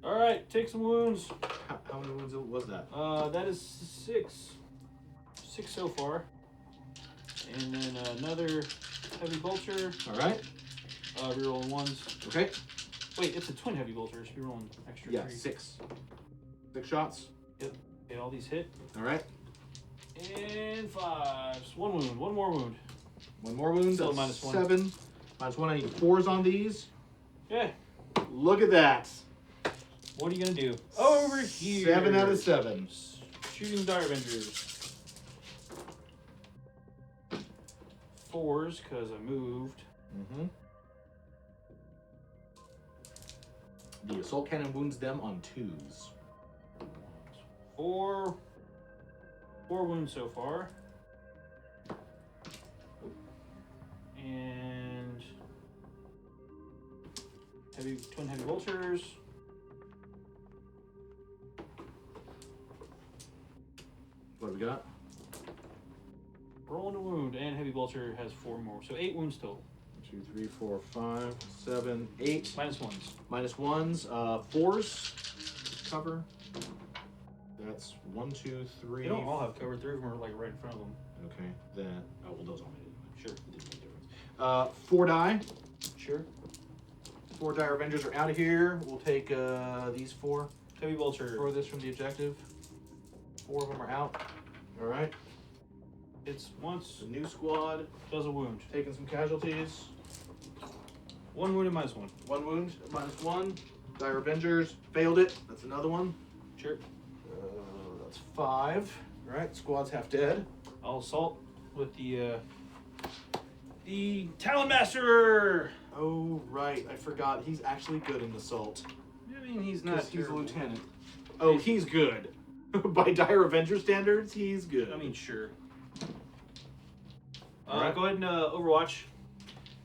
Alright, take some wounds. How many wounds was that? That is 6. 6 so far. And then another heavy bolter. Alright. Reroll 1s. Okay. Wait, it's a twin heavy bolter. It should be rolling extra Yeah, 3. 6. 6 shots. Okay, all these hit. Alright. And 5s. 1 wound. 1 more wound. 1 more wound. Still That's -1. 7. -1. I need 4s on these. Yeah. Look at that. What are you going to do? Over here. 7 out of 7. Shooting Dire Avengers. 4s, because I moved. Mm-hmm. The assault cannon wounds them on 2s. 4 wounds so far. And twin heavy bolters. What do we got? Rolling a wound, and heavy bolter has 4 more. So 8 wounds total. 2, 3, 4, 5, 7, 8. -1s. -1s. 4s. Cover. That's 1, 2, 3. They don't all have cover. 3 of them are like right in front of them. Okay. Then. Oh, well, those all made it. Sure. It didn't make a difference. 4 die. Sure. 4 Dire Avengers are out of here. We'll take these 4. Heavy bolter. Furthest from the objective. 4 of them are out. All right. It's once. The new squad Does a wound. taking some casualties. 1 wound and -1. 1 wound, -1. Dire Avengers failed it. That's another one. Sure. That's 5. All right. Squad's half dead. I'll assault with the Talon Master. Oh right, I forgot. He's actually good in assault. I mean, he's not. He's a terrible. lieutenant. Oh, he's good. By Dire Avenger standards, he's good. I mean, sure. Alright. Go ahead and Overwatch.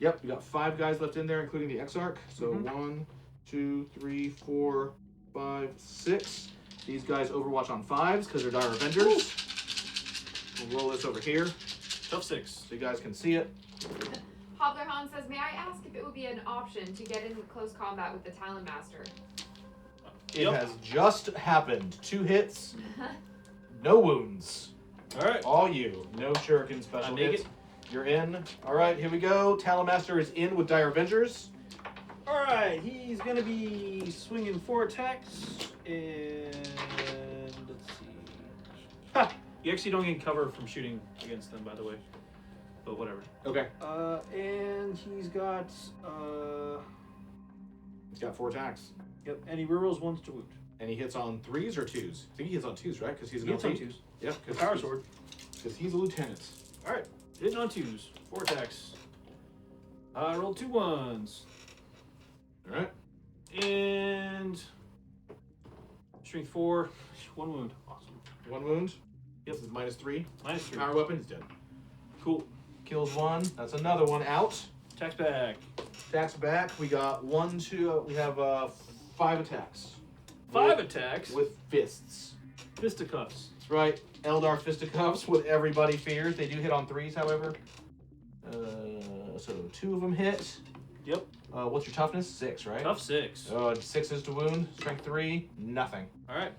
Yep, we got 5 guys left in there, including the Exarch. So Mhm. 1, 2, 3, 4, 5, 6. These guys Overwatch on 5s because they're Dire Avengers. We'll roll this over here Tough 6. so you guys can see it. Hobblerhan says, may I ask if it would be an option to get in close combat with the Talon Master? It Yep. has just happened. 2 hits, no wounds. Alright. All you. No shuriken special I make hits. it. You're in. Alright, here we go. Talon Master is in with Dire Avengers. Alright, he's gonna be swinging 4 attacks, and let's see. Ha! You actually don't get cover from shooting against them, by the way. But whatever. Okay. And he's got, He's got 4 attacks. yep, and he rerolls 1s to wound. And he hits on 3s or 2s? I think he hits on 2s, right? Because he's an He hits on LT. 2s. Yep. The power sword. Because he's a lieutenant. Alright, hitting on 2s. 4 attacks. I rolled 2 1s. Alright. And strength 4, 1 wound. Awesome. 1 wound. Yep. This is -3. -3. Power weapon, he's dead. Cool. Kills 1. That's another one out. Attacks back. Attacks back. We got 1, 2. We have 5 attacks. 5 With- attacks. With fists. Fisticuffs. That's right. Eldar fisticuffs, what everybody fears. They do hit on 3s, however. So 2 of them hit. Yep. What's your toughness? 6, right? Tough 6. 6 to wound. Strength 3. Nothing. Alright.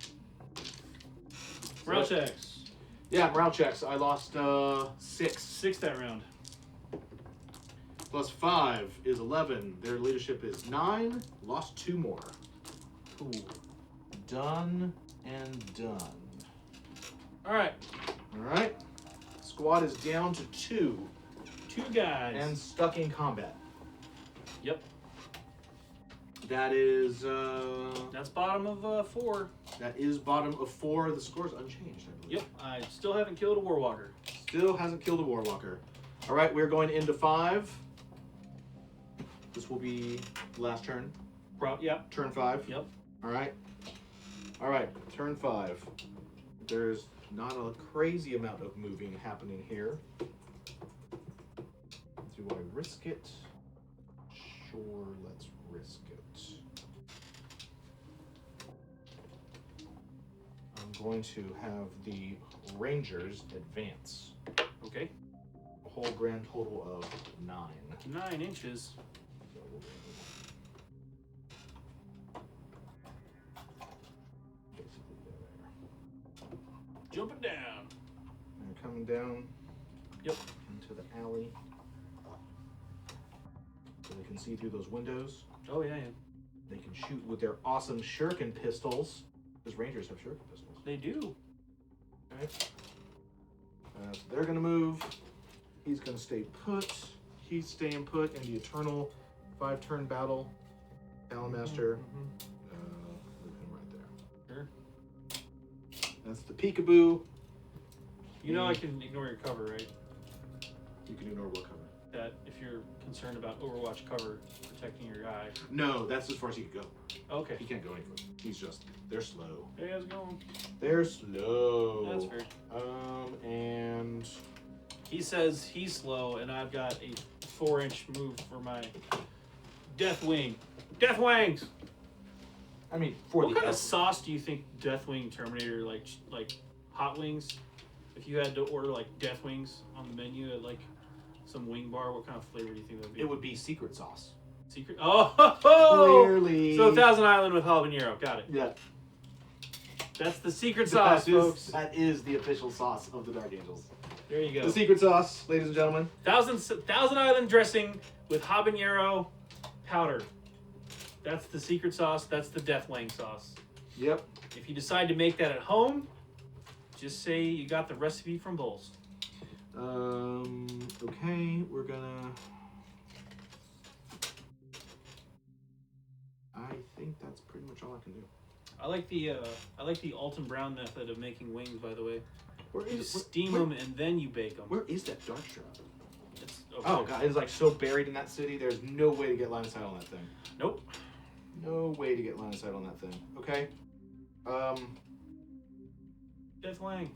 Morale checks. Yeah, morale checks. I lost 6. 6 that round. Plus 5 is 11. Their leadership is 9. Lost 2 more. Cool. Done and done. Alright. Alright. Squad is down to 2 2 guys. and stuck in combat. Yep. That is That's bottom of 4. that is bottom of 4. The score's unchanged, I believe. Yep. I still haven't killed a Warwalker. Still hasn't killed a Warwalker. Alright, we're going into 5. This will be last turn. Yep. Turn 5. Yep. Alright. Alright, turn 5. There's not a crazy amount of moving happening here. Do I risk it? Sure, let's risk it. I'm going to have the Rangers advance. Okay. A whole grand total of 9. 9 inches. Basically there. Jumping down. And coming down. Yep. Into the alley. So they can see through those windows. Oh, yeah. They can shoot with their awesome shuriken pistols. Because Rangers have shuriken pistols. They do. Okay. So they're going to move. He's going to stay put. He's staying put in the eternal 5-turn battle. Talon Master. Move him right there. Sure. That's the peekaboo. You know I can ignore your cover, right? You can ignore what cover. That if you're concerned about Overwatch cover protecting your guy. No, that's as far as he can go. Okay. He can't go any further. He's just, they're slow. Hey, how's it going? They're slow. That's fair. And He says he's slow, and I've got a 4-inch move for my Deathwing. Deathwings! I mean, for What the kind of effort. sauce do you think Deathwing Terminator, like hot wings? If you had to order like Deathwings on the menu at like some wing bar, what kind of flavor do you think that would be? It would be secret sauce. Secret. Oh, Clearly. So Thousand Island with habanero. Got it. Yeah. That's the secret sauce, folks. That is the official sauce of the Dark Angels. There you go. The secret sauce, ladies and gentlemen. Thousand Island dressing with habanero powder. That's the secret sauce. That's the Deathwing sauce. Yep. If you decide to make that at home, just say you got the recipe from Bowles. Okay, we're gonna... I think that's pretty much all I can do. I like the Alton Brown method of making wings. By the way, Where you is steam them and then you bake them. Where is that dark strap? It's Oh god, it's like so buried in that city. There's no way to get line of sight on that thing. Nope. No way to get line of sight on that thing. Okay. Deathwing.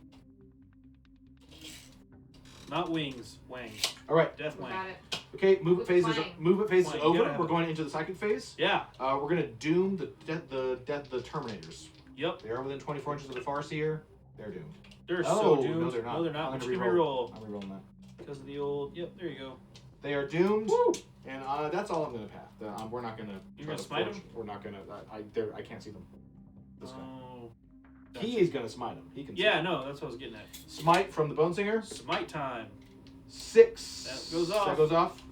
Not wings. Wang. All right. Deathwing. Got it. Okay, movement With phase is flying. over. You gotta have We're it. going into the psychic phase. Yeah. We're gonna doom the Terminators. Yep. They are within 24 inches of the Farseer. They're doomed. They're Oh, so doomed. no, they're not. No, they're not. I'm But gonna you can reroll. reroll. I'm rerolling that. Because of the old. Yep, there you go. They are doomed. Woo! And that's all I'm gonna path. We're not gonna. You're try gonna to smite forge- them? We're not gonna. I can't see them. This guy. Oh. He is gonna smite him. He can. Yeah, see no, that's what I was getting at. Smite from the Bone Singer. Smite time. 6. That goes off. That goes off.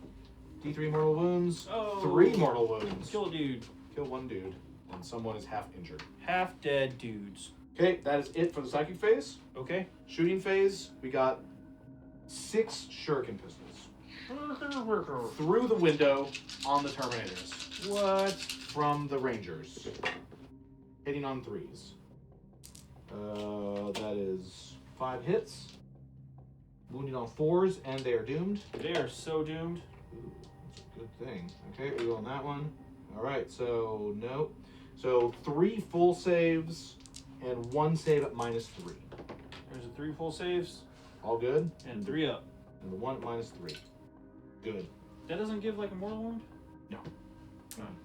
D3 mortal wounds. Oh. 3 mortal wounds. Kill a dude. Kill one dude, and someone is half injured. Half dead dudes. Okay, that is it for the psychic phase. Okay. Shooting phase, we got 6 shuriken pistols through the window on the Terminators What? from the Rangers, hitting on 3s. That is 5 hits, wounding on 4s, and they are doomed. They are so doomed. Ooh, that's a good thing. Okay, we go on that one. All right, so no. So 3 full saves and 1 save at -3. There's a 3 full saves All good. and 3 up. And the 1 at -3. Good. That doesn't give like a mortal wound?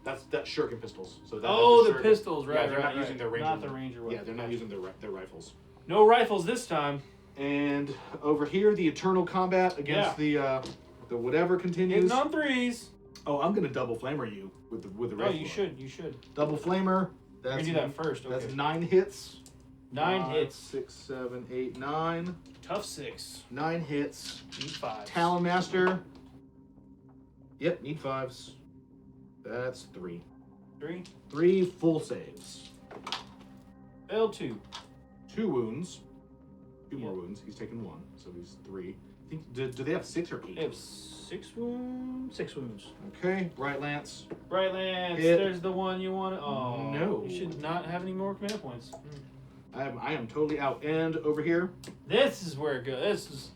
That's shuriken pistols. So that Oh, that's the shuriken. pistols, right? Yeah, they're right, not right. using their ranger. Not the ranger one. Yeah, they're not using their rifles. No rifles this time. And over here, the eternal combat against the whatever continues. Hitting on 3s. Oh, I'm gonna double flamer you with the Oh, rifle. you should. You should. Double flamer. We're That's gonna do that first. Okay. That's 9 hits. 9 5, hits. 6, 7, 8, 9. Tough 6. 9 hits. Need 5. Talon Master. Yep, need 5s. That's 3. 3. 3 full saves. Failed 2. 2 wounds. 2 more Yeah. wounds. He's taken 1, so he's 3. I think, do they have 6 or 8? They have 6 wounds. 6 wounds. Okay, right lance. Right, Lance. Hit. There's the one you want. Oh No. You should not have any more command points. I am totally out. And over here, This is where it goes. This is.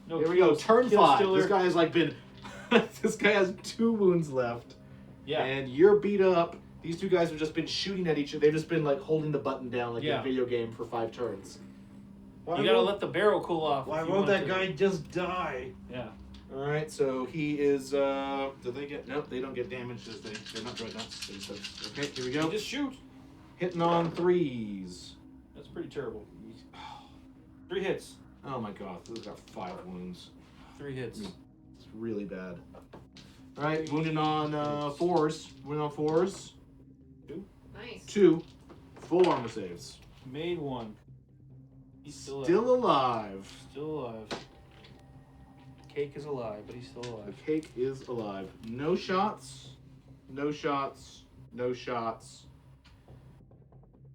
No here we go. Turn 5. stealer. This guy has like been. This guy has 2 wounds left. Yeah. And you're beat up. These 2 guys have just been shooting at each other. They've just been like holding the button down like in Yeah. a video game for 5 turns. You gotta let the barrel cool off. Why if you won't want that to. guy just die? Yeah. All right, so he is. Do they get? Nope, they don't get damaged. They're not dreadnoughts. They just, okay, here we You go. just shoot. Hitting on 3s. That's pretty terrible. 3 hits. Oh my god, this has got 5 wounds. 3 hits. It's really bad. All right, wounding on 4s. Wounding on 4s. Nice. 2 full armor saves. Made 1. He's still Still alive. Still alive. Cake is alive, but he's still The alive. cake is alive. No shots. No shots. No shots.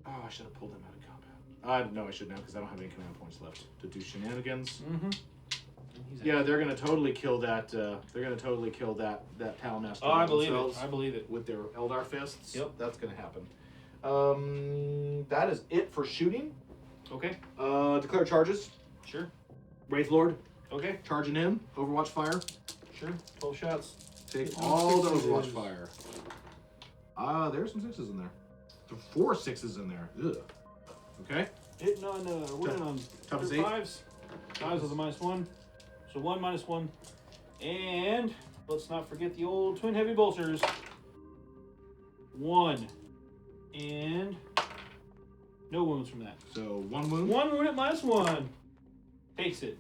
Oh, I should have pulled him out of combat. No, I should now because I don't have any command points left to do shenanigans. Mm-hmm. Yeah, they're gonna totally kill that. They're gonna totally kill that Talon Master. Oh, I believe themselves it. I believe it. with their Eldar fists. Yep. That's gonna happen. That is it for shooting. Okay. Declare charges. Sure. Wraith Lord Okay. charging in. Overwatch fire. Sure. 12 shots. Take Hitting on all the 6s. Overwatch fire. There's some 6s in there. 4 6s in there. Ugh. Okay. Hitting on, winning on Tough as 5s. 8. 5s with a -1. So 1 -1. And let's not forget the old twin heavy bolters. 1. And no wounds from that. So 1 wound. 1 wound at -1. Takes it.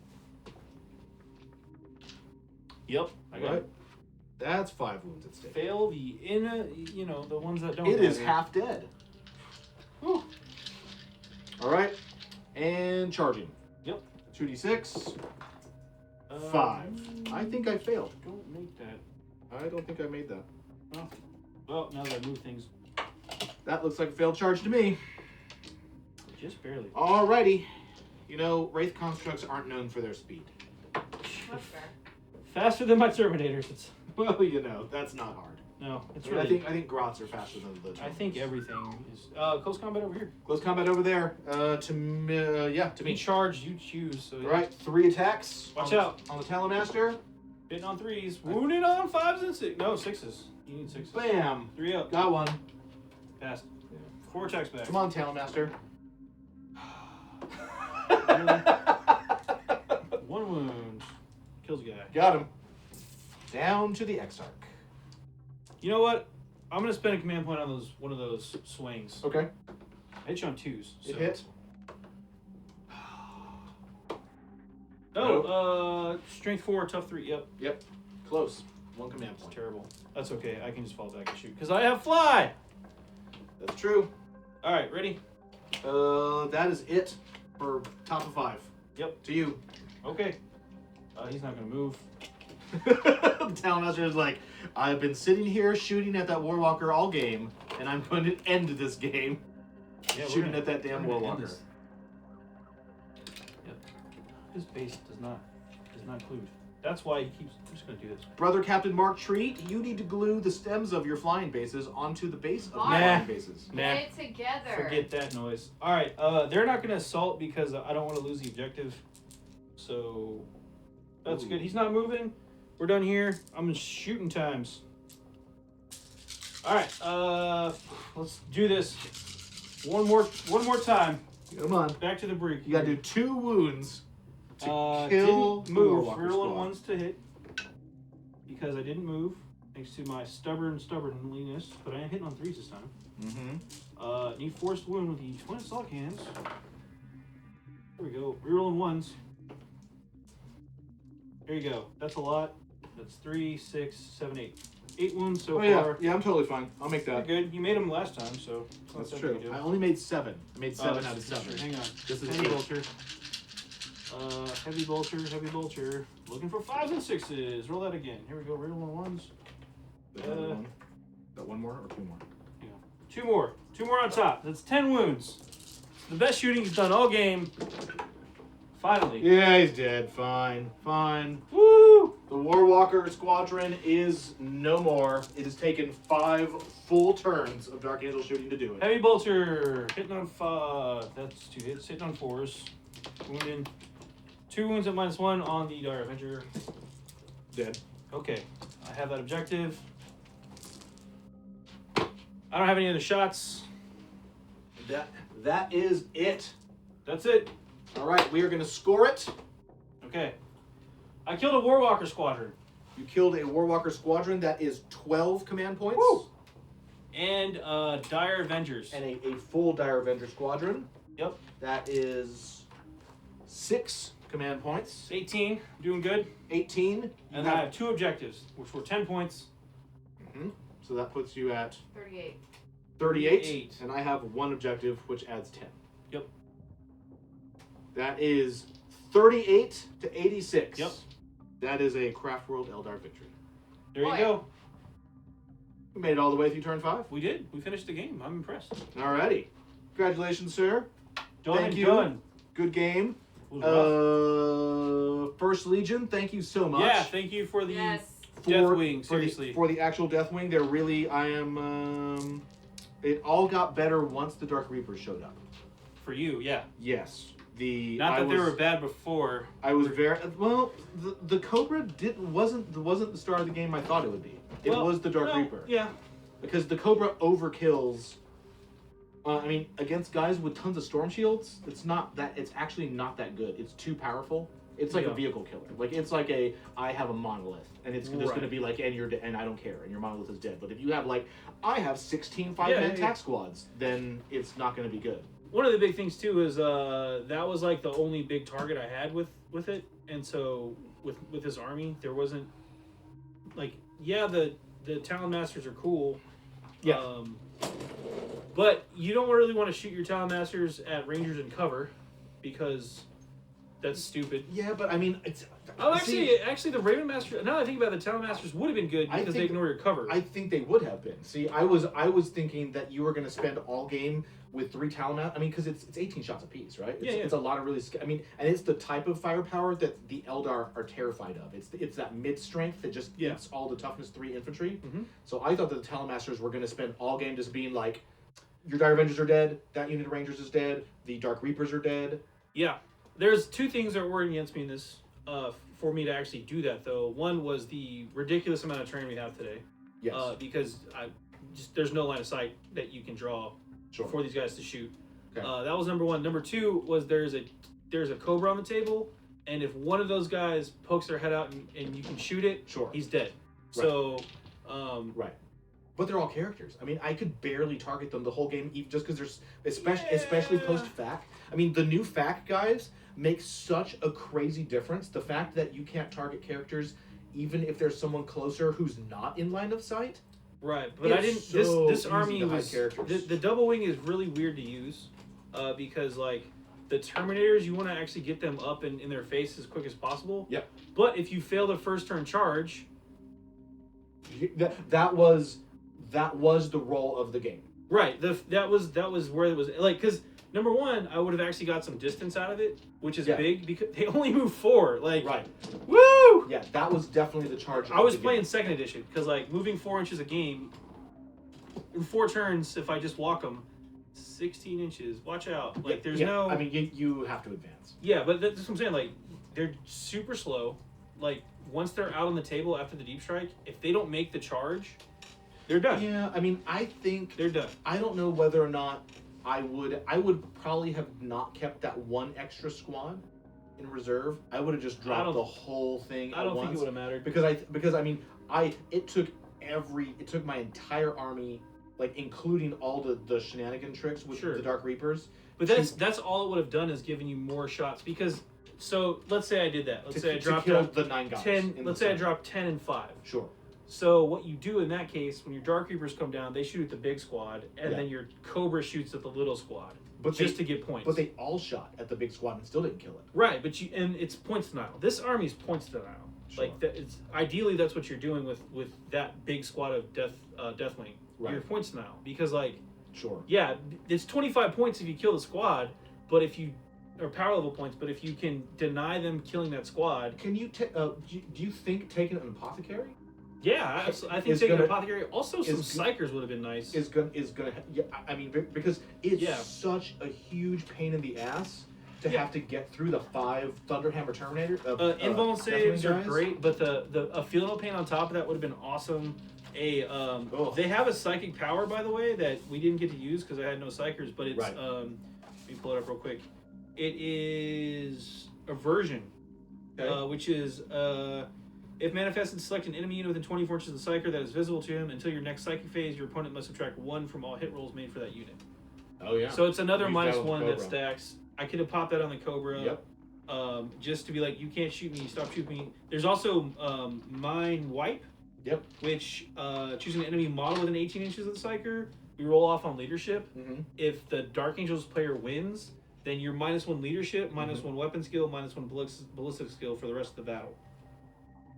Yep. I got Right. it. That's 5 wounds at stake. Fail the inner, the ones that don't. It is matter. half dead. Whew. All right. And charging. Yep. 2d6. 5. I think I failed. Don't make that. I don't think I made that. Well, now that I move things, That looks like a failed charge to me. just barely. Alrighty. Wraith constructs aren't known for their speed. That's fair. Faster than my Terminators. It's Well, that's not hard. no. It's I mean, really. I think Grots are faster than the I think everything is close combat over here. Close combat over there. To To be me. charged, you choose. So yeah. All right, 3 attacks. Watch on out. on the Talon Master. Hitting on 3s, wounded on 5s and 6s. No, 6s. You need 6s. Bam. 3 up. Got one. Passed. 4 attacks back. Come on, Talonmaster. 1 wound. Kills a guy. Got him. Down to the Exarch. You know what? I'm gonna spend a command point on one of those swings. Okay. I hit you on 2s. So. It hit. Oh, strength 4, tough 3. Yep. Yep. Close. 1 command It's point. terrible. That's okay. I can just fall back and shoot because I have fly. That's true. All right, ready? That is it for top of 5. Yep. To you. Okay. He's not gonna move. The Talonmaster is like, I've been sitting here shooting at that Warwalker all game, and I'm going to end this game Yeah, shooting at that damn we're gonna end Warwalker. this. Yep. His base does not include. That's why he keeps. I'm just gonna do this. Brother Captain Mark Treat, you need to glue the stems of your flying bases onto the base of the Nah. flying bases. Nah. Get it together. Forget that noise. All right. They're not gonna assault because I don't want to lose the objective. So that's Ooh. good. He's not moving. We're done here. I'm in shooting times. All right. Let's do this. One more time. Come on. Back to the brick. You gotta do 2 wounds to kill Didn't the move. Warwalker Rolling squad. ones to hit because I didn't move thanks to my stubbornliness. But I am hitting on 3s this time. Mm-hmm. Need forced wound with each one assault cannons. There we go. Rerolling 1s. There you go. That's a lot. That's 3, 6, 7, 8. 8 wounds so Oh yeah, far. yeah, I'm totally fine. I'll make You're that. good. You made them last time, so it's not That's something true. you do. I only made 7. I made 7 that's out of 7. true. Hang on. This is Heavy 8. bolter. Heavy bolter. Looking for 5s and 6s. Roll that again. Here we go. Rerolling 1s. Got 1 more or 2 more? 2 more. 2 more on top. That's 10 wounds. The best shooting he's done all game. Finally. Yeah, he's dead. Fine. Woo! The Warwalker Squadron is no more. It has taken 5 full turns of Dark Angel shooting to do it. Heavy bolter. Hitting on 5. That's 2 hits. Hitting on 4s. Wounded. 2 wounds at -1 on the Dire Avenger. Dead. Okay. I have that objective. I don't have any other shots. That is it. That's it. All right, we are going to score it. Okay. I killed a Warwalker squadron. You killed a Warwalker Squadron. That is 12 command points. Woo! And Dire Avengers. And a full Dire Avenger Squadron. Yep. That is 6 command points. 18. Doing good. 18. And I have 2 objectives, which were 10 points. Mhm. So that puts you at 38. 38. And I have 1 objective, which adds 10. Yep. That is 38 to 86. Yep. That is a Craft World Eldar victory. There you Boy. go. We made it all the way through turn 5. We did. We finished the game. I'm impressed. Alrighty. Congratulations, sir. Done Thank and you. done. Good game. It was rough. First Legion, thank you so much. Yeah, thank you for the Yes. Deathwing, seriously. For the actual Deathwing, they're really, it all got better once the Dark Reapers showed up. For you, yeah. Yes. Not that they were bad before. I was very well. The Cobra wasn't the start of the game I thought it would be. It was the Dark Reaper. Yeah. Because the Cobra overkills. Against guys with tons of storm shields, it's actually not that good. It's too powerful. It's like a vehicle killer. Like it's like I have a monolith, and it's just Right. going to be like, and I don't care, and your monolith is dead. But if you have I have 16 5-man attack squads, then it's not going to be good. One of the big things too is that was like the only big target I had with it, and so with this army there wasn't the Talon Masters are cool. Yeah. But you don't really want to shoot your Talon Masters at Rangers in cover because that's stupid. Yeah, but it's. Actually, the Raven Master. Now that I think about it, the Talon Masters would have been good because they ignore your cover. I think they would have been. See, I was thinking that you were going to spend all game with 3 Talon. Because it's 18 shots apiece, right? It's a lot of really. And it's the type of firepower that the Eldar are terrified of. It's that mid strength that just eats all the toughness 3 infantry. Mhm. So I thought that the Talon Masters were going to spend all game just being like, your Dire Avengers are dead. That unit of Rangers is dead. The Dark Reapers are dead. Yeah. There's 2 things that were against me in this, for me to actually do that, though. One was the ridiculous amount of terrain we have today. Yes. Because there's no line of sight that you can draw Sure. for these guys to shoot. Okay. That was number one. Number two was there's a cobra on the table, and if one of those guys pokes their head out and you can shoot it, Sure. he's dead. Right. So, Right. But they're all characters. I mean, I could barely target them the whole game, just because there's especially post fac. I mean, the new fac guys make such a crazy difference. The fact that you can't target characters, even if there's someone closer who's not in line of sight. right, but It's I didn't. so This easy army to hide was characters. the double wing is really weird to use, because like the Terminators, you want to actually get them up in their face as quick as possible. Yep. But if you fail the first turn charge, That was the role of the game. right? That was where it was like because. Number one, I would have actually got some distance out of it, which is Yeah. big because they only move 4. Like, Right. woo! Yeah, that was definitely the charge. I was playing second edition because like moving 4 inches a game in 4 turns. If I just walk them, 16 inches. Watch out! Like, there's no. I mean, you have to advance. Yeah, but that's what I'm saying. Like, they're super slow. Like, once they're out on the table after the deep strike, if they don't make the charge, they're done. Yeah, I mean, I think They're done. I don't know whether or not I would probably have not kept that one extra squad in reserve. I would have just I dropped don't- the whole thing I at don't once think it would have mattered. because I mean it took my entire army, like including all the shenanigan tricks with Sure. the Dark Reapers. But that's all it would have done is given you more shots because. So let's say I did that. Let's say I dropped kill out the 9 guys. 10. in Let's the say I center. dropped 10 and 5. Sure. So what you do in that case, when your Dark Reapers come down, they shoot at the big squad, and Yeah. then your Cobra shoots at the little squad, But just they, to get points. But they all shot at the big squad and still didn't kill it. right, but and it's points denial. This army's points denial. Sure. Like it's ideally that's what you're doing with that big squad of Deathwing. Right. Your points denial because like Sure. yeah, it's 25 points if you kill the squad, but if you or power level points, but if you can deny them killing that squad, Can you do you think taking an apothecary yeah, I think Is taking gonna- apothecary. Also, some is- psychers would have been nice. is gonna yeah, I mean because it's Yeah. such a huge pain in the ass to Yeah. have to get through the 5 Thunderhammer Terminator. Invuln saves Deathwing are guys. great, but a field no pain on top of that would have been awesome. They have a psychic power, by the way, that we didn't get to use because I had no psychers. But it's Right. let me pull it up real quick. It is aversion, Okay. which is if manifested, select an enemy unit within 24 inches of the psyker that is visible to him until your next psychic phase. Your opponent must subtract 1 from all hit rolls made for that unit. Oh yeah. So it's another Use minus that with 1 that Cobra. stacks. I could have popped that on the Cobra. Yep. Just to be like, you can't shoot me, stop shooting me. There's also Mind Wipe, Yep. which choosing an enemy model within 18 inches of the psyker. We roll off on leadership. Mm-hmm. If the Dark Angels player wins, then you're minus 1 leadership, minus Mm-hmm. 1 weapon skill, minus 1 ballistic skill for the rest of the battle.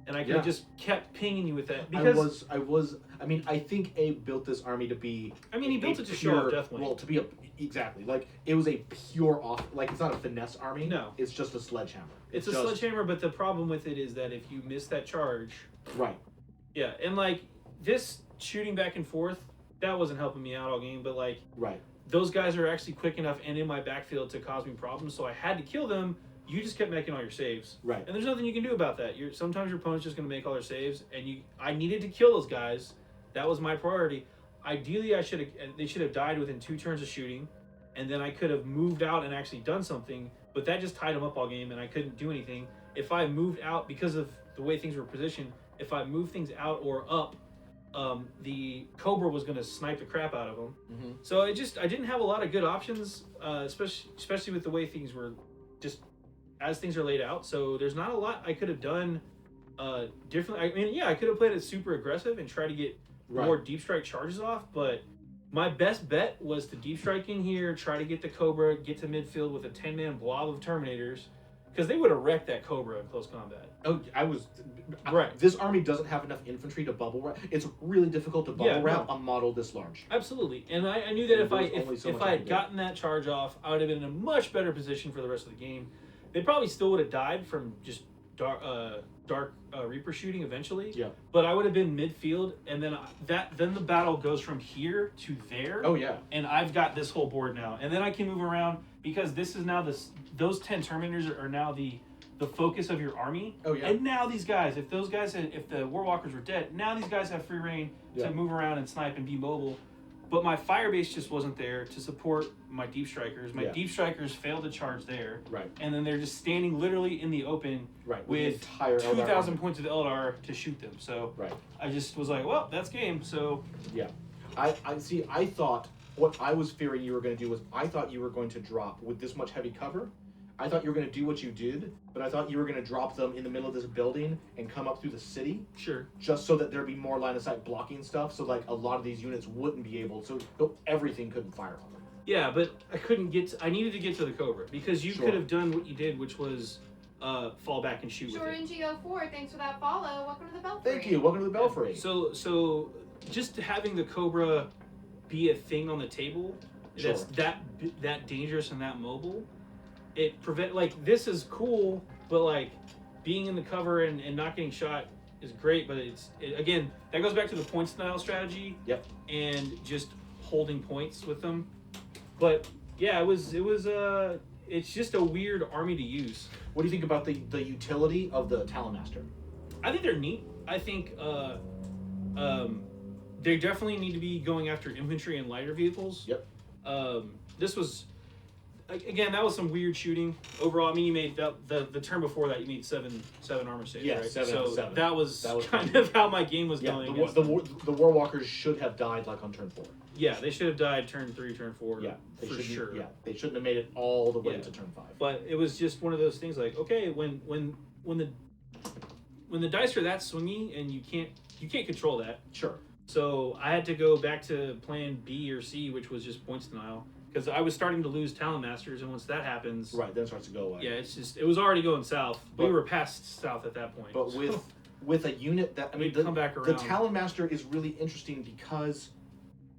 And I could Yeah. have just kept pinging you with that because I mean, I think Abe built this army to be. he built a it to show off pure- Deathwing. Well, to be exactly like it was a pure off. Like it's not a finesse army. No. It's just a sledgehammer. It's a just, sledgehammer, but the problem with it is that if you miss that charge, Right. yeah, and like this shooting back and forth, that wasn't helping me out all game, but like Right. those guys are actually quick enough and in my backfield to cause me problems, so I had to kill them. You just kept making all your saves, Right. and there's nothing you can do about that. Sometimes your opponent's just going to make all their saves, and I needed to kill those guys. That was my priority. Ideally, they should have died within 2 turns of shooting, and then I could have moved out and actually done something. But that just tied them up all game, and I couldn't do anything. If I moved out because of the way things were positioned, if I moved things out or up, the Cobra was going to snipe the crap out of them. Mm-hmm. So I didn't have a lot of good options, especially with the way things were, just as things are laid out. So there's not a lot I could have done differently. I mean, yeah, I could have played it super aggressive and try to get more deep strike charges off, but my best bet was to deep strike in here, try to get the Cobra, get to midfield with a 10-man blob of Terminators, because they would have wrecked that Cobra in close combat. Oh, Right. This army doesn't have enough infantry to bubble wrap. It's really difficult to bubble wrap a model this large. Absolutely, and I knew that There's only so if much I I had can do. gotten that charge off, I would have been in a much better position for the rest of the game. They probably still would have died from just dark Reaper shooting eventually. Yeah. But I would have been midfield, and then the battle goes from here to there. Oh yeah. And I've got this whole board now, and then I can move around because this is now those 10 Terminators are now the focus of your army. Oh yeah. And now these guys, if the Warwalkers were dead, now these guys have free reign Yeah. to move around and snipe and be mobile. but my fire base just wasn't there to support my deep strikers. My Yeah. deep strikers failed to charge there, Right. and then they're just standing literally in the open Right. with the entire Eldar 2,000 army. points of Eldar to shoot them. So Right. I just was like, well, that's game. So Yeah. I see. I thought what I was fearing you were going to do was I thought you were going to drop with this much heavy cover. I thought you were going to do what you did, but I thought you were going to drop them in the middle of this building and come up through the city, sure. just so that there'd be more line of sight blocking stuff. So like a lot of these units wouldn't be able. So everything couldn't fire on them. Yeah, but I couldn't get. I needed to get to the Cobra because you Sure. could have done what you did, which was fall back and shoot Sure, with it. NGO4, thanks for that follow. Welcome to the Belfry. Thank you. Welcome to the Belfry. So just having the Cobra be a thing on the table that's Sure. that dangerous and that mobile, it this is cool, but like being in the cover and not getting shot is great, but again, that goes back to the point style strategy. Yep. And just holding points with them. But yeah, it's just a weird army to use. What do you think about the utility of the Talonmaster? I think they're neat. I think they definitely need to be going after infantry and lighter vehicles. Yep. This was, again, that was some weird shooting. Overall, I mean, you made the turn before that, you made seven armor saves, Yeah, right? 7 so out of 7. That was kind kind of how my game was Yeah, going. the Warwalkers should have died like on turn 4. Yeah, they should have died turn 3, turn 4. Yeah, they for shouldn't. sure. Yeah, they shouldn't have made it all the way Yeah. to turn 5. But it was just one of those things like, okay, when the dice are that swingy and you can't control that. Sure. So I had to go back to plan B or C, which was just points denial, because I was starting to lose Talon Masters, and once that happens, Right, then it starts to go away. yeah, it was already going south. We But- were past south at that point. But with a unit that I mean, We'd come back the around. Talon Master is really interesting because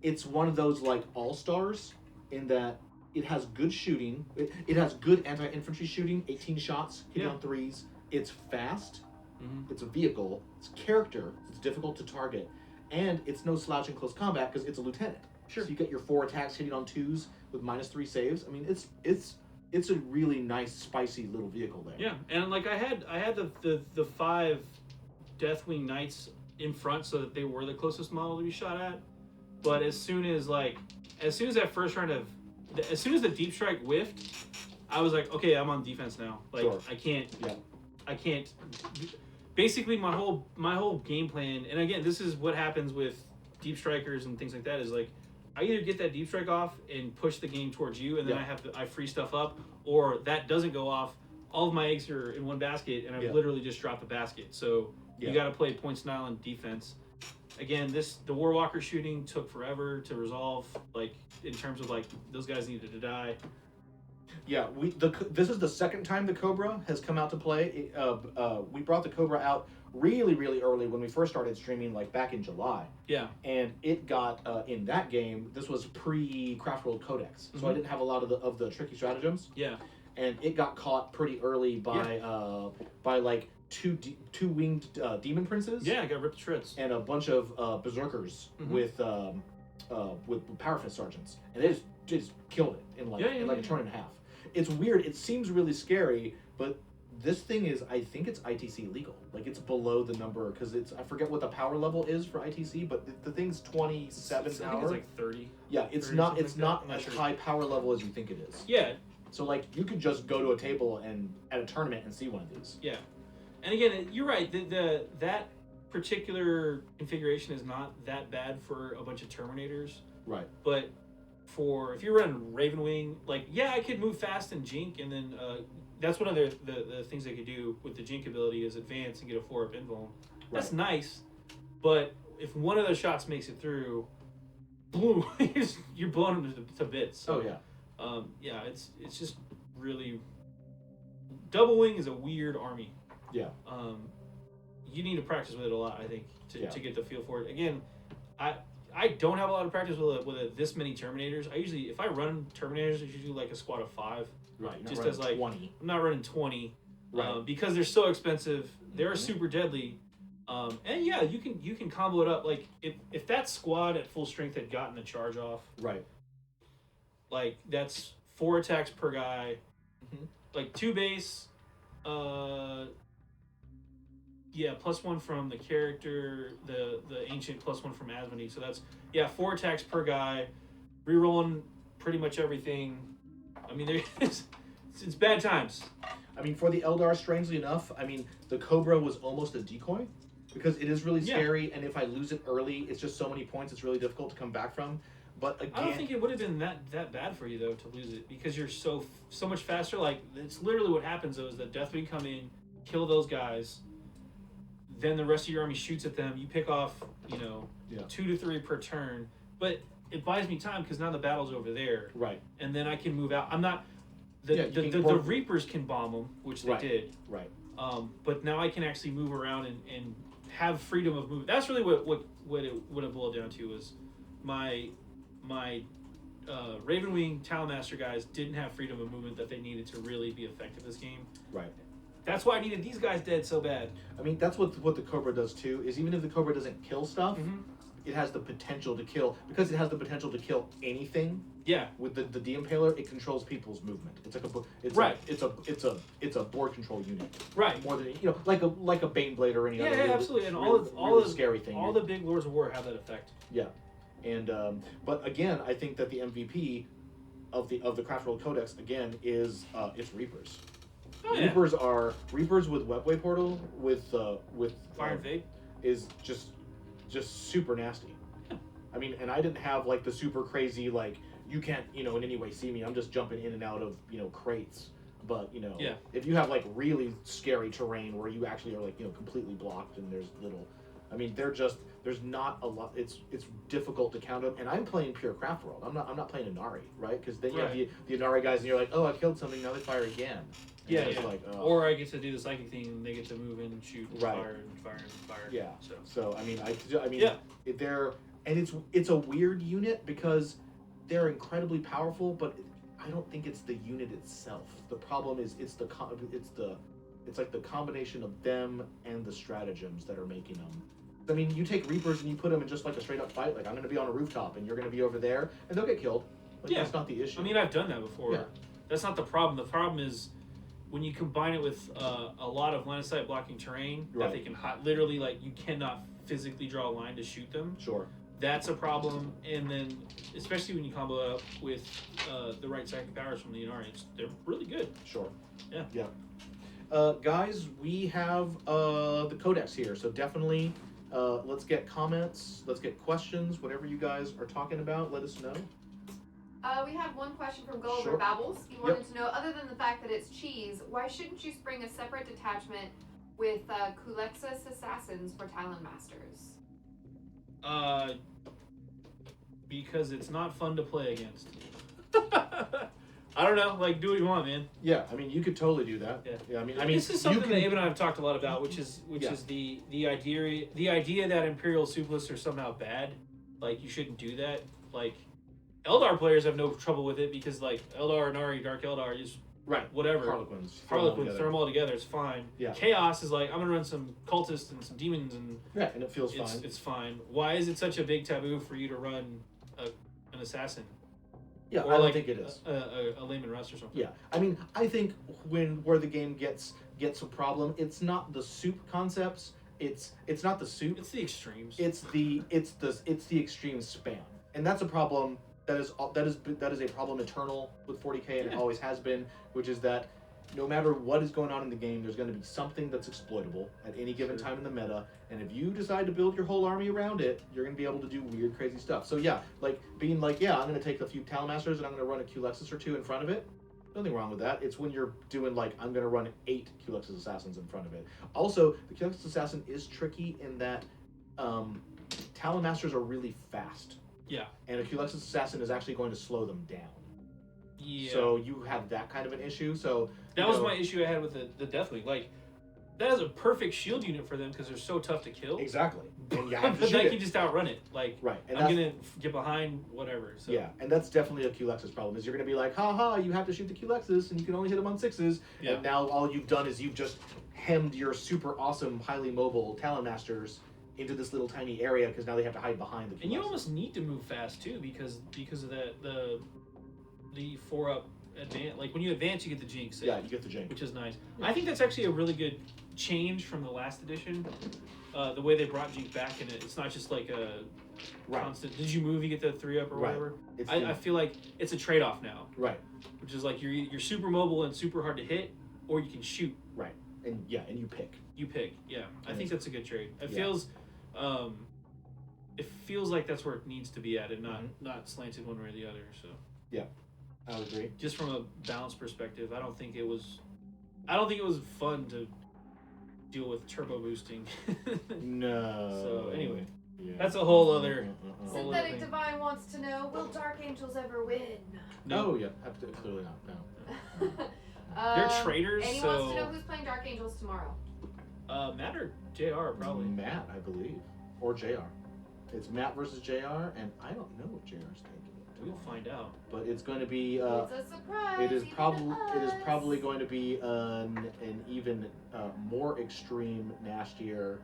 it's one of those like all stars in that it has good shooting. It has good anti-infantry shooting, 18 shots, hit Yeah. on 3s. It's fast. Mhm. It's a vehicle. It's character. It's difficult to target, and it's no slouch in close combat because it's a lieutenant. Sure. So you get your 4 attacks hitting on 2s with -3 saves. I mean, it's a really nice, spicy little vehicle there. Yeah, and like I had the 5 Deathwing Knights in front so that they were the closest model to be shot at. But as soon as that first round as soon as the deep strike whiffed, I was like, okay, I'm on defense now. Like Sure. I can't. Yeah. I can't. Basically, my whole game plan, and again, this is what happens with deep strikers and things like that. Is like, I either get that deep strike off and push the game towards you, and then Yeah. I free stuff up, or that doesn't go off. All of my eggs are in one basket, and I've Yeah. literally just dropped the basket. So Yeah. you got to play point style and defense. Again, the Warwalker shooting took forever to resolve. Like in terms of like those guys needed to die. Yeah, this is the second time the Cobra has come out to play. We brought the Cobra out really, really early when we first started streaming, like back in July. Yeah. And it got in that game. This was pre-Craft World Codex, so I Mhm. didn't have a lot of the tricky stratagems. Yeah. And it got caught pretty early by like two winged demon princes. Yeah, I got ripped to shreds. And a bunch of berserkers Mhm. with power fist sergeants, and they just killed it in Yeah, a turn and a half. It's weird. It seems really scary, but this thing is, I think it's ITC legal. Like it's below the number because I forget what the power level is for ITC, but the thing's 27 I think power. it's like 30. Yeah, it's 30 not. something It's like not that. I'm not as sure. high power level as you think it is. Yeah. So like you could just go to a table and at a tournament and see one of these. Yeah. And again, you're right. That particular configuration is not that bad for a bunch of Terminators. Right. But if you're running Ravenwing, like, yeah, I could move fast and Jink, and then that's one of the things I could do with the Jink ability is advance and get a 4-up invuln. That's Right. nice, but if one of those shots makes it through, boom, you're blowing them to bits. So, Oh yeah. yeah, it's just really. Double Wing is a weird army. Yeah. You need to practice with it a lot, I think, Yeah. to get the feel for it. Again, I don't have a lot of practice with this many Terminators. If I run Terminators, I usually like a squad of 5. Right. Just as like 20. I'm not running 20, Right. because they're so expensive. They're Mhm. super deadly, and yeah, you can combo it up. Like if that squad at full strength had gotten a charge off, Right. like that's 4 attacks per guy, Mhm. like 2 base. Yeah, +1 from the character, the ancient, +1 from Asmodee. So that's 4 attacks per guy, rerolling pretty much everything. I mean, it's bad times. I mean, for the Eldar, strangely enough, I mean, the Cobra was almost a decoy because it is really scary, and if I lose it early, it's just so many points, it's really difficult to come back from. But again, I don't think it would have been that bad for you though to lose it because you're so much faster. Like it's literally what happens though is that Deathwing come in, kill those guys, then the rest of your army shoots at them. You pick off 2 to 3 per turn, but it buys me time because now the battle's over there, right? And then I can move out. I'm not the Reapers can bomb them, which they did, right? But now I can actually move around and have freedom of movement. That's really what it boiled down to was my Ravenwing Talonmaster guys didn't have freedom of movement that they needed to really be effective this game. Right. That's why I needed these guys dead so bad. I mean, that's what the Cobra does too, is even if the Cobra doesn't kill stuff, it has the potential to kill, because it has the potential to kill anything. Yeah. With the De-Impaler, it controls people's movement. It's like it's a board control unit. Right. More than like a Baneblade or any other. Yeah, absolutely. And all the scary thing. All the big Lords of War have that effect. Yeah. And but again, I think that the MVP of the Craft World Codex again is it's Reapers. Oh, Reapers are Reapers with Webway Portal with Fire and Fade is just super nasty. I mean, and I didn't have like the super crazy like you can't in any way see me. I'm just jumping in and out of crates. But if you have like really scary terrain where you actually are like completely blocked and there's little, I mean there's not a lot. It's difficult to count them. And I'm playing pure Craft World. I'm not playing Inari, right? Because then you have the Inari guys and you're like, oh, I killed something, now they fire again. And it's like, oh. Or I get to do the psychic thing and they get to move in and shoot and fire and fire and fire. Yeah. So I mean yeah. it's a weird unit because they're incredibly powerful, but I don't think it's the unit itself. The problem is it's like the combination of them and the stratagems that are making them. I mean, you take Reapers and you put them in just like a straight up fight. Like I'm going to be on a rooftop and you're going to be over there, and they'll get killed. Like, that's not the issue. I mean, I've done that before. Yeah. That's not the problem. The problem is when you combine it with a lot of line of sight blocking terrain that they can literally like you cannot physically draw a line to shoot them. Sure. That's a problem, and then especially when you combo it up with the right psychic powers from the Inari, they're really good. Sure. Yeah. Yeah. Guys, we have the Codex here, so definitely let's get comments, let's get questions, whatever you guys are talking about, let us know. We had one question from Gulliver Sure. Babbles. He wanted to know, other than the fact that it's cheese, why shouldn't you spring a separate detachment with Kulexus Assassins for Talon Masters? Because it's not fun to play against. I don't know, like do what you want, man. Yeah, I mean you could totally do that. Yeah. I mean this is something that Abe and I have talked a lot about, which is the idea that Imperial Supplists are somehow bad. Like you shouldn't do that. Like Eldar players have no trouble with it because like Eldar, Inari, Dark Eldar is whatever. Harlequins, throw them all together. It's fine. Yeah. Chaos is like I'm gonna run some cultists and some demons and and it feels fine. It's fine. Why is it such a big taboo for you to run an assassin? Yeah, or I like think it is. A layman rust or something. Yeah, I mean, I think where the game gets a problem, it's not the soup concepts. It's not the soup. It's the extremes. It's the extreme spam, and that's a problem. That is a problem eternal with 40K, and it always has been. Which is that no matter what is going on in the game, there's going to be something that's exploitable at any given time in the meta. And if you decide to build your whole army around it, you're going to be able to do weird, crazy stuff. So yeah, like being like, yeah, I'm going to take a few Talonmasters and I'm going to run a Culexus or two in front of it. Nothing wrong with that. It's when you're doing like, I'm going to run 8 Culexus Assassins in front of it. Also, the Culexus Assassin is tricky in that Talonmasters are really fast. Yeah. And a Culexus Assassin is actually going to slow them down. Yeah. So you have that kind of an issue. So that was my issue I had with the Deathwing. Like, that is a perfect shield unit for them because they're so tough to kill. Exactly. And you but they can just outrun it. Like, and I'm gonna get behind whatever. So. Yeah, and that's definitely a Culexus problem. Is you're gonna be like, ha, you have to shoot the Culexus, and you can only hit them on 6s. Yeah. And now all you've done is you've just hemmed your super awesome, highly mobile Talonmasters into this little tiny area because now they have to hide behind the Culexus. And you almost need to move fast too because of the 4-up advance. Like when you advance, you get the jinx. Yeah, you get the jinx, which is nice. Yeah. I think that's actually a really good change from the last edition. The way they brought Jeek back in it, it's not just like a constant. Did you move? You get the 3-up or whatever. I feel like it's a trade-off now. Right. Which is like you're super mobile and super hard to hit, or you can shoot. Right. And you pick. You pick. Yeah, I think that's a good trade. It feels, like that's where it needs to be at, and not slanted one way or the other. So. Yeah, I would agree. Just from a balance perspective, I don't think it was fun to deal with turbo boosting. No. So anyway, that's a whole other. Synthetic Divine wants to know: will Dark Angels ever win? No. Yeah, clearly not. No. They're traitors. And he wants to know who's playing Dark Angels tomorrow. Matt or JR probably. Matt, I believe, or JR. It's Matt versus JR, and I don't know what JR's taking. We'll find out. But it's going to be. It's a surprise. It is probably going to be an even more extreme, nastier.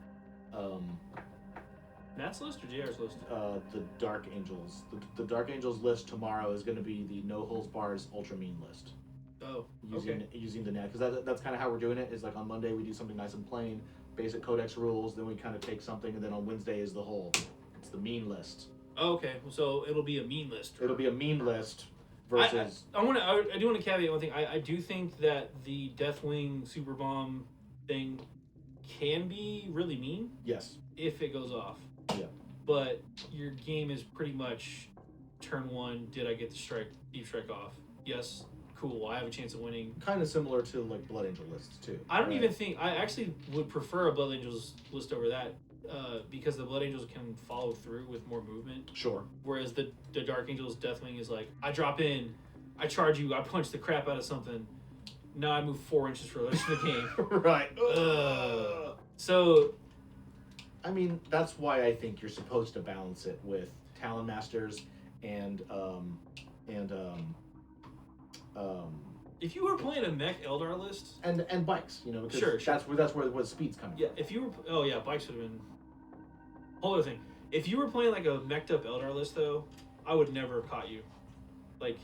Matt's list or JR's list? The Dark Angels. The Dark Angels list tomorrow is going to be the no holds bars ultra mean list. Oh, using the net, because that's kind of how we're doing it. Is like on Monday we do something nice and plain, basic Codex rules. Then we kind of take something, and then on Wednesday is the whole. It's the mean list. Oh, okay, so it'll be a mean list. It'll be a mean list versus. I do want to caveat one thing. I do think that the Deathwing Super Bomb thing can be really mean. Yes. If it goes off. Yeah. But your game is pretty much turn one. Did I get the deep strike off? Yes. Cool. I have a chance of winning. Kind of similar to like Blood Angel lists too. I don't even think I actually would prefer a Blood Angels list over that. Because the Blood Angels can follow through with more movement. Sure. Whereas the Dark Angels Deathwing is like, I drop in, I charge you, I punch the crap out of something. Now I move 4 inches for the rest of the game. Right. So, I mean, that's why I think you're supposed to balance it with Talon Masters and if you were playing a mech Eldar list and bikes, because sure. that's where speed's coming from. Yeah, if you were bikes would have been whole other thing. If you were playing like a meched up Eldar list though, I would never have caught you. Like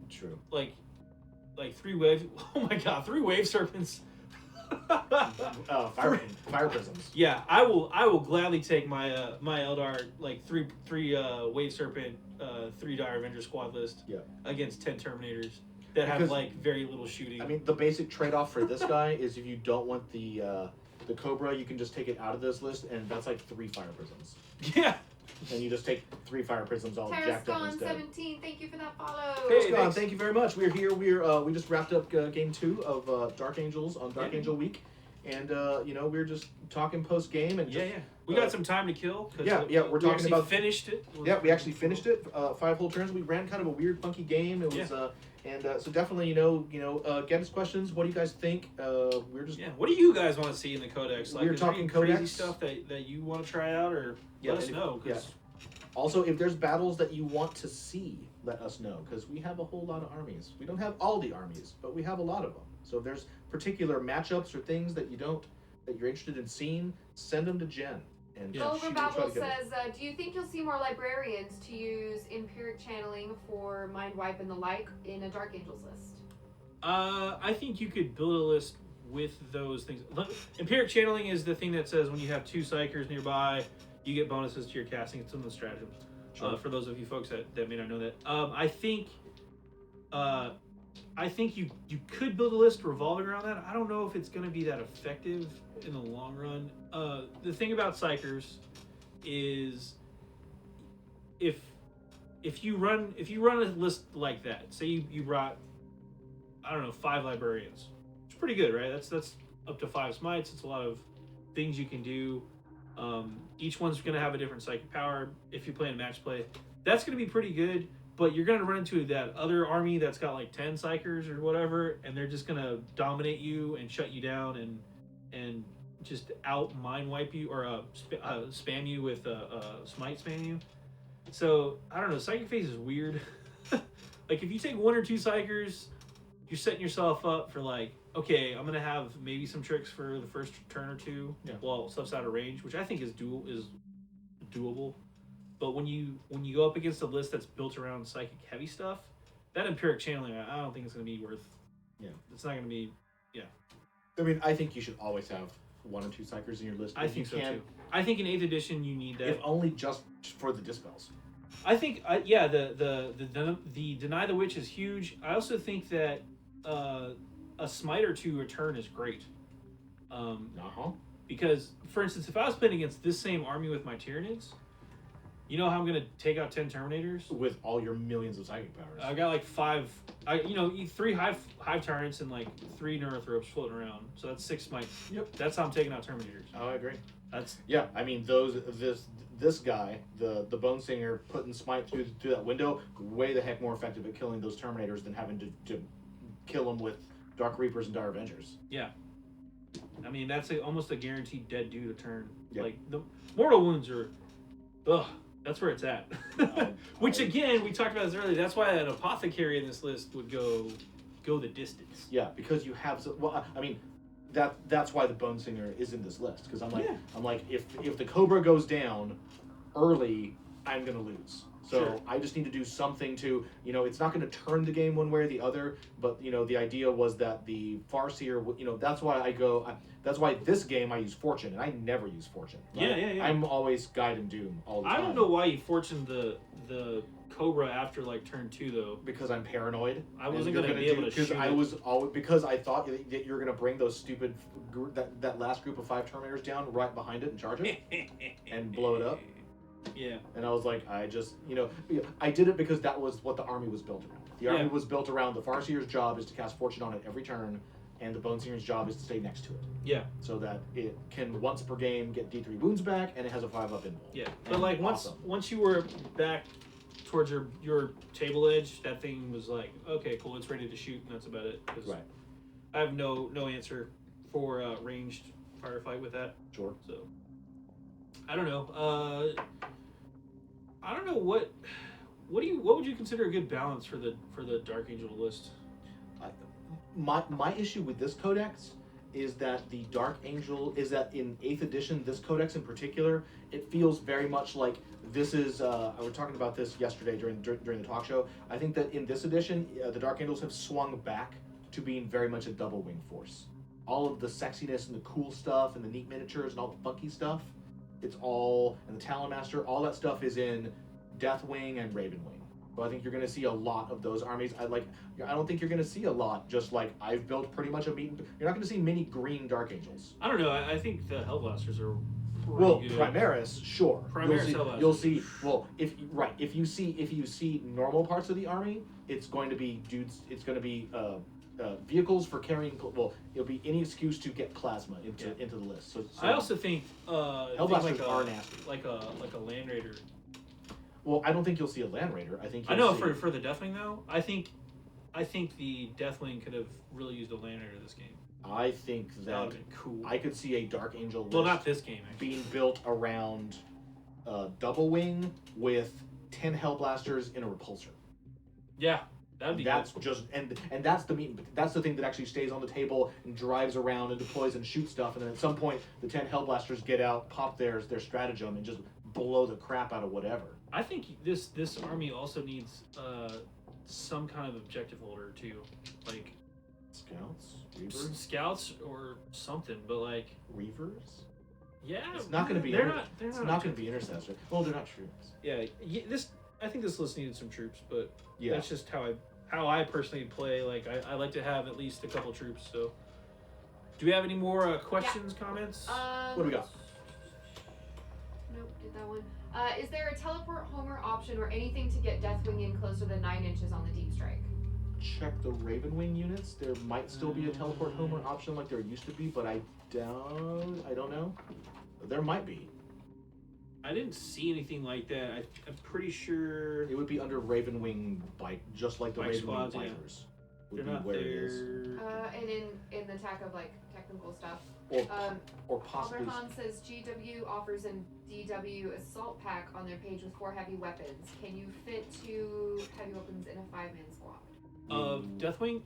true. Like 3 wave. Oh my god, 3 wave serpents. Fire prisms. Yeah, I will gladly take my my Eldar like three wave serpent 3 Dire Avenger squad list against 10 Terminators that have like very little shooting. I mean, the basic trade-off for this guy is if you don't want the Cobra, you can just take it out of this list, and that's like 3 fire prisms. Yeah. And you just take 3 fire prisms all jacked up instead. 17, thank you for that follow. Hey, Scott, thank you very much. We're here. We just wrapped up game 2 of Dark Angels on Dark Angel Week, and we're just talking post game and we got some time to kill. We're talking about finished it. Yeah, we actually finished it. 5 whole turns. We ran kind of a weird, funky game. It was so definitely get us questions. What do you guys think? We're just What do you guys want to see in the Codex? Like, we're is talking there any Codex crazy stuff that you want to try out, or let us know. Also, if there's battles that you want to see, let us know, because we have a whole lot of armies. We don't have all the armies, but we have a lot of them. So if there's particular matchups or things that you're interested in seeing, send them to Jen. And Overbabble says, do you think you'll see more librarians to use empiric channeling for mind wipe and the like in a Dark Angels list? I think you could build a list with those things. Empiric channeling is the thing that says when you have 2 psychers nearby, you get bonuses to your casting. It's some of the stratagems. Sure. For those of you folks that may not know that. I think you could build a list revolving around that. I don't know if it's going to be that effective in the long run. The thing about psychers is if you run a list like that, say you brought 5 librarians. It's pretty good, right? That's up to 5 smites. It's a lot of things you can do. Each one's going to have a different psychic power. If you're playing match play, that's going to be pretty good. But you're going to run into that other army that's got like 10 psychers or whatever, and they're just going to dominate you and shut you down and just out mind wipe you or spam you with smite spam you. So I don't know. Psychic phase is weird. Like if you take 1 or 2 psychers, you're setting yourself up for like, okay, I'm gonna have maybe some tricks for the first turn or 2 while stuff's out of range, which I think is doable. But when you go up against a list that's built around psychic heavy stuff, that empiric channeling, I don't think it's gonna be worth. Yeah, it's not gonna be. Yeah. I mean, I think you should always have 1 or 2 psychers in your list. I if think you so can, too. I think in 8th edition you need that. If only just for the dispels. I think, yeah, the Deny the Witch is huge. I also think that a smite or 2 return is great. Because, for instance, if I was playing against this same army with my Tyranids, you know how I'm going to take out 10 Terminators? With all your millions of psychic powers. I got like 5, 3 hive tyrants and like 3 Neurothropes floating around. So that's 6 smites. Yep. That's how I'm taking out Terminators. Oh, I agree. That's I mean, this guy, the Bone Singer, putting smite through that window, way the heck more effective at killing those Terminators than having to kill them with Dark Reapers and Dire Avengers. Yeah. I mean, that's almost a guaranteed dead dude a turn. Yep. Like, the mortal wounds are, that's where it's at. Which, again, we talked about this earlier. That's why an apothecary in this list would go the distance. Yeah, because you have... I mean, that's why the Bone Singer is in this list. Because I'm like, if the Cobra goes down early, I'm going to lose. So Sure. I just need to do something to, it's not going to turn the game one way or the other, but, the idea was that the Farseer, that's why that's why this game I use Fortune, and I never use Fortune. Right? Yeah. I'm always Guide and Doom all the time. I don't know why you fortuned the Cobra after, like, turn 2, though. Because I'm paranoid. I wasn't going to be able to shoot Because I thought that you were going to bring those stupid, that last group of 5 Terminators down right behind it and charge it, and blow it up. Yeah. And I was like, I just, I did it because that was what the army was built around. The army was built around the Farseer's job is to cast Fortune on it every turn, and the Bone Singer's job is to stay next to it. Yeah. So that it can, once per game, get D3 wounds back, and it has a 5-up invul. Yeah. But, like, once you were back towards your table edge, that thing was like, okay, cool, it's ready to shoot, and that's about it. Right. I have no answer for ranged firefight with that. Sure. So, I don't know. I don't know what would you consider a good balance for the Dark Angel list? My issue with this codex is that the Dark Angel is that in 8th edition, this codex in particular, it feels very much like this is. I was talking about this yesterday during the talk show. I think that in this edition, the Dark Angels have swung back to being very much a double wing force. All of the sexiness and the cool stuff and the neat miniatures and all the funky stuff. It's all, and the Talon Master, all that stuff is in Deathwing and Ravenwing. So I think you're going to see a lot of those armies. I don't think you're going to see a lot, just like I've built pretty much you're not going to see many green Dark Angels. I don't know. I think the Hellblasters are pretty good. Primaris, sure. Primaris you'll see. Well, if you see normal parts of the army, it's going to be dudes. It's going to be vehicles for carrying. Well, it'll be any excuse to get plasma into the list. So I also think Hellblasters are nasty, like a Land Raider. Well, I don't think you'll see a Land Raider. I know for the Deathwing though. I think the Deathwing could have really used a Land Raider this game. I think that would have been cool. I could see a Dark Angel list. Well, not this game. Actually. Being built around double wing with 10 Hellblasters in a repulsor. Yeah, that'd be. That's good. just and that's the meat. That's the thing that actually stays on the table and drives around and deploys and shoots stuff. And then at some point, the 10 Hellblasters get out, pop their stratagem, and just blow the crap out of whatever. I think this army also needs some kind of objective holder too, like scouts or something. But like Reavers. Yeah, it's not going to be. It's not going to be intercessor. Well, they're not troops. Yeah, I think this list needed some troops, but yeah, that's just how I personally play. Like I like to have at least a couple troops. So, do we have any more questions, comments? What do we got? Nope, did that one. Is there a teleport Homer option or anything to get Deathwing in closer than 9 inches on the deep strike? Check the Ravenwing units. There might still be a teleport Homer option like there used to be, but I don't know. There might be. I didn't see anything like that. I'm pretty sure it would be under Ravenwing bike, just like the Bike Ravenwing squads, bikers. They're not there. And in the attack of like technical stuff. Or possibly. Abraham says GW offers an DW assault pack on their page with 4 heavy weapons. Can you fit 2 heavy weapons in a 5-man squad? Deathwing?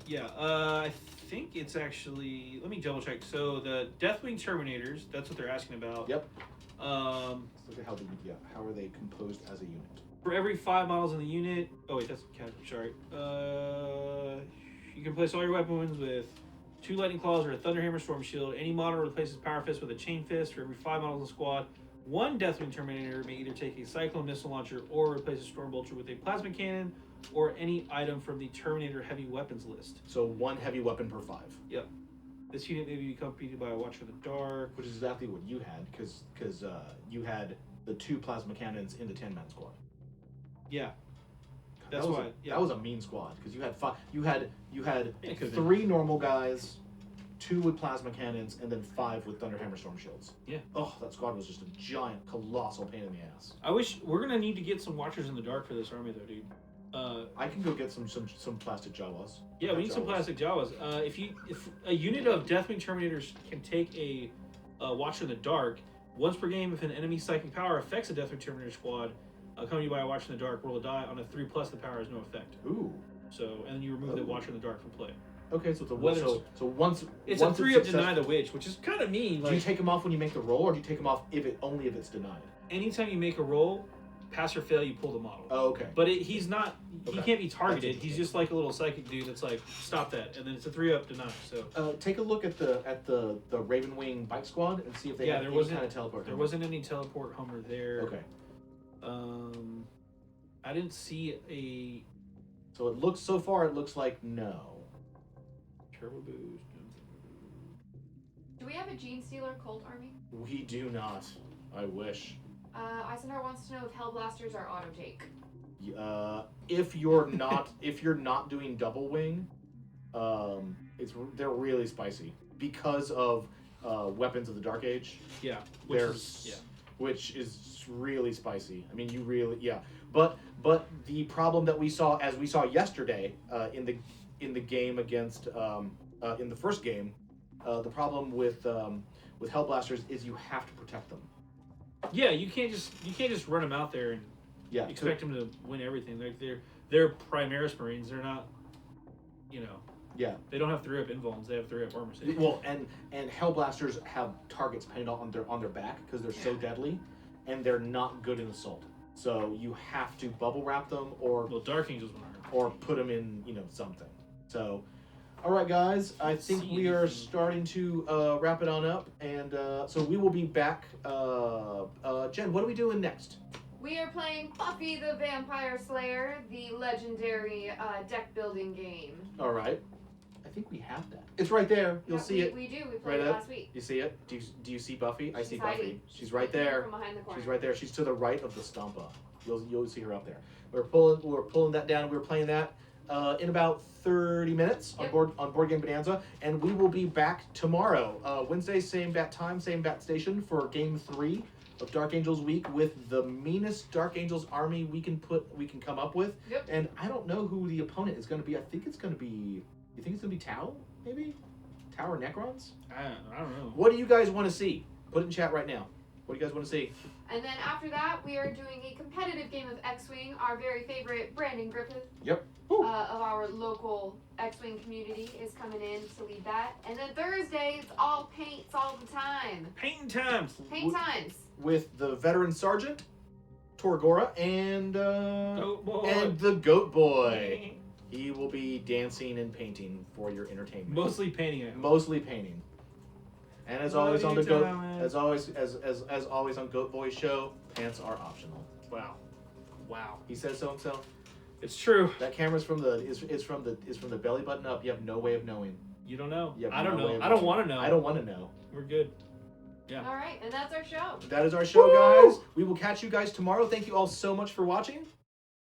Yeah, I think it's actually. Let me double check. So the Deathwing Terminators, that's what they're asking about. Yep. Let's look at how are they composed as a unit? For every 5 models in the unit. Oh wait, that's sorry. You can place all your weapons with 2 lightning claws or a thunderhammer storm shield. Any model replaces power fist with a chain fist. For every 5 models in the squad, 1 Deathwing Terminator may either take a cyclone missile launcher or replace a storm bolter with a plasma cannon or any item from the Terminator heavy weapons list. So 1 heavy weapon per 5. Yep. This unit may be accompanied by a Watcher of the Dark. Which is exactly what you had, because you had the 2 plasma cannons in the 10-man squad. Yeah. God, That's why. Yeah. That was a mean squad, because you had 5. You had It could've 3 normal guys, 2 with plasma cannons, and then 5 with thunderhammer storm shields. Yeah. Oh, that squad was just a giant, colossal pain in the ass. I wish we're gonna need to get some Watchers in the Dark for this army, though, dude. I can go get some plastic Jawas. Yeah, we need some plastic Jawas. If a unit of Deathwing Terminators can take a Watcher in the Dark, once per game, if an enemy psychic power affects a Deathwing Terminator squad, accompanied by a Watcher in the Dark, roll a die. On a 3+, the power has no effect. Ooh. So, and then you remove the Watcher in the Dark from play. Okay, so it's a Whether so once It's once a 3 of successful- Deny the Witch, which is kind of mean. Do Like, you take them off when you make the roll, or do you take them off if it's denied? anytime you make a roll, pass or fail, you pull the model. Oh, okay. But he's not. He Okay. can't be targeted. That's He's interesting. just like a little psychic dude that's like, stop that, and then it's a 3-up deny. So Take a look at the Ravenwing bike squad and see if they Yeah, have there any wasn't- kind of teleport. there wasn't any teleport Homer there. Okay. I didn't see a So it looks like no. turbo boost. Do we have a Gene Stealer Cult army? We do not. I wish. Eisenhower wants to know if Hellblasters are auto take. If you're not doing double wing, they're really spicy because of Weapons of the Dark Age. Yeah, Which is really spicy. I mean, you really But the problem that we saw yesterday in the game against in the first game, the problem with Hellblasters is you have to protect them. Yeah, you can't just run them out there and Yeah. expect them to win everything. Like they're Primaris Marines. They're not, Yeah. they don't have 3-up invulns. They have 3-up armor save. Well, and Hellblasters have targets painted on their back because they're so deadly, and they're not good in assault. So you have to bubble wrap them or Dark Angels are. put them in something. So, all right, guys, I think we are starting to wrap it on up, and so we will be back. Jen, what are we doing next? We are playing Buffy the Vampire Slayer, the legendary deck building game. All right, I think we have that. It's right there. You'll see it. We do. We Right played it up. last week. You see it? Do you see Buffy? I see She's Buffy. hiding. She's right peeking there. From behind the corner. She's right there. She's to the right of the Stompa. You'll see her up there. We're pulling that down. We're playing that in about 30 minutes Yep. on Board Game Bonanza, and we will be back tomorrow, Wednesday, same bat time, same bat station for Game 3 of Dark Angels Week with the meanest Dark Angels army we can come up with. Yep. And I don't know who the opponent is going to be. I think it's going to be. You think it's going to be Tau? Maybe Tau or Necrons? I don't know. What do you guys want to see? Put it in chat right now. What do you guys want to see? And then after that, we are doing a competitive game of X-Wing. Our very favorite Brandon Griffith Yep. of our local X-Wing community is coming in to lead that. And then Thursday, it's all paints all the time. Painting times. Paint times. With the veteran sergeant, Torgora, and Goat boy. and the Goat Boy. He will be dancing and painting for your entertainment. Mostly painting it. Mostly painting. And as Love always on you, the Goat, Thomas. as always on Goat Boy show, pants are optional. Wow. He says so himself. It's true. That camera's from the belly button up. You have no way of knowing. You don't know. You have I don't no way know. of I don't knowing. want to know. I don't want to know. We're good. Yeah. All right, and that's our show. That is our show, guys. We will catch you guys tomorrow. Thank you all so much for watching.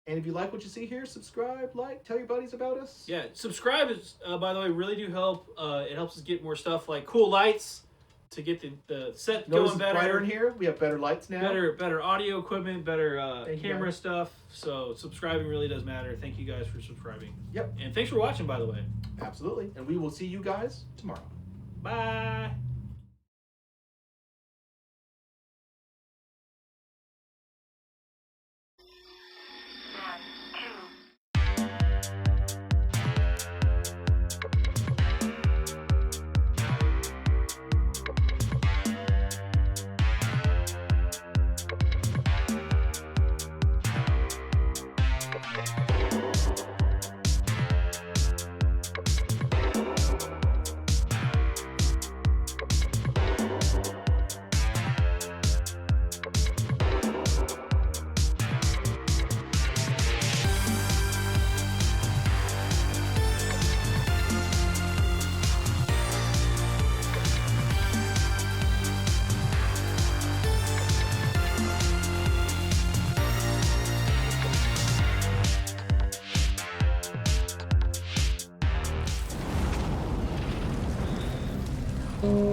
And if you like what you see here, subscribe, like, tell your buddies about us. Yeah. Subscribe is, by the way, really do help. It helps us get more stuff like cool lights to get the set Notice going it's better. brighter in here. We have better lights now. Better audio equipment, better Thank you, camera guys. stuff. So subscribing really does matter. Thank you guys for subscribing. Yep. And thanks for watching, by the way. Absolutely. And we will see you guys tomorrow. Bye. Bye.